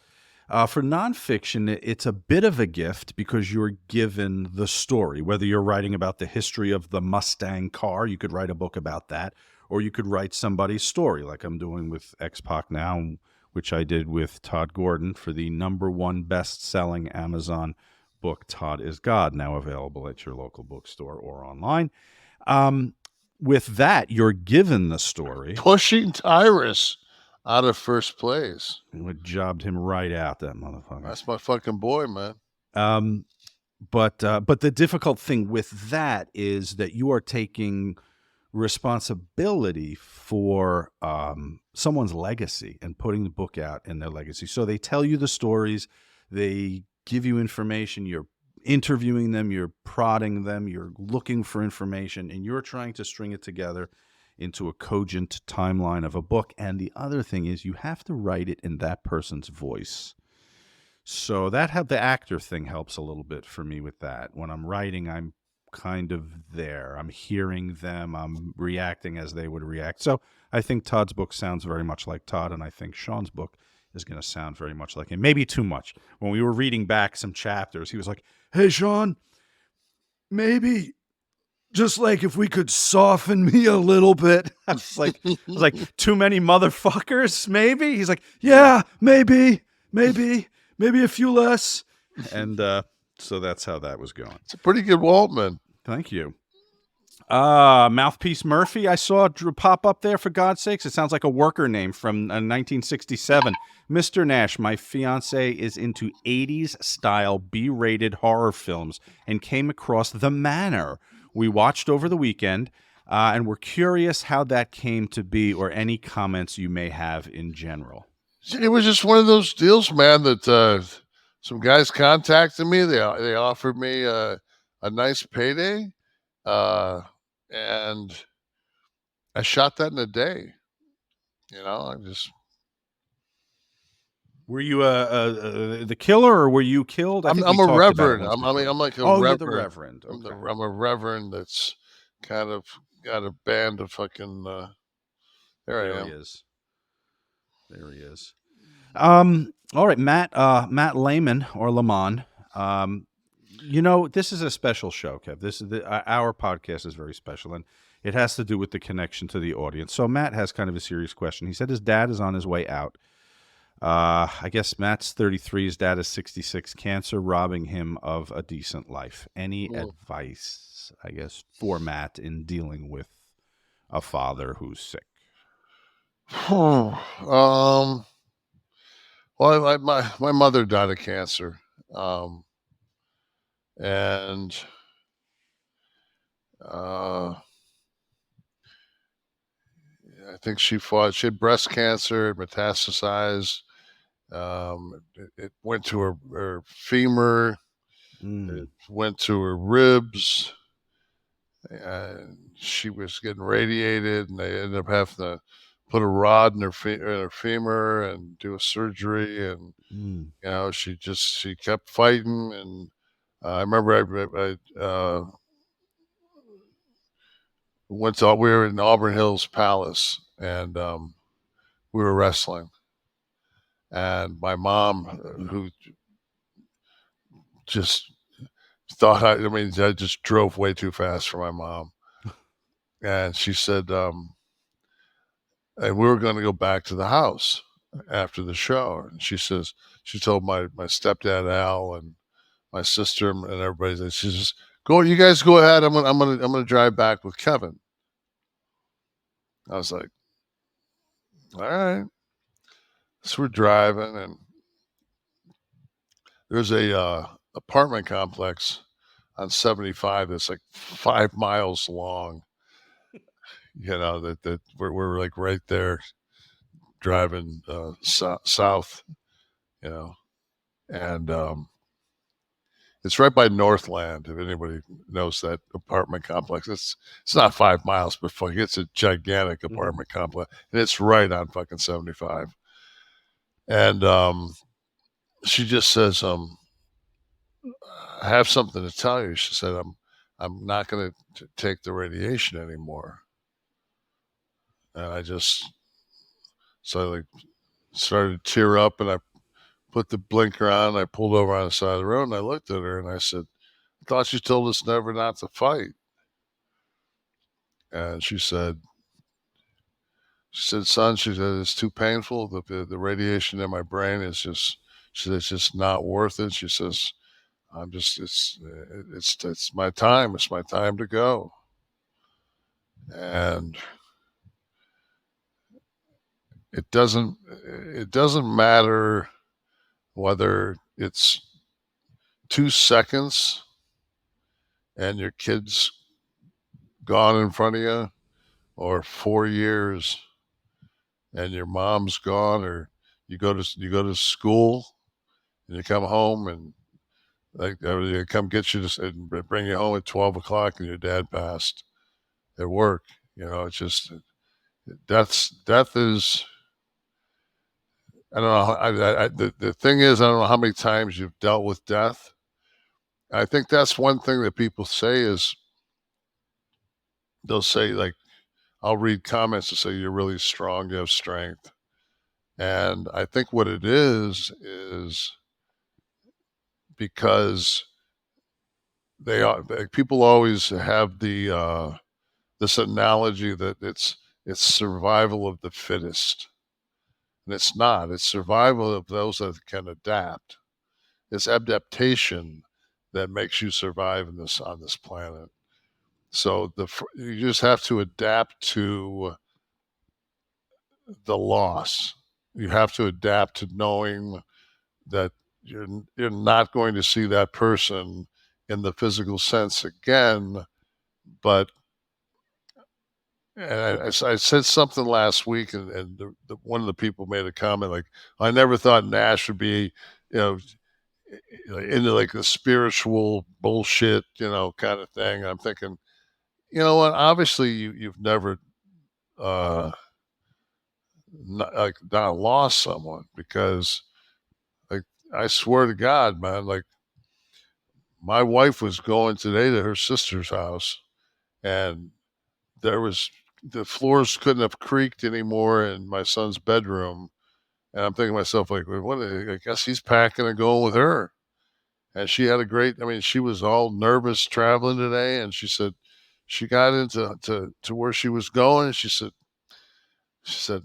For nonfiction, it's a bit of a gift because you're given the story. Whether you're writing about the history of the Mustang car, you could write a book about that, or you could write somebody's story like I'm doing with X-Pac now, which I did with Todd Gordon for the #1 best-selling Amazon book, Todd is God, now available at your local bookstore or online. With that, you're given the story. Pushing Tyrus out of first place. It jobbed him right out, that motherfucker. That's my fucking boy, man. But the difficult thing with that is that you are taking responsibility for someone's legacy and putting the book out in their legacy. So they tell you the stories, they give you information, you're interviewing them, you're prodding them, you're looking for information, and you're trying to string it together into a cogent timeline of a book. And the other thing is you have to write it in that person's voice. So the actor thing helps a little bit for me with that. When I'm writing, I'm kind of there. I'm hearing them. I'm reacting as they would react. So I think Todd's book sounds very much like Todd, and I think Sean's book is going to sound very much like him. Maybe too much. When we were reading back some chapters, he was like, "Hey, Sean, maybe just like if we could soften me a little bit." I was like, too many motherfuckers, maybe? He's like, "Yeah, maybe a few less." And So that's how that was going. It's a pretty good Waltman. Thank you. Mouthpiece Murphy, I saw pop up there, for God's sakes. It sounds like a worker name from 1967. Mr. Nash, my fiance is into 80s style B-rated horror films and came across The Manor. We watched over the weekend, and we're curious how that came to be, or any comments you may have in general. It was just one of those deals, man, that some guys contacted me. They offered me a nice payday, and I shot that in a day. You know, I just. Were you the killer, or were you killed? I'm a reverend. I'm like a reverend. You're the reverend. Okay. I'm a reverend that's kind of got a band of fucking. There I am. He is. There he is. All right, Matt Lehman, or Lamont. You know, this is a special show, Kev. This is our podcast is very special, and it has to do with the connection to the audience. So Matt has kind of a serious question. He said his dad is on his way out. I guess Matt's 33, his dad is 66, cancer robbing him of a decent life. Any advice, I guess, for Matt in dealing with a father who's sick? Well, my mother died of cancer, and I think she had breast cancer, it metastasized. It went to her femur, it went to her ribs, and she was getting radiated, and they ended up having to put a rod in her femur and do a surgery, and you know, she kept fighting. And I remember I we were in Auburn Hills Palace, and we were wrestling, and my mom, who just thought I just drove way too fast for my mom, and she said, and we were going to go back to the house after the show, and she told my stepdad Al and my sister and everybody, she says, "Go, you guys go ahead. I'm gonna drive back with Kevin." I was like, "All right." So we're driving, and there's a apartment complex on 75 that's like 5 miles long. You know, that we're like right there driving south, you know, and it's right by Northland, if anybody knows that apartment complex. It's not 5 miles, but it's a gigantic apartment complex, and it's right on fucking 75. And she just says, "I have something to tell you." She said, I'm not going to take the radiation anymore." And I started to tear up, and I put the blinker on. I pulled over on the side of the road, and I looked at her, and I said, "I thought you told us never not to fight." And she said, "Son," she said, "it's too painful. The radiation in my brain is just," she said, "it's just not worth it." She says, it's my time. It's my time to go." And it doesn't matter whether it's 2 seconds and your kid's gone in front of you, or 4 years and your mom's gone, or you go to school and you come home, and like they come get you and bring you home at 12 o'clock and your dad passed at work. You know, it's just death is. I don't know. The thing is, I don't know how many times you've dealt with death. I think that's one thing that people say is, they'll say, like, I'll read comments that say, "You're really strong, you have strength." And I think what it is because people always have this analogy that it's survival of the fittest. And it's not. It's survival of those that can adapt. It's adaptation that makes you survive on this planet. So you just have to adapt to the loss. You have to adapt to knowing that you're not going to see that person in the physical sense again. But and I said something last week, and one of the people made a comment like, I never thought Nash would be, into like the spiritual bullshit, kind of thing. And I'm thinking, you know what? Obviously, you've never not lost someone, because like I swear to God, man, like my wife was going today to her sister's house, and the floors couldn't have creaked anymore in my son's bedroom. And I'm thinking to myself, like, what? I guess he's packing and going with her. And she had she was all nervous traveling today. And she said, she got into to where she was going. And she said,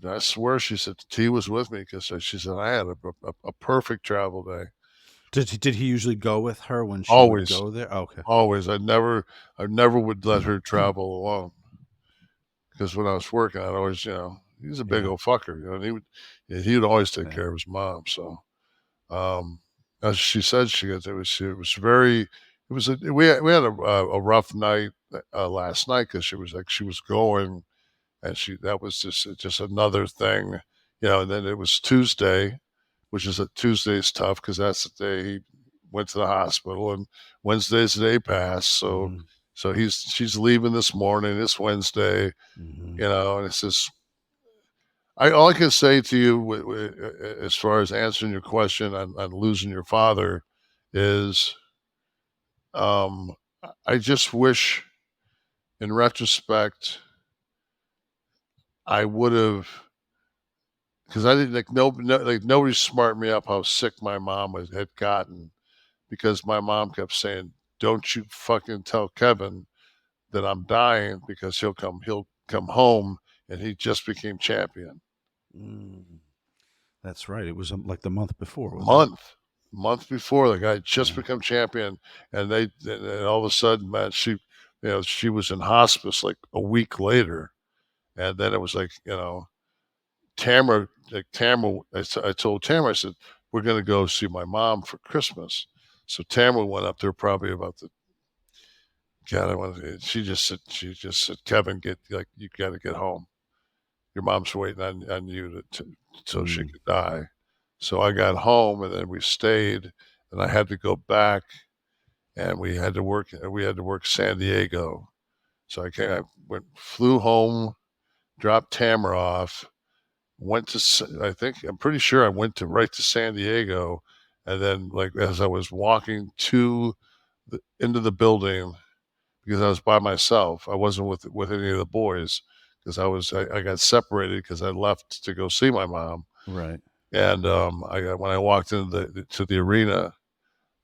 I swear, she said, T was with me, because she said, I had a perfect travel day. Did he usually go with her when she Always. would go there? Okay. Always. I never would let her travel alone. Because when I was working, I'd always, he's a big old fucker, and he would always take care of his mom. So, as she said, we had a rough night last night, because she was going, and that was just another thing, and then it was Tuesday, which is Tuesday's tough, because that's the day he went to the hospital, and Wednesday's the day passed. So, so she's leaving this morning, this Wednesday, and it's just, all I can say to you as far as answering your question on losing your father is, I just wish, in retrospect, I would have, because I didn't nobody smarted me up how sick my mom had gotten, because my mom kept saying, "Don't you fucking tell Kevin that I'm dying, because he'll come home, and he just became champion." That's right. It was like the month before. Month before, the guy had just become champion, and and all of a sudden, man, she was in hospice like a week later, and then it was like, Tamara, I told Tamara, I said, we're going to go see my mom for Christmas. So Tamara went up there probably about she just said, Kevin, you got to get home. Your mom's waiting on you so she could die. So I got home, and then we stayed, and I had to go back, and we had to work San Diego. So I flew home, dropped Tamara off, I'm pretty sure I went right to San Diego. And then, like, as I was walking into the building, because I was by myself, I wasn't with any of the boys, because I got separated because I left to go see my mom. Right. And when I walked into the arena,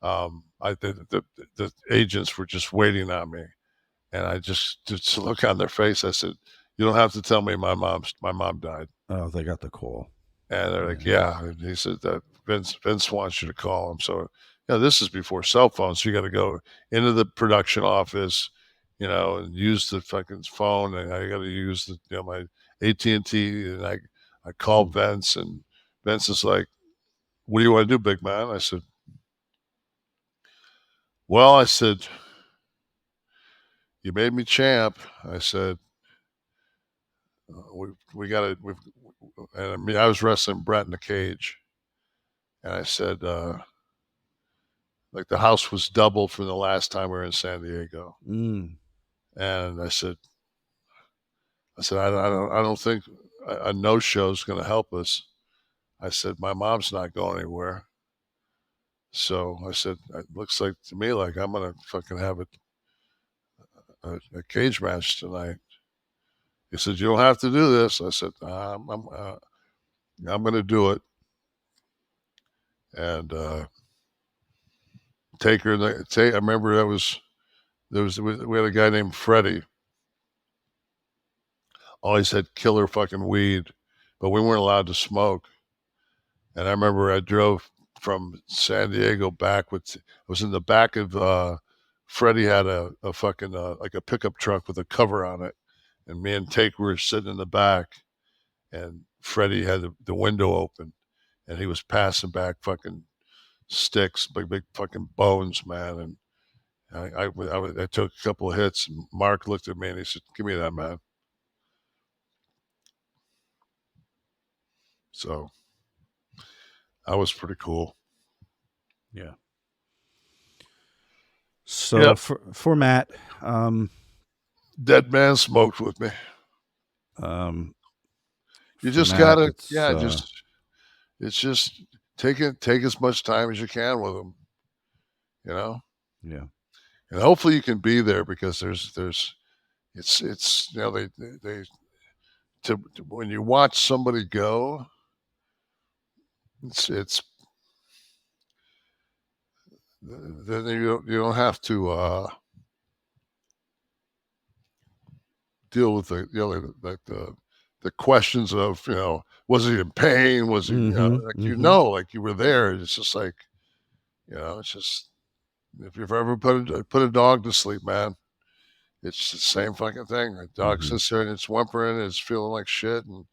the agents were just waiting on me, and I just look on their face. I said, "You don't have to tell me my mom died." Oh, they got the call. And they're like, "Yeah." And he said that Vince wants you to call him. So, this is before cell phones. So you got to go into the production office, and use the fucking phone. And I got to use my AT&T. And I called Vince, and Vince is like, "What do you want to do, big man?" I said, "Well," I said, "you made me champ." I said, we got to, and I was wrestling Brett in the cage. And I said, like, the house was doubled from the last time we were in San Diego. And I said, I don't think a no-show is going to help us. I said, my mom's not going anywhere. So I said, it looks like to me like I'm going to fucking have a cage match tonight. He said, you don't have to do this. I said, I'm going to do it. And I remember we had a guy named Freddie. Always had killer fucking weed, but we weren't allowed to smoke. And I remember I drove from San Diego back with, I was in the back of, Freddie had a fucking, like a pickup truck with a cover on it. And me and Take were sitting in the back, and Freddie had the window open, and he was passing back fucking sticks, big fucking bones, man. And I took a couple of hits, and Mark looked at me and he said, "Give me that, man." So that was pretty cool. Yeah. So for Matt, Dead man smoked with me. You just Matt, gotta, it's just take as much time as you can with them, you know. Yeah. And hopefully you can be there, because it's you know, they when you watch somebody go, it's then you don't have to deal with the questions of, you know, was he in pain? Was he, you know, like, you know, like you were there. It's just like, you know, it's just, if you've ever put a dog to sleep, man, it's the same fucking thing. A dog sits there and it's whimpering and it's feeling like shit, and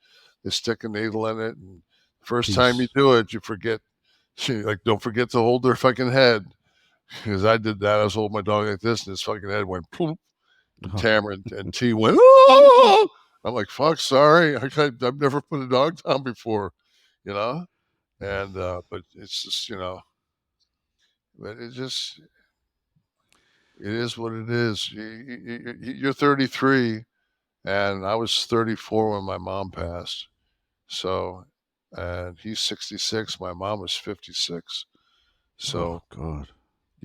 they stick a needle in it. And the first time you do it, you forget, like, don't forget to hold their fucking head. Because I did that. I was holding my dog like this, and his fucking head went ploop. And Tamara and T went, "Oh!" I'm like, "Fuck, sorry. I've never put a dog down before," you know? And, but it's just, you know, but it is what it is. You're 33, and I was 34 when my mom passed. So, and he's 66. My mom was 56. So, oh God.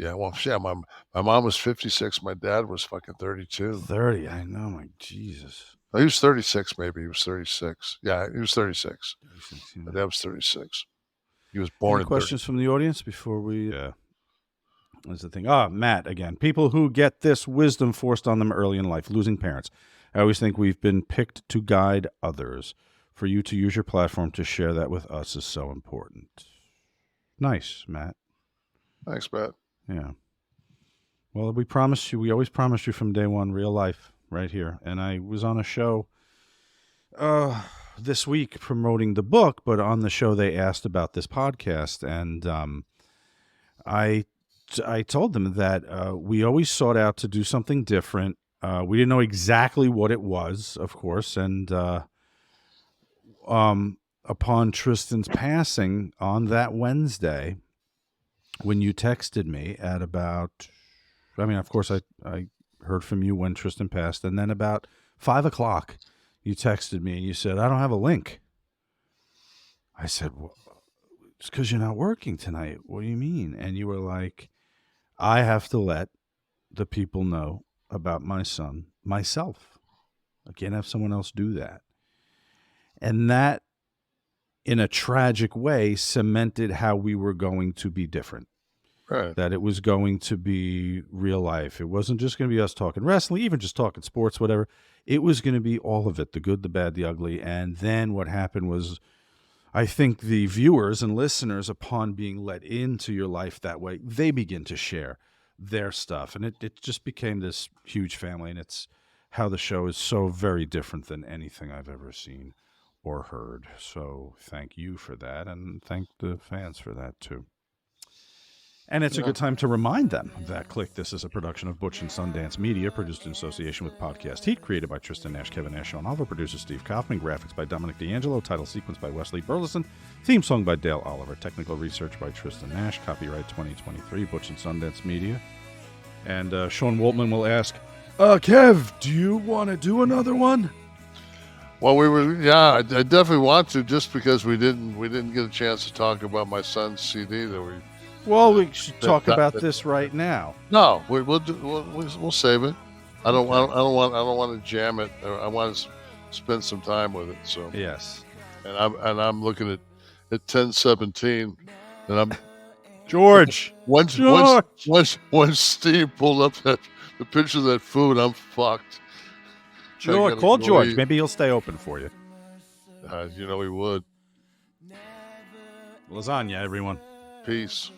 Yeah, well, yeah, my mom was 56. My dad was fucking 32. 30. I know, my Jesus. He was 36, maybe. He was 36. Yeah, he was 36. 36, My dad was 36. He was born Any in questions from the audience before we... That's the thing. Matt, again. People who get this wisdom forced on them early in life, losing parents. I always think we've been picked to guide others. For you to use your platform to share that with us is so important. Nice, Matt. Thanks, Matt. Yeah. Well, we always promised you from day one, real life, right here. And I was on a show this week promoting the book, but on the show they asked about this podcast. And I told them that we always sought out to do something different. We didn't know exactly what it was, of course. And upon Tristen's passing on that Wednesday, when you texted me at about, I mean, of course, I heard from you when Tristen passed, and then about 5 o'clock, you texted me and you said, "I don't have a link." I said, "Well, it's because you're not working tonight. What do you mean?" And you were like, "I have to let the people know about my son myself. I can't have someone else do that." And that, in a tragic way, cemented how we were going to be different. Right. That it was going to be real life. It wasn't just going to be us talking wrestling, even just talking sports, whatever. It was going to be all of it, the good, the bad, the ugly. And then what happened was, I think the viewers and listeners, upon being let into your life that way, they begin to share their stuff. And it just became this huge family. And it's how the show is so very different than anything I've ever seen or heard. So thank you for that, and thank the fans for that too. And it's a good time to remind them that Kliq This is a production of Butch and Sundance Media, produced in association with Podcast Heat, created by Tristen Nash, Kevin Nash, Sean Oliver, producer Steve Kaufman, graphics by Dominic D'Angelo, title sequence by Wesley Burleson, theme song by Dale Oliver, technical research by Tristen Nash, copyright 2023, Butch and Sundance Media. And Sean Waltman will ask, Kev, do you want to do another one? Well, I definitely want to, just because we didn't get a chance to talk about my son's CD that we. Well, we should talk about this right now. No, we'll save it. I don't want to jam it. I want to spend some time with it. So yes, and I'm looking at 10:17, and I'm George. Once Steve pulled up the picture of that food, I'm fucked. George, call George. Maybe he'll stay open for you. You know he would. Lasagna, everyone. Peace.